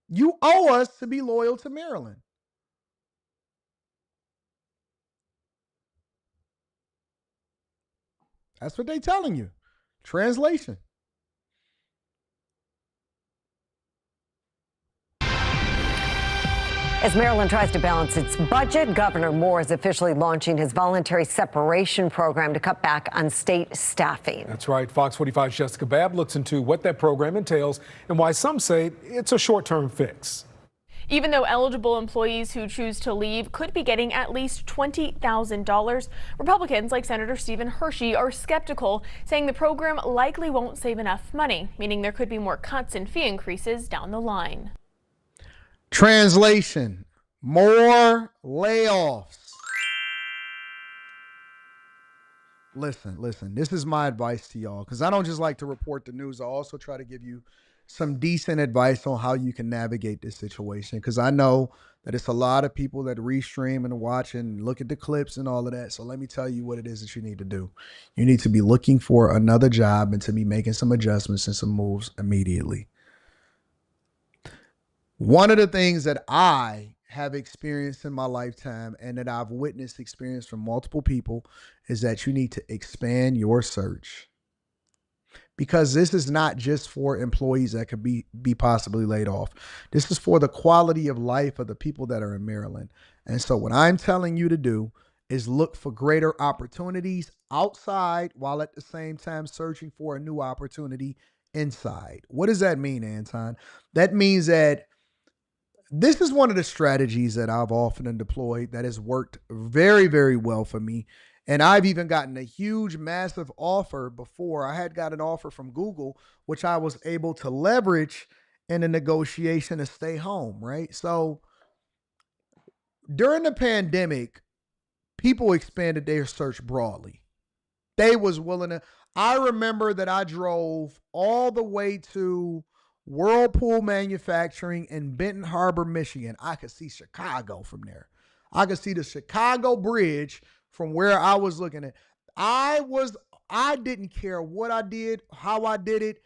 You owe us to be loyal to Maryland. That's what they're telling you. Translation. As Maryland tries to balance its budget, Governor Moore is officially launching his voluntary separation program to cut back on state staffing. That's right. Fox 45's Jessica Babb looks into what that program entails and why some say it's a short-term fix. Even though eligible employees who choose to leave could be getting at least $20,000, Republicans like Senator Stephen Hershey are skeptical, saying the program likely won't save enough money, meaning there could be more cuts and fee increases down the line. Translation, more layoffs. Listen, this is my advice to y'all, because I don't just like to report the news. I also try to give you some decent advice on how you can navigate this situation, because I know that it's a lot of people that restream and watch and look at the clips and all of that. So let me tell you what it is that you need to do. You need to be looking for another job and to be making some adjustments and some moves immediately. One of the things that I have experienced in my lifetime and that I've witnessed experience from multiple people is that you need to expand your search. Because this is not just for employees that could be possibly laid off. This is for the quality of life of the people that are in Maryland. And so what I'm telling you to do is look for greater opportunities outside while at the same time searching for a new opportunity inside. What does that mean, Anton? That means that this is one of the strategies that I've often deployed that has worked very, very well for me. And I've even gotten a huge, massive offer before. I had got an offer from Google, which I was able to leverage in a negotiation to stay home, right? So during the pandemic, people expanded their search broadly. They was willing to. I remember that I drove all the way to Whirlpool Manufacturing in Benton Harbor, Michigan. I could see Chicago from there. I could see the Chicago Bridge from where I was looking at. I didn't care what I did, how I did it,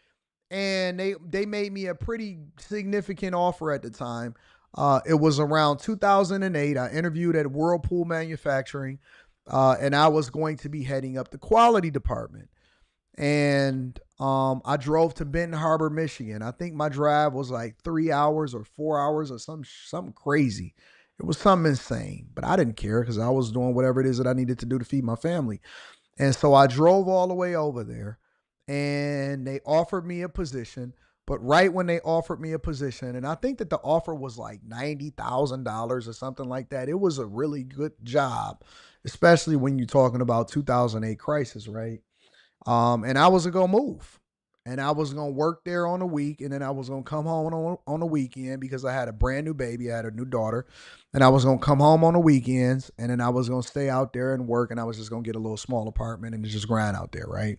and they made me a pretty significant offer at the time. It was around 2008. I interviewed at Whirlpool Manufacturing, and I was going to be heading up the quality department. And I drove to Benton Harbor, Michigan. I think my drive was like 3 hours or 4 hours or something crazy. It was something insane, but I didn't care because I was doing whatever it is that I needed to do to feed my family. And so I drove all the way over there, and they offered me a position But right when they offered me a position, and I think that the offer was like $90,000 or something like that. It was a really good job, especially when you're talking about 2008 crisis, right? And I was going to move. And I was going to work there on a week, and then I was going to come home on a weekend because I had a brand new baby. I had a new daughter, and I was going to come home on the weekends, and then I was going to stay out there and work, and I was just going to get a little small apartment and just grind out there, right?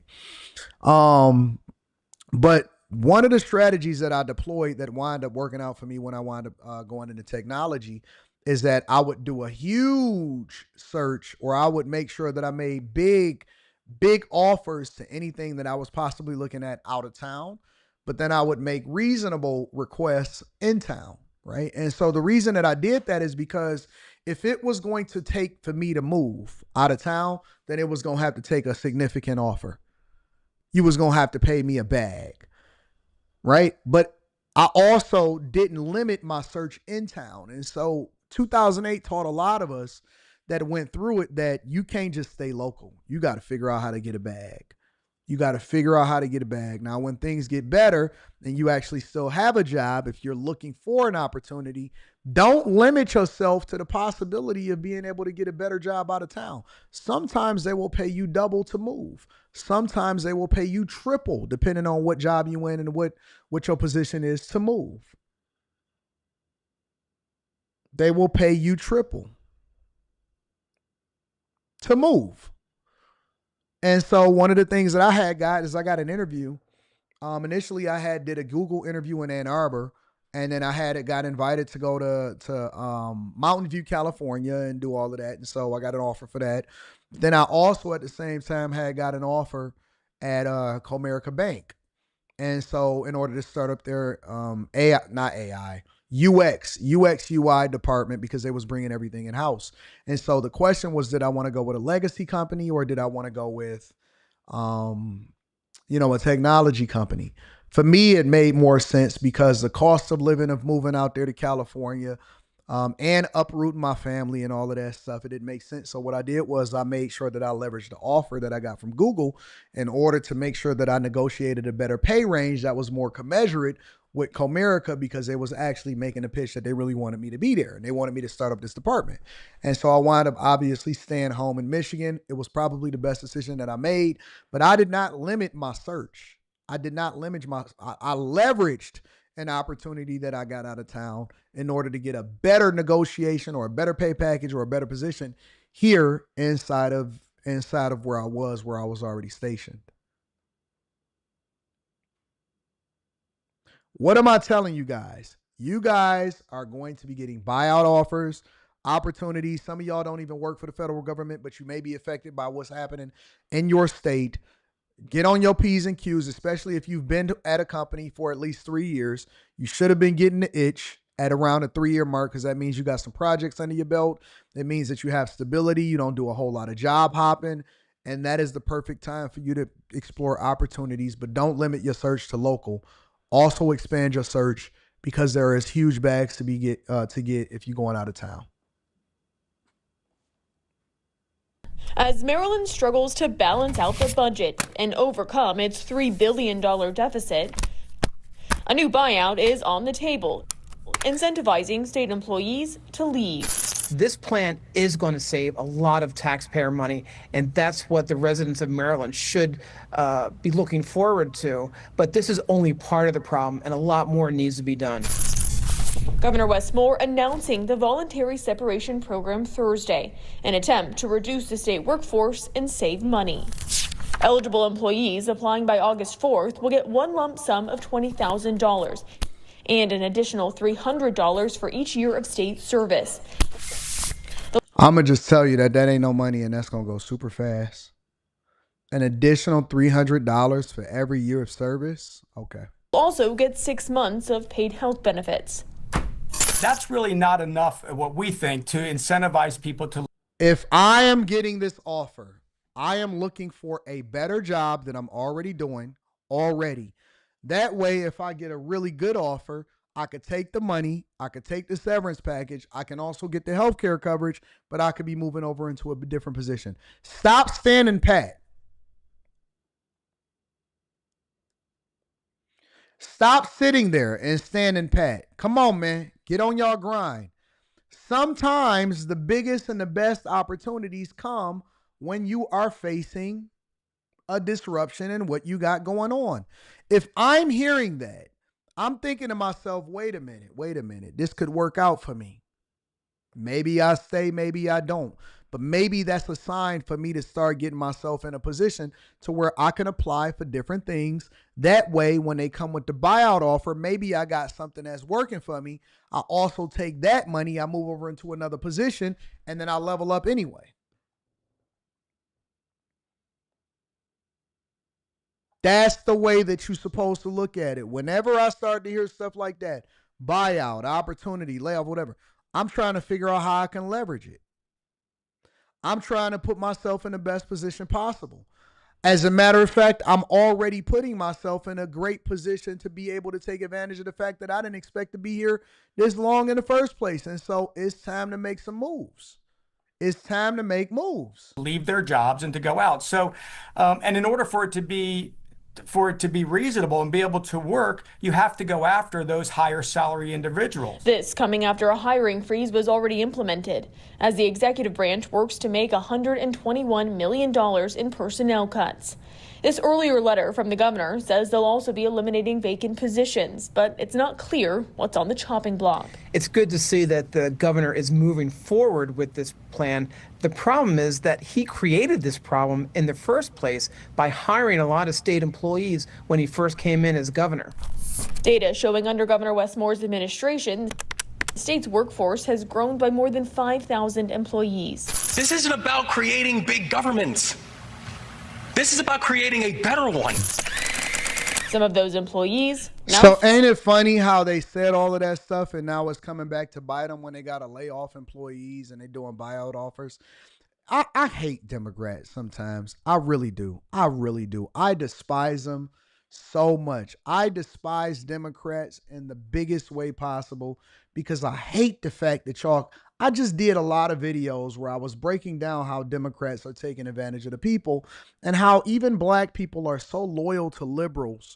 But one of the strategies that I deployed that wound up working out for me when I wound up going into technology is that I would do a huge search, or I would make sure that I made big offers to anything that I was possibly looking at out of town, but then I would make reasonable requests in town, right? And so the reason that I did that is because if it was going to take for me to move out of town, then it was going to have to take a significant offer. You was going to have to pay me a bag, right? But I also didn't limit my search in town. And so 2008 taught a lot of us that went through it that you can't just stay local. You got to figure out how to get a bag. You got to figure out how to get a bag. Now, when things get better and you actually still have a job, if you're looking for an opportunity, don't limit yourself to the possibility of being able to get a better job out of town. Sometimes they will pay you double to move. Sometimes they will pay you triple, depending on what job you in and what your position is to move. They will pay you triple to move. And so one of the things that I had got is I got an interview. Initially, I did a Google interview in Ann Arbor, and then I got invited to go to Mountain View, California, and do all of that. And so I got an offer for that. Then I also at the same time had got an offer at Comerica Bank. And so in order to start up their UX UI department, because they was bringing everything in house. And so the question was, did I want to go with a legacy company, or did I want to go with, a technology company? For me, it made more sense because the cost of living of moving out there to California, and uprooting my family and all of that stuff, it didn't make sense. So what I did was I made sure that I leveraged the offer that I got from Google in order to make sure that I negotiated a better pay range that was more commensurate with Comerica, because they was actually making a pitch that they really wanted me to be there and they wanted me to start up this department. And so I wound up obviously staying home in Michigan. It was probably the best decision that I made, but I did not limit my search. I leveraged an opportunity that I got out of town in order to get a better negotiation or a better pay package or a better position here inside of where I was already stationed. What am I telling you guys? You guys are going to be getting buyout offers, opportunities. Some of y'all don't even work for the federal government, but you may be affected by what's happening in your state. Get on your P's and Q's, especially if you've been at a company for at least 3 years. You should have been getting the itch at around a 3-year mark, because that means you got some projects under your belt. It means that you have stability. You don't do a whole lot of job hopping. And that is the perfect time for you to explore opportunities, but don't limit your search to local. Also expand your search, because there is huge bags to get if you're going out of town. As Maryland struggles to balance out the budget and overcome its $3 billion deficit, a new buyout is on the table, incentivizing state employees to leave. This plan is going to save a lot of taxpayer money, and that's what the residents of Maryland should be looking forward to. But this is only part of the problem, and a lot more needs to be done. Governor Wes Moore announcing the voluntary separation program Thursday, an attempt to reduce the state workforce and save money. Eligible employees applying by August 4th will get one lump sum of $20,000 and an additional $300 for each year of state service. I'm going to just tell you that ain't no money, and that's going to go super fast. An additional $300 for every year of service? Okay. Also get 6 months of paid health benefits. That's really not enough, what we think, to incentivize people to. If I am getting this offer, I am looking for a better job than I'm already doing already. That way, if I get a really good offer, I could take the money, I could take the severance package, I can also get the healthcare coverage, but I could be moving over into a different position. Stop standing pat. Stop sitting there and standing pat. Come on, man. Get on y'all grind. Sometimes the biggest and the best opportunities come when you are facing a disruption in what you got going on. If I'm hearing that, I'm thinking to myself, wait a minute. This could work out for me. Maybe I stay, maybe I don't. But maybe that's a sign for me to start getting myself in a position to where I can apply for different things. That way, when they come with the buyout offer, maybe I got something that's working for me. I also take that money, I move over into another position, and then I level up anyway. That's the way that you're supposed to look at it. Whenever I start to hear stuff like that, buyout, opportunity, layoff, whatever, I'm trying to figure out how I can leverage it. I'm trying to put myself in the best position possible. As a matter of fact, I'm already putting myself in a great position to be able to take advantage of the fact that I didn't expect to be here this long in the first place. And so it's time to make some moves. It's time to make moves. Leave their jobs and to go out. So, and in order for it to be reasonable and be able to work, you have to go after those higher salary individuals. This coming after a hiring freeze was already implemented as the executive branch works to make $121 million in personnel cuts. This earlier letter from the governor says they'll also be eliminating vacant positions, but it's not clear what's on the chopping block. It's good to see that the governor is moving forward with this plan. The problem is that he created this problem in the first place by hiring a lot of state employees when he first came in as governor. Data showing under Governor Wes Moore's administration, the state's workforce has grown by more than 5,000 employees. This isn't about creating big governments. This is about creating a better one. Some of those employees. So ain't it funny how they said all of that stuff and now it's coming back to bite them when they got to lay off employees and they doing buyout offers? I hate Democrats sometimes. I really do. I despise them so much. I despise Democrats in the biggest way possible because I hate the fact that I just did a lot of videos where I was breaking down how Democrats are taking advantage of the people and how even black people are so loyal to liberals,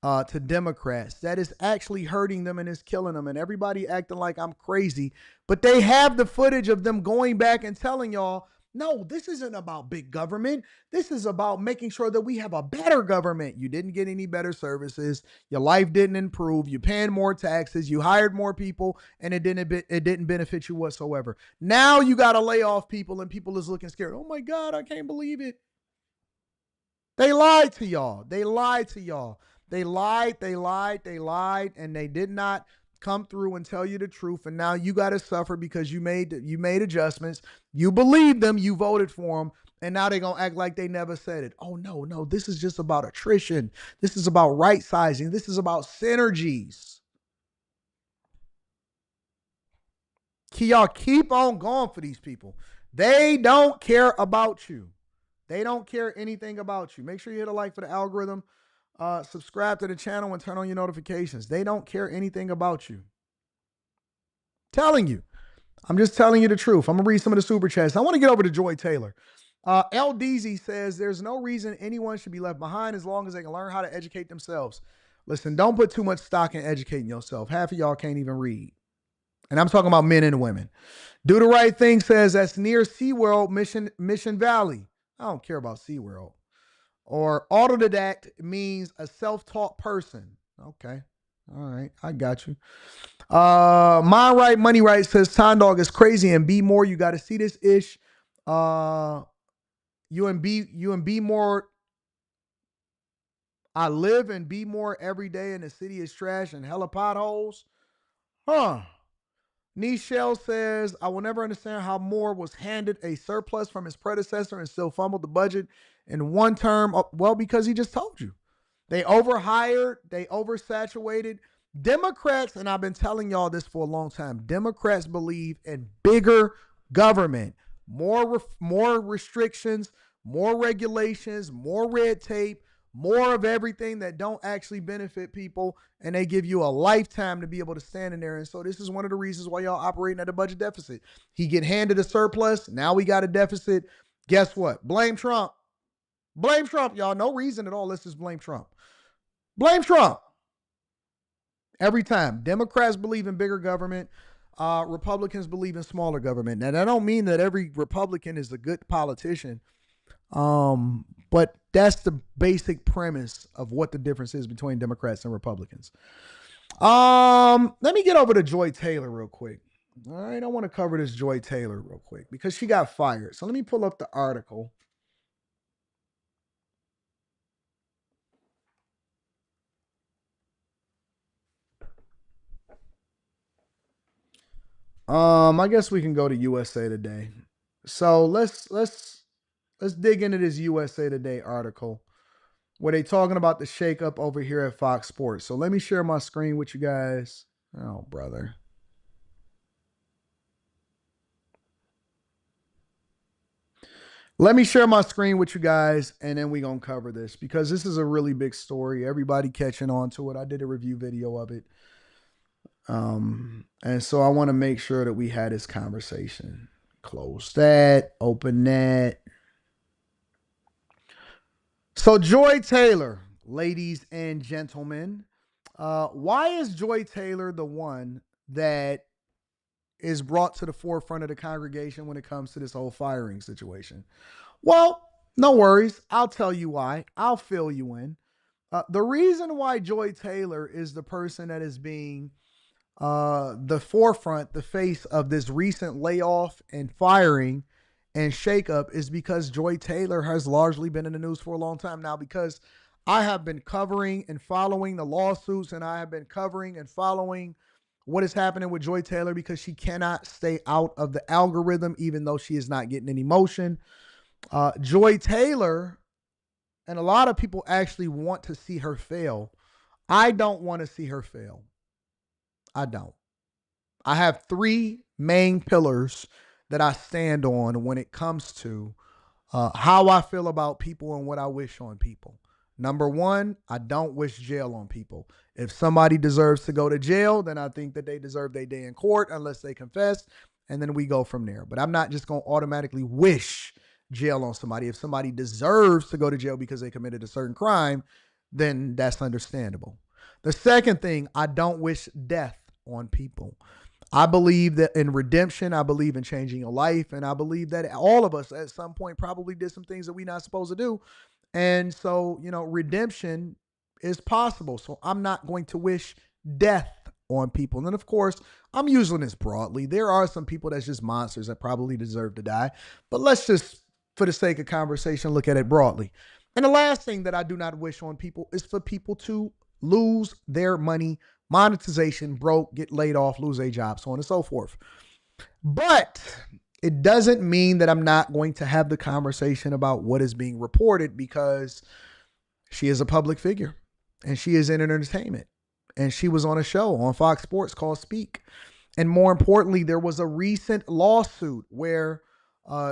to Democrats, that is actually hurting them and is killing them, and everybody acting like I'm crazy. But they have the footage of them going back and telling y'all, no, this isn't about big government. This is about making sure that we have a better government. You didn't get any better services. Your life didn't improve. You paying more taxes. You hired more people, and it didn't benefit you whatsoever. Now you got to lay off people, and people is looking scared. Oh my God, I can't believe it. They lied to y'all. They lied, and they did not come through and tell you the truth. And now you got to suffer because you made adjustments. You believed them. You voted for them. And now they're going to act like they never said it. Oh, no. This is just about attrition. This is about right sizing. This is about synergies. Y'all keep on going for these people. They don't care about you. They don't care anything about you. Make sure you hit a like for the algorithm. Subscribe to the channel and turn on your notifications. They don't care anything about you. Telling you. I'm just telling you the truth. I'm going to read some of the super chats. I want to get over to Joy Taylor. LDZ says, there's no reason anyone should be left behind as long as they can learn how to educate themselves. Listen, don't put too much stock in educating yourself. Half of y'all can't even read. And I'm talking about men and women. Do the Right Thing says that's near SeaWorld, Mission Valley. I don't care about SeaWorld. Or autodidact means a self-taught person. Okay. All right. I got you. My Right Money Right says Time Dog is crazy and B More. You got to see this ish. You and B More. I live in B More every day and the city is trash and hella potholes. Huh. Nichelle says, I will never understand how Moore was handed a surplus from his predecessor and still fumbled the budget in one term. Well, because he just told you. They overhired, they oversaturated. Democrats, and I've been telling y'all this for a long time, Democrats believe in bigger government, more restrictions, more regulations, more red tape, more of everything that don't actually benefit people, and they give you a lifetime to be able to stand in there. And so this is one of the reasons why y'all operating at a budget deficit. He get handed a surplus. Now we got a deficit. Guess what? Blame Trump. Blame Trump, y'all. No reason at all. Let's just blame Trump. Blame Trump. Every time. Democrats believe in bigger government. Republicans believe in smaller government. Now, that don't mean that every Republican is a good politician. But that's the basic premise of what the difference is between Democrats and Republicans. Let me get over to Joy Taylor real quick. All right, I want to cover this Joy Taylor real quick because she got fired. So let me pull up the article. I guess we can go to USA Today. So let's dig into this USA Today article where they talking about the shakeup over here at Fox Sports. So let me share my screen with you guys. Oh, brother. Let me share my screen with you guys, and then we're going to cover this because this is a really big story. Everybody catching on to it. I did a review video of it. And so I want to make sure that we had this conversation. Close that, open that. So Joy Taylor, ladies and gentlemen, why is Joy Taylor the one that is brought to the forefront of the congregation when it comes to this whole firing situation? Well, no worries. I'll tell you why. I'll fill you in. The reason why Joy Taylor is the person that is being the forefront, the face of this recent layoff and firing and shakeup is because Joy Taylor has largely been in the news for a long time now, because I have been covering and following the lawsuits, and I have been covering and following what is happening with Joy Taylor because she cannot stay out of the algorithm, even though she is not getting any motion. Joy Taylor, and a lot of people actually want to see her fail. I don't want to see her fail. I don't. I have three main pillars that I stand on when it comes to how I feel about people and what I wish on people. Number one, I don't wish jail on people. If somebody deserves to go to jail, then I think that they deserve their day in court unless they confess, and then we go from there. But I'm not just going to automatically wish jail on somebody. If somebody deserves to go to jail because they committed a certain crime, then that's understandable. The second thing, I don't wish death on people. I believe that in redemption, I believe in changing your life, and I believe that all of us at some point probably did some things that we're not supposed to do. And so, redemption is possible. So I'm not going to wish death on people. And of course, I'm using this broadly. There are some people that's just monsters that probably deserve to die. But let's just, for the sake of conversation, look at it broadly. And the last thing that I do not wish on people is for people to lose their money, monetization, broke, get laid off, lose a job, so on and so forth. But it doesn't mean that I'm not going to have the conversation about what is being reported, because she is a public figure and she is in entertainment, and she was on a show on Fox Sports called Speak. And more importantly, there was a recent lawsuit where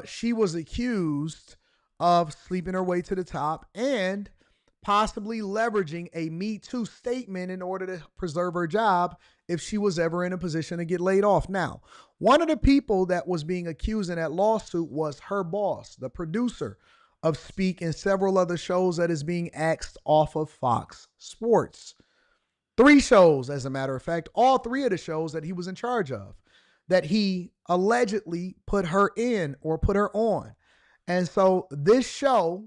she was accused of sleeping her way to the top and possibly leveraging a Me Too statement in order to preserve her job if she was ever in a position to get laid off. Now, one of the people that was being accused in that lawsuit was her boss, the producer of Speak and several other shows that is being axed off of Fox Sports. 3 shows, as a matter of fact, all 3 of the shows that he was in charge of, that he allegedly put her in or put her on. And so this show,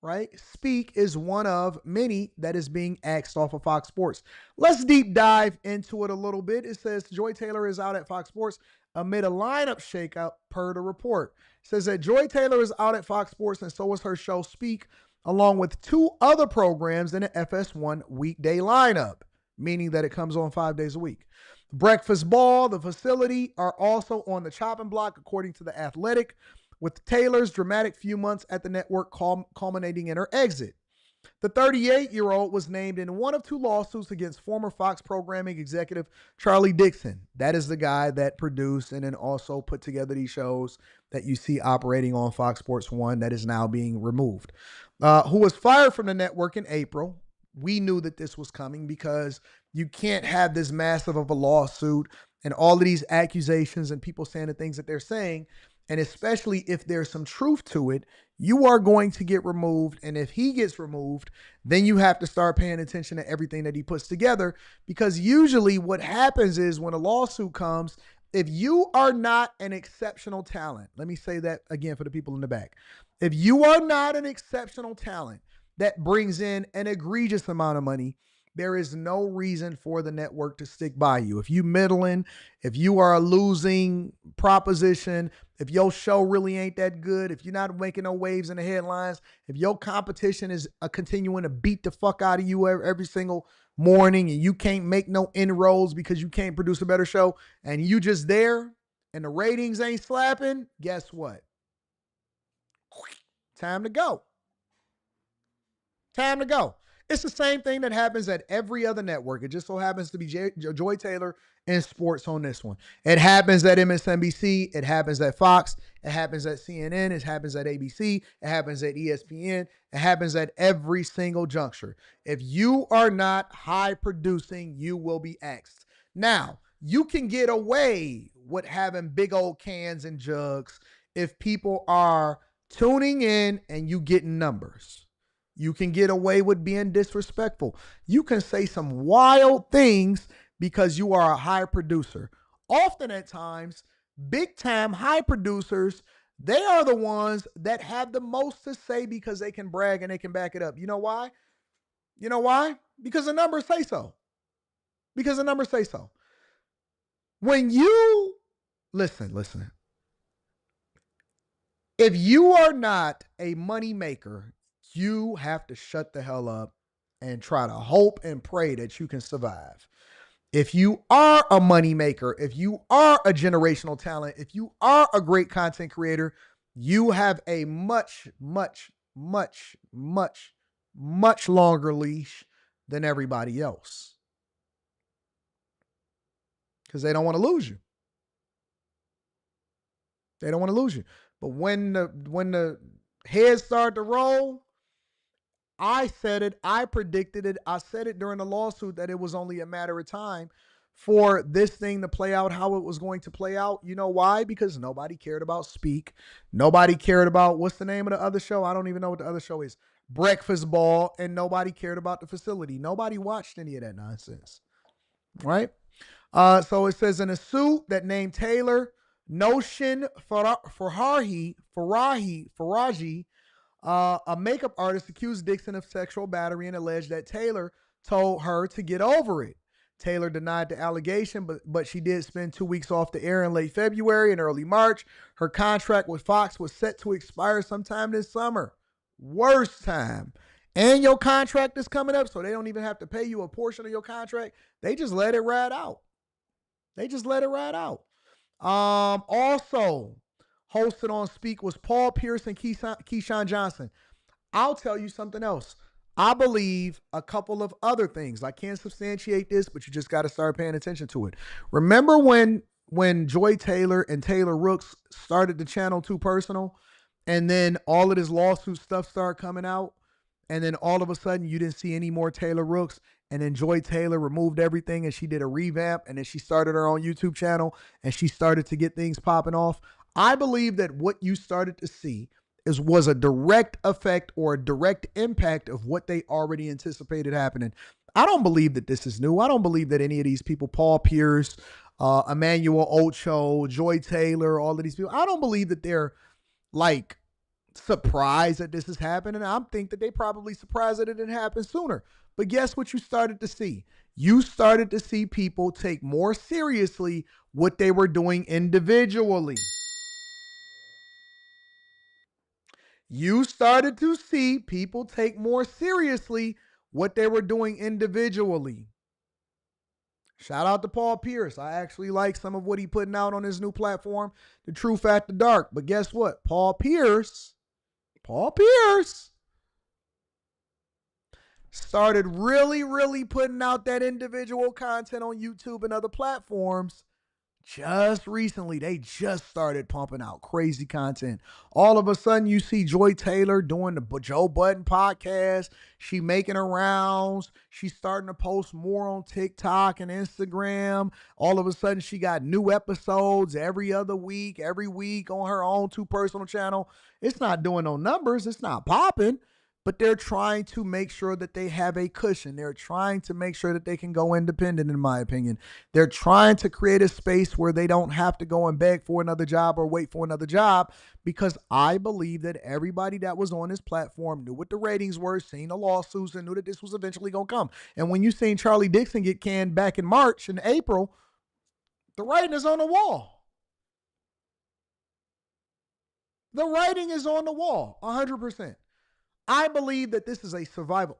right, Speak, is one of many that is being axed off of Fox Sports. Let's deep dive into it a little bit. It says Joy Taylor is out at Fox Sports amid a lineup shakeup per the report. It says that Joy Taylor is out at Fox Sports, and so is her show Speak, along with 2 other programs in the FS1 weekday lineup, meaning that it comes on 5 days a week. Breakfast Ball, The Facility are also on the chopping block, according to The Athletic, with Taylor's dramatic few months at the network culminating in her exit. The 38-year-old was named in one of 2 lawsuits against former Fox programming executive Charlie Dixon. That is the guy that produced and then also put together these shows that you see operating on Fox Sports 1 that is now being removed, who was fired from the network in April. We knew that this was coming because you can't have this massive of a lawsuit and all of these accusations and people saying the things that they're saying And especially if there's some truth to it, you are going to get removed. And if he gets removed, then you have to start paying attention to everything that he puts together. Because usually what happens is when a lawsuit comes, if you are not an exceptional talent, let me say that again for the people in the back. If you are not an exceptional talent that brings in an egregious amount of money, there is no reason for the network to stick by you. If you middling, if you are a losing proposition, if your show really ain't that good, if you're not making no waves in the headlines, if your competition is continuing to beat the fuck out of you every single morning and you can't make no inroads because you can't produce a better show and you just there and the ratings ain't slapping, guess what? Time to go. Time to go. It's the same thing that happens at every other network. It just so happens to be Joy Taylor and sports on this one. It happens at MSNBC. It happens at Fox. It happens at CNN. It happens at ABC. It happens at ESPN. It happens at every single juncture. If you are not high producing, you will be axed. Now, you can get away with having big old cans and jugs if people are tuning in and you getting numbers. You can get away with being disrespectful. You can say some wild things because you are a high producer. Often at times, big time high producers, they are the ones that have the most to say because they can brag and they can back it up. You know why? You know why? Because the numbers say so. Because the numbers say so. When you, listen. If you are not a money maker, you have to shut the hell up and try to hope and pray that you can survive. If you are a money maker, if you are a generational talent, if you are a great content creator, you have a much longer leash than everybody else. Because they don't want to lose you. They don't want to lose you. But when the heads start to roll, I said it, I predicted it, I said it during the lawsuit that it was only a matter of time for this thing to play out how it was going to play out. You know why? Because nobody cared about Speak. Nobody cared about, what's the name of the other show? I don't even know what the other show is. Breakfast Ball, and nobody cared about the facility. Nobody watched any of that nonsense, right? So it says in a suit that named Taylor Notion Farahi, a makeup artist accused Dixon of sexual battery and alleged that Taylor told her to get over it. Taylor denied the allegation, but she did spend 2 weeks off the air in late February and early March. Her contract with Fox was set to expire sometime this summer. Worst time. And your contract is coming up, so they don't even have to pay you a portion of your contract. They just let it ride out. Also, hosted on Speak was Paul Pierce and Keyshawn Johnson. I'll tell you something else. I believe a couple of other things. I can't substantiate this, but you just got to start paying attention to it. Remember when Joy Taylor and Taylor Rooks started the channel Too Personal, and then all of this lawsuit stuff started coming out, and then all of a sudden you didn't see any more Taylor Rooks, and then Joy Taylor removed everything and she did a revamp, and then she started her own YouTube channel and she started to get things popping off. I believe that what you started to see was a direct effect or a direct impact of what they already anticipated happening. I don't believe that this is new. I don't believe that any of these people, Paul Pierce, Emmanuel Ocho, Joy Taylor, all of these people, I don't believe that they're like surprised that this is happening. I think that they probably surprised that it didn't happen sooner. But guess what you started to see? You started to see people take more seriously what they were doing individually. You started to see people take more seriously what they were doing individually. Shout out to Paul Pierce. I actually like some of what he's putting out on his new platform, The Truth After Dark. But guess what? Paul Pierce started really putting out that individual content on YouTube and other platforms just recently, they just started pumping out crazy content. All of a sudden, you see Joy Taylor doing the Joe Budden podcast. She making her rounds. She's starting to post more on TikTok and Instagram. All of a sudden, she got new episodes every other week, every week on her own 2 personal channel. It's not doing no numbers. It's not popping. But they're trying to make sure that they have a cushion. They're trying to make sure that they can go independent, in my opinion. They're trying to create a space where they don't have to go and beg for another job or wait for another job, because I believe that everybody that was on this platform knew what the ratings were, seen the lawsuits, and knew that this was eventually going to come. And when you seen Charlie Dixon get canned back in March and April, the writing is on the wall. The writing is on the wall, 100%. I believe that this is a survival.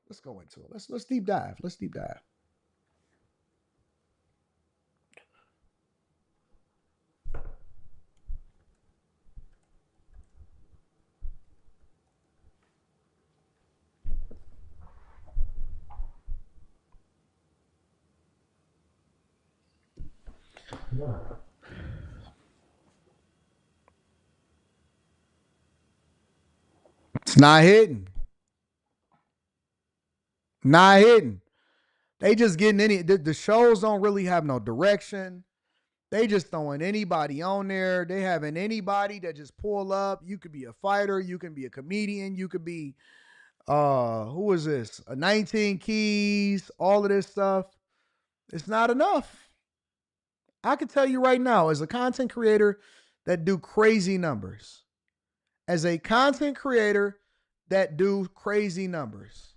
Let's go into it. Let's deep dive. Let's deep dive. It's not hidden. Not hidden. They just getting the shows don't really have no direction. They just throwing anybody on there. They having anybody that just pull up. You could be a fighter. You can be a comedian. You could be, who is this? A 19 Keys, all of this stuff. It's not enough. I can tell you right now, as a content creator that do crazy numbers, as a content creator that do crazy numbers,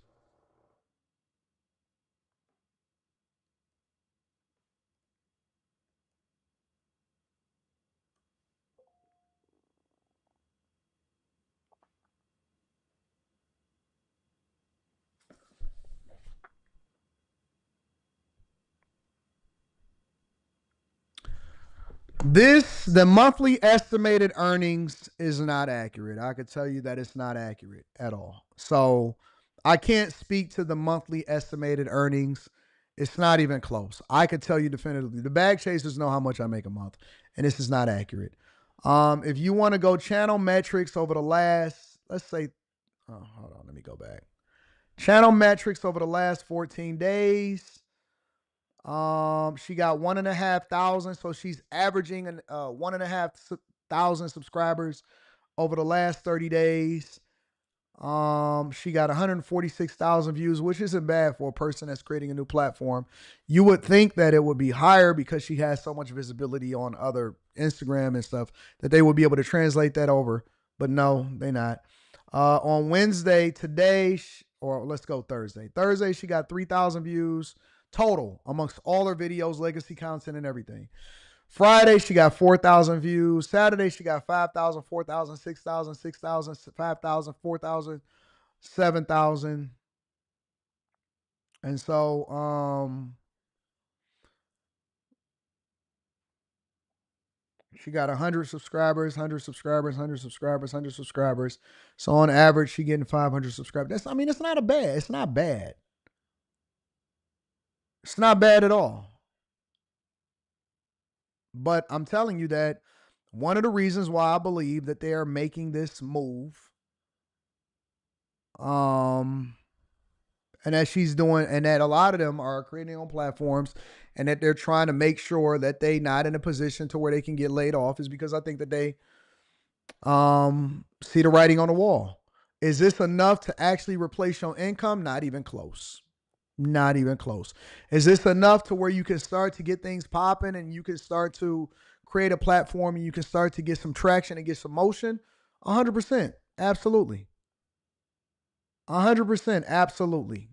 the monthly estimated earnings is not accurate. I could tell you that it's not accurate at all. So I can't speak to the monthly estimated earnings. It's not even close. I could tell you definitively. The bag chasers know how much I make a month, and this is not accurate. If you want to go channel metrics over the last, let's say, hold on, let me go back. Channel metrics over the last 14 days. She got 1,500, so she's averaging 1,500 subscribers over the last 30 days. She got 146,000 views, which isn't bad for a person that's creating a new platform. You would think that it would be higher because she has so much visibility on other Instagram and stuff that they would be able to translate that over, but no, they're not. On Wednesday, today, or let's go Thursday. Thursday, she got 3,000 views total amongst all her videos, legacy content, and everything. Friday, she got 4,000 views. Saturday, she got 5,000, 4,000, 6,000, 6,000, 5,000, 4,000, 7,000. And so she got 100 subscribers, 100 subscribers, 100 subscribers, 100 subscribers. So on average, she getting 500 subscribers. It's not bad. It's not bad. It's not bad at all. But I'm telling you that one of the reasons why I believe that they are making this move, and that she's doing, and that a lot of them are creating on platforms, and that they're trying to make sure that they not in a position to where they can get laid off, is because I think that they see the writing on the wall. Is this enough to actually replace your income? Not even close. Not even close. Is this enough to where you can start to get things popping and you can start to create a platform and you can start to get some traction and get some motion? 100%. Absolutely. 100%. Absolutely.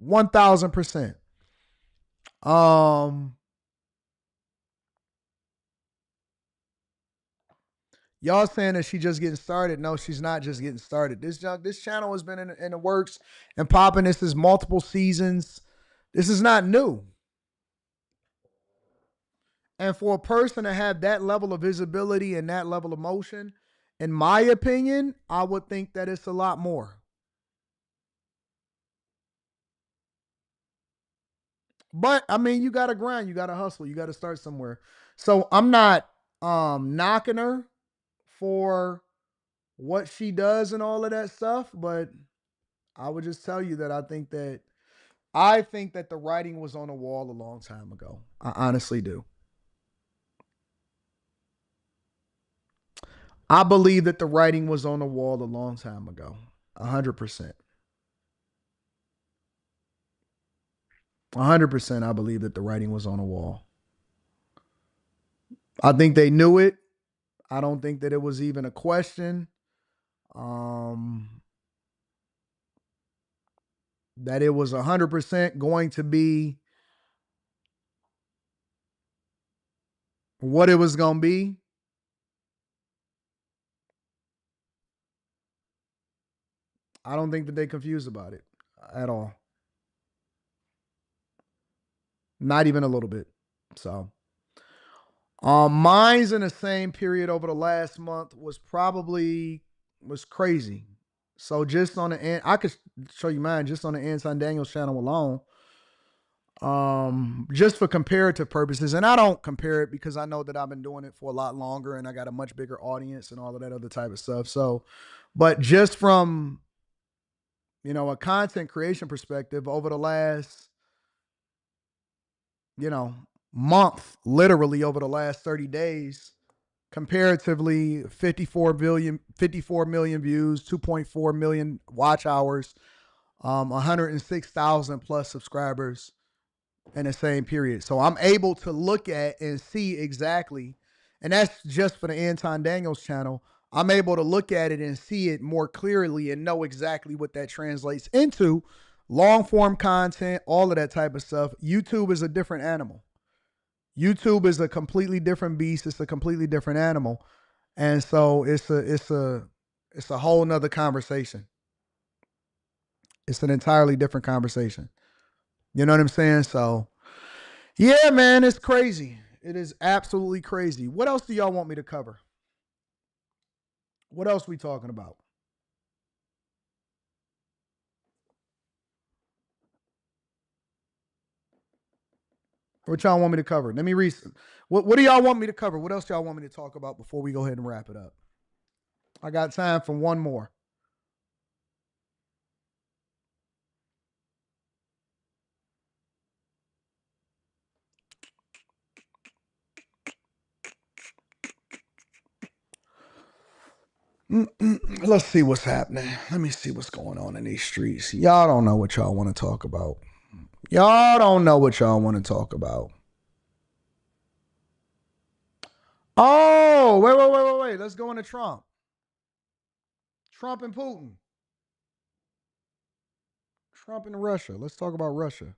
1,000%. Y'all saying that she just getting started. No, she's not just getting started. This channel has been in the works and popping. This is multiple seasons. This is not new. And for a person to have that level of visibility and that level of motion, in my opinion, I would think that it's a lot more. But I mean, you gotta grind, you gotta hustle, you gotta start somewhere. So I'm not knocking her for what she does and all of that stuff, but I would just tell you that I think that the writing was on the wall a long time ago. I honestly do. I believe that the writing was on the wall a long time ago. 100%. 100% I believe that the writing was on the wall. I think they knew it. I don't think that it was even a question. That it was 100% going to be what it was going to be. I don't think that they confused about it at all. Not even a little bit. So, mine's in the same period over the last month was crazy. So just on the I could show you mine just on the Anton Daniels channel alone. Just for comparative purposes, and I don't compare it because I know that I've been doing it for a lot longer and I got a much bigger audience and all of that other type of stuff. So, but just from a content creation perspective over the last month, literally over the last 30 days, comparatively 54 million views, 2.4 million watch hours, 106,000 plus subscribers in the same period. So I'm able to look at and see exactly, and that's just for the Anton Daniels channel. I'm able to look at it and see it more clearly and know exactly what that translates into. Long form content, all of that type of stuff. YouTube is a different animal. YouTube is a completely different beast. It's a completely different animal. And so it's a whole nother conversation. It's an entirely different conversation. You know what I'm saying? So yeah, man, it's crazy. It is absolutely crazy. What else do y'all want me to cover? What else we talking about? What y'all want me to cover? Let me read. What do y'all want me to cover? What else y'all want me to talk about before we go ahead and wrap it up? I got time for one more. Let's see what's happening. Let me see what's going on in these streets. Y'all don't know what y'all want to talk about. Y'all don't know what y'all want to talk about. Oh, wait. Let's go into Trump. Trump and Putin. Trump and Russia. Let's talk about Russia.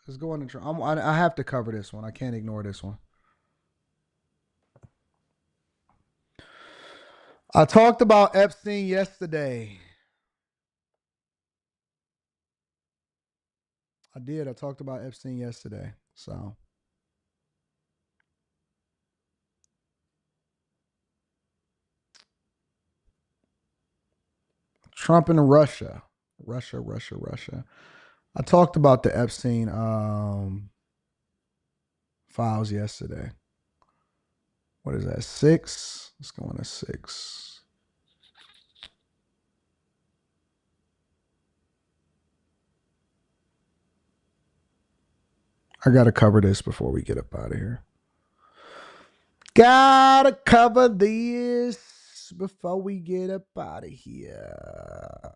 Let's go into Trump. I have to cover this one. I can't ignore this one. I talked about Epstein yesterday. I did. I talked about Epstein yesterday. So Trump and Russia. Russia. I talked about the Epstein files yesterday. What is that? 6? Let's go into 6. I got to cover this before we get up out of here. Gotta cover this before we get up out of here.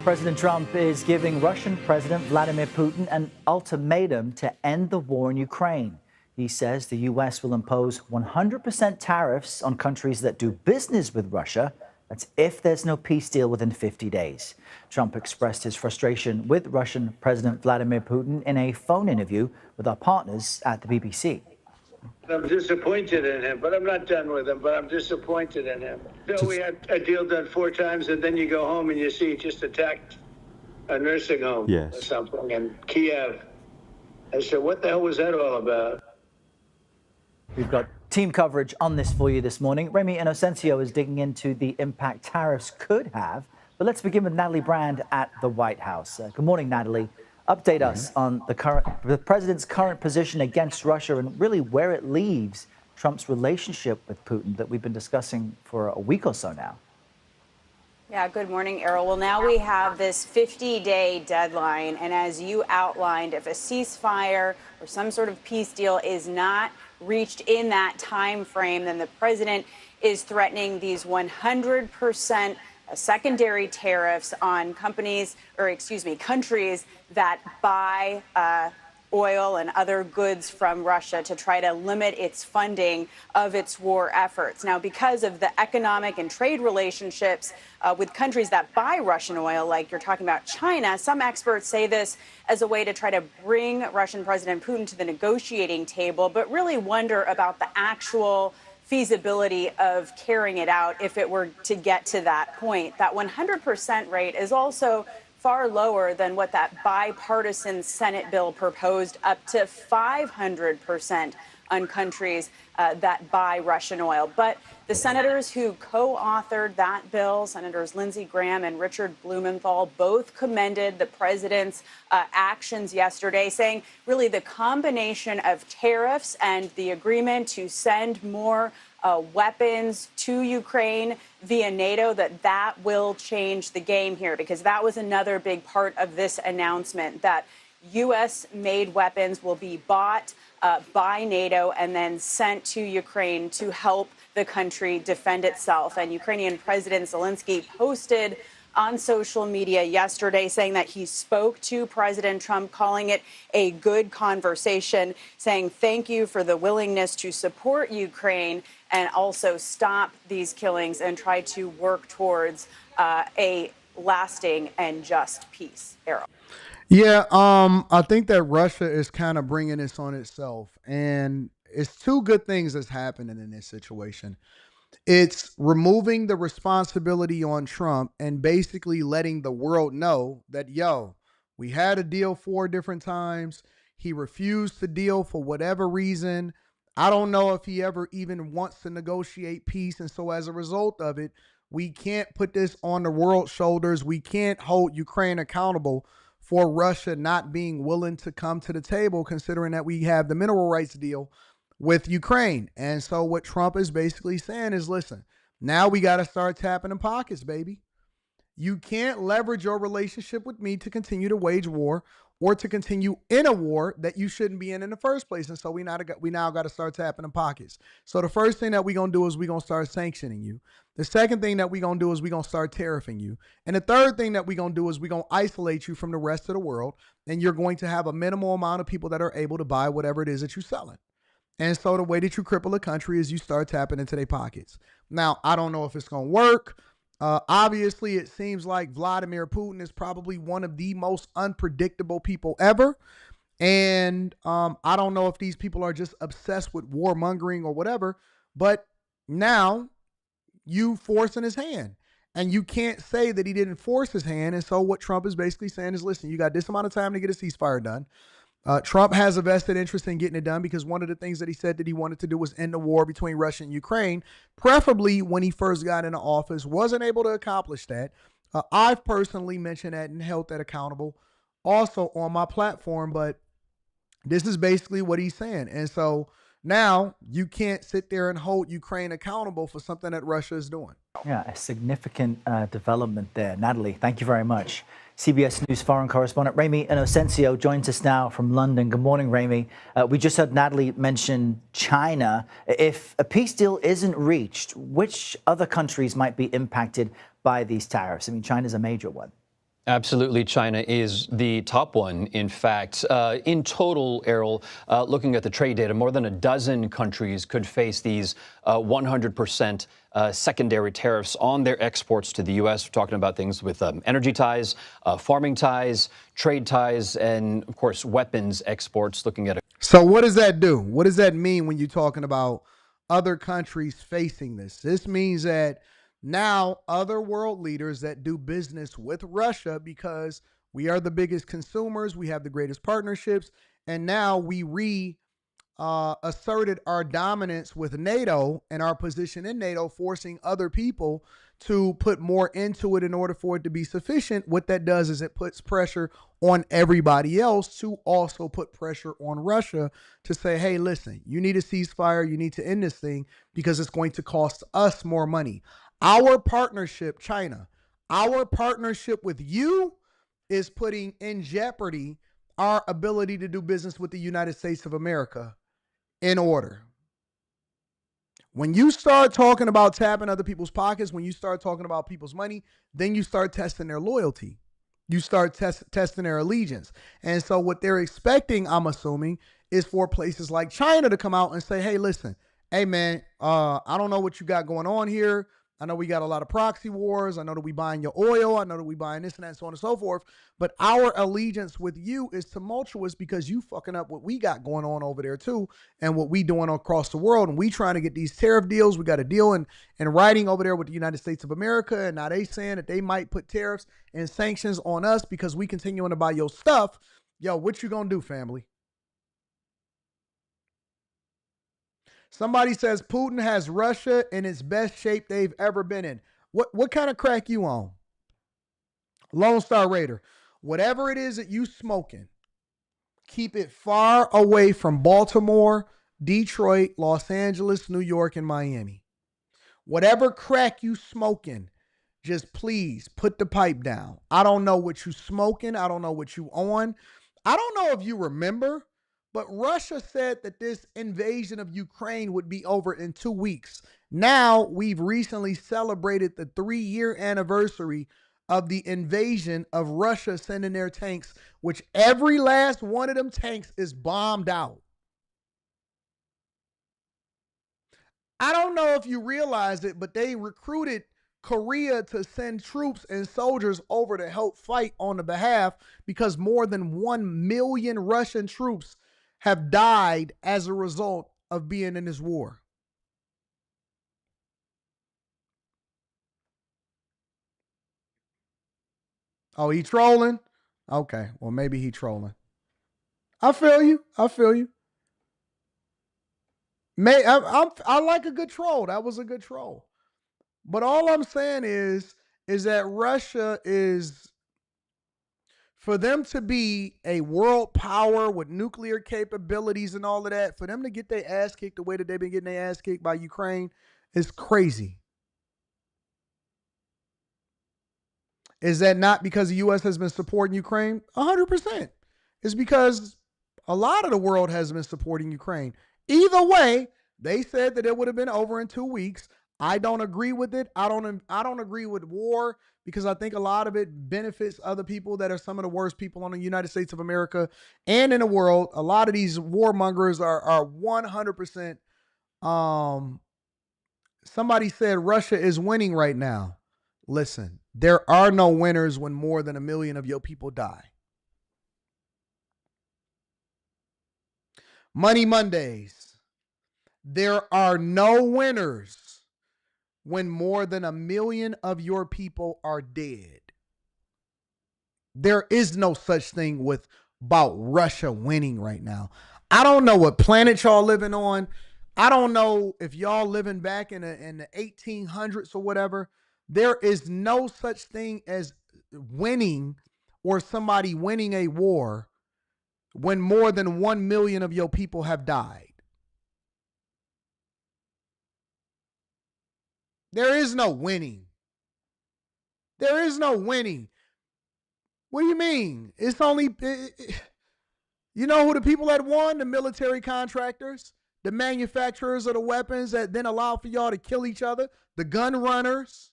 President Trump is giving Russian President Vladimir Putin an ultimatum to end the war in Ukraine. He says the U.S. will impose 100% tariffs on countries that do business with Russia. That's if there's no peace deal within 50 days. Trump expressed his frustration with Russian President Vladimir Putin in a phone interview with our partners at the BBC. I'm disappointed in him, but I'm not done with him, but I'm disappointed in him. So we had a deal done 4 times, and then you go home and you see he just attacked a nursing home or something in Kiev. I said, what the hell was that all about? We've got team coverage on this for you this morning. Remy Inocencio is digging into the impact tariffs could have. But let's begin with Natalie Brand at the White House. Good morning, Natalie. Update us on the president's current position against Russia and really where it leaves Trump's relationship with Putin that we've been discussing for a week or so now. Yeah, good morning, Errol. Well, now we have this 50-day deadline. And as you outlined, if a ceasefire or some sort of peace deal is not reached in that time frame, then the president is threatening these 100% secondary tariffs on countries that buy oil and other goods from Russia to try to limit its funding of its war efforts. Now, because of the economic and trade relationships with countries that buy Russian oil, like you're talking about China, some experts say this as a way to try to bring Russian President Putin to the negotiating table, but really wonder about the actual feasibility of carrying it out if it were to get to that point. That 100% rate is also far lower than what that bipartisan Senate bill proposed, up to 500% on countries that buy Russian oil. But the senators who co-authored that bill, Senators Lindsey Graham and Richard Blumenthal, both commended the president's actions yesterday, saying really the combination of tariffs and the agreement to send more weapons to Ukraine via NATO, that will change the game here, because that was another big part of this announcement, that U.S.-made weapons will be bought by NATO and then sent to Ukraine to help the country defend itself. And Ukrainian President Zelensky posted on social media yesterday saying that he spoke to President Trump, calling it a good conversation, saying thank you for the willingness to support Ukraine and also stop these killings and try to work towards a lasting and just peace. Errol. Yeah, I think that Russia is kind of bringing this on itself, and it's 2 good things that's happening in this situation. It's removing the responsibility on Trump and basically letting the world know that, we had a deal 4 different times. He refused to deal for whatever reason. I don't know if he ever even wants to negotiate peace. And so as a result of it, we can't put this on the world's shoulders. We can't hold Ukraine accountable for Russia not being willing to come to the table, considering that we have the mineral rights deal with Ukraine. And so what Trump is basically saying is, listen, now we got to start tapping the pockets, baby. You can't leverage your relationship with me to continue to wage war or to continue in a war that you shouldn't be in the first place. And so we now got to start tapping the pockets. So the first thing that we're going to do is we're going to start sanctioning you. The second thing that we're going to do is we're going to start tariffing you. And the third thing that we're going to do is we're going to isolate you from the rest of the world. And you're going to have a minimal amount of people that are able to buy whatever it is that you're selling. And so the way that you cripple a country is you start tapping into their pockets. Now, I don't know if it's going to work. Obviously, it seems like Vladimir Putin is probably one of the most unpredictable people ever. And I don't know if these people are just obsessed with warmongering or whatever. But now you forcing his hand. And you can't say that he didn't force his hand. And so what Trump is basically saying is, listen, you got this amount of time to get a ceasefire done. Trump has a vested interest in getting it done because one of the things that he said that he wanted to do was end the war between Russia and Ukraine, preferably when he first got into office. Wasn't able to accomplish that. I've personally mentioned that and held that accountable also on my platform, but this is basically what he's saying. And so now you can't sit there and hold Ukraine accountable for something that Russia is doing. Yeah, a significant development there. Natalie, thank you very much. CBS News foreign correspondent Remy Inocencio joins us now from London. Good morning, Remy. We just heard Natalie mention China. If a peace deal isn't reached, which other countries might be impacted by these tariffs? I mean, China's a major one. Absolutely, China is the top one. In fact, in total, Errol, looking at the trade data, more than a dozen countries could face these 100% secondary tariffs on their exports to the U.S. We're talking about things with energy ties, farming ties, trade ties, and, of course, weapons exports, looking at it. So what does that do? What does that mean when you're talking about other countries facing this? This means that now other world leaders that do business with Russia, because we are the biggest consumers, we have the greatest partnerships, and now we asserted our dominance with NATO and our position in NATO, forcing other people to put more into it in order for it to be sufficient. What that does is it puts pressure on everybody else to also put pressure on Russia to say, hey, listen, you need a ceasefire. You need to end this thing because it's going to cost us more money. Our partnership, China, our partnership with you is putting in jeopardy our ability to do business with the United States of America in order. When you start talking about tapping other people's pockets, when you start talking about people's money, then you start testing their loyalty. You start testing their allegiance. And so what they're expecting, I'm assuming, is for places like China to come out and say, hey, listen, hey, man, I don't know what you got going on here. I know we got a lot of proxy wars. I know that we buying your oil. I know that we buying this and that and so on and so forth. But our allegiance with you is tumultuous because you fucking up what we got going on over there too and what we doing across the world. And we trying to get these tariff deals. We got a deal in writing over there with the United States of America. And now they saying that they might put tariffs and sanctions on us because we continuing to buy your stuff. Yo, what you gonna do, family? Somebody says Putin has Russia in its best shape they've ever been in. What kind of crack you on? Lone Star Raider. Whatever it is that you smoking, keep it far away from Baltimore, Detroit, Los Angeles, New York, and Miami. Whatever crack you smoking, just please put the pipe down. I don't know what you smoking. I don't know what you on. I don't know if you remember, but Russia said that this invasion of Ukraine would be over in 2 weeks. Now, we've recently celebrated the 3-year anniversary of the invasion of Russia sending their tanks, which every last one of them tanks is bombed out. I don't know if you realize it, but they recruited Korea to send troops and soldiers over to help fight on the behalf because more than 1 million Russian troops have died as a result of being in this war. Oh, he trolling? Okay, well, maybe he trolling. I feel you. I feel you. I like a good troll. That was a good troll. But all I'm saying is that Russia is, for them to be a world power with nuclear capabilities and all of that, for them to get their ass kicked the way that they've been getting their ass kicked by Ukraine is crazy. Is that not because the U.S. has been supporting Ukraine? 100%. It's because a lot of the world has been supporting Ukraine. Either way, they said that it would have been over in 2 weeks. I don't agree with it. I don't agree with war because I think a lot of it benefits other people that are some of the worst people on the United States of America and in the world. A lot of these warmongers are 100%. Somebody said Russia is winning right now. Listen, there are no winners when more than 1 million of your people die. Money Mondays. There are no winners when more than 1 million of your people are dead. There is no such thing about Russia winning right now. I don't know what planet y'all living on. I don't know if y'all living back in the 1800s or whatever. There is no such thing as winning or somebody winning a war when more than 1 million of your people have died. There is no winning. There is no winning. What do you mean? It's only, you know who the people that won? The military contractors, the manufacturers of the weapons that then allow for y'all to kill each other, the gun runners.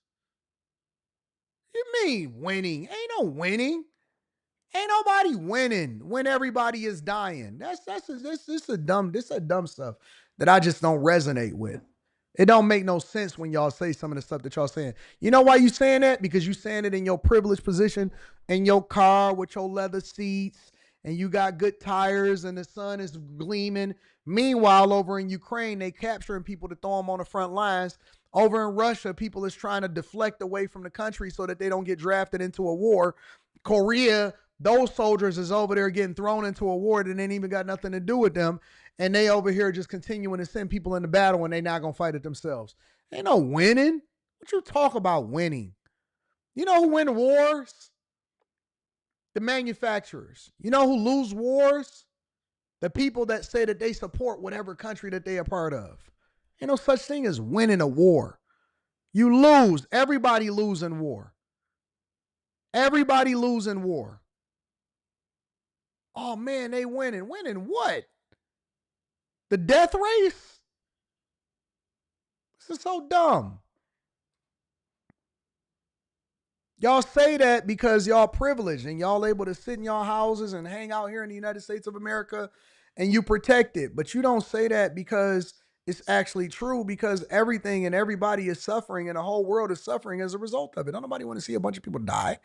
You mean winning? Ain't no winning. Ain't nobody winning when everybody is dying. This a dumb stuff that I just don't resonate with. It don't make no sense when y'all say some of the stuff that y'all saying. You know why you saying that? Because you saying it in your privileged position in your car with your leather seats and you got good tires and the sun is gleaming. Meanwhile, over in Ukraine, they capturing people to throw them on the front lines. Over in Russia, people is trying to deflect away from the country so that they don't get drafted into a war. Korea, those soldiers is over there getting thrown into a war that ain't even got nothing to do with them. And they over here just continuing to send people into battle when they not going to fight it themselves. Ain't no winning. What you talk about winning? You know who win wars? The manufacturers. You know who lose wars? The people that say that they support whatever country that they are part of. Ain't no such thing as winning a war. You lose. Everybody lose in war. Everybody lose in war. Oh, man, they winning. Winning what? The death race? This is so dumb. Y'all say that because y'all privileged and y'all able to sit in y'all houses and hang out here in the United States of America and you protect it. But you don't say that because it's actually true, because everything and everybody is suffering and the whole world is suffering as a result of it. Don't nobody want to see a bunch of people die.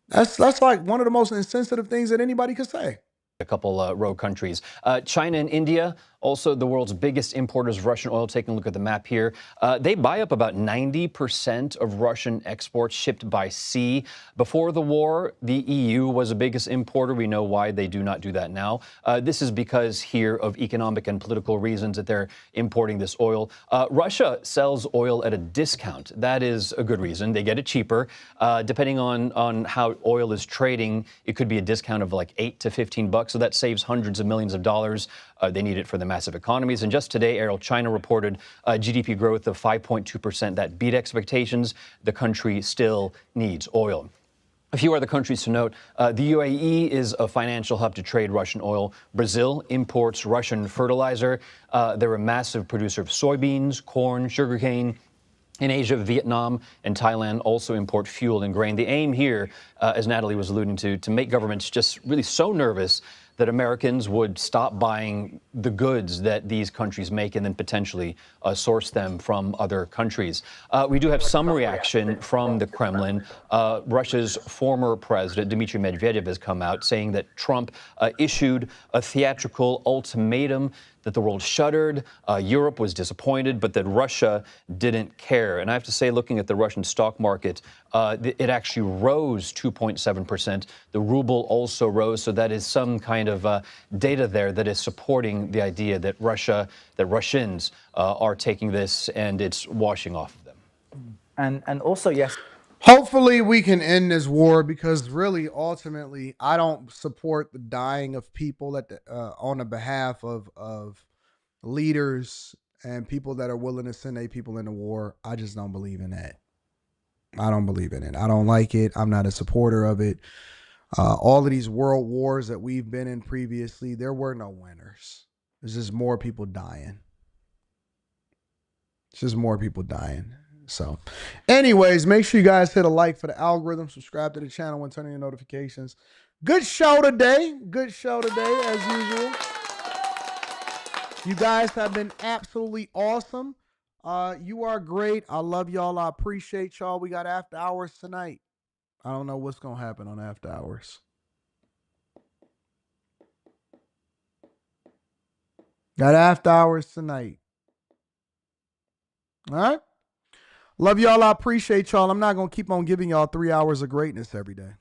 That's like one of the most insensitive things that anybody could say. A couple rogue countries. China and India, also the world's biggest importers of Russian oil. Taking a look at the map here. They buy up about 90% of Russian exports shipped by sea. Before the war, the EU was the biggest importer. We know why they do not do that now. This is because here of economic and political reasons that they're importing this oil. Russia sells oil at a discount. That is a good reason. They get it cheaper. Depending on how oil is trading, it could be a discount of like $8 to $15. So that saves hundreds of millions of dollars. They need it for the massive economies. And just today, Errol, China reported GDP growth of 5.2%. That beat expectations. The country still needs oil. A few other countries to note. The UAE is a financial hub to trade Russian oil. Brazil imports Russian fertilizer. They're a massive producer of soybeans, corn, sugarcane. In Asia, Vietnam and Thailand also import fuel and grain. The aim here, as Natalie was alluding to make governments just really so nervous that Americans would stop buying the goods that these countries make and then potentially source them from other countries. We do have some reaction from the Kremlin. Russia's former president, Dmitry Medvedev, has come out saying that Trump issued a theatrical ultimatum, that the world shuddered, Europe was disappointed, but that Russia didn't care. And I have to say, looking at the Russian stock market, it actually rose 2.7%. The ruble also rose, so that is some kind of data there that is supporting the idea that Russians are taking this and it's washing off of them. And also, yes. Hopefully we can end this war, because really, ultimately, I don't support the dying of people on the behalf of leaders and people that are willing to send their people into war. I just don't believe in that. I don't believe in it. I don't like it. I'm not a supporter of it. All of these world wars that we've been in previously, there were no winners. There's just more people dying. It's just more people dying. So anyways, make sure you guys hit a like for the algorithm, subscribe to the channel and turn on your notifications. Good show today. Good show today, as usual. You guys have been absolutely awesome. You are great. I love y'all. I appreciate y'all. We got after hours tonight. I don't know what's going to happen on after hours. Got after hours tonight. All right. Love y'all. I appreciate y'all. I'm not going to keep on giving y'all 3 hours of greatness every day.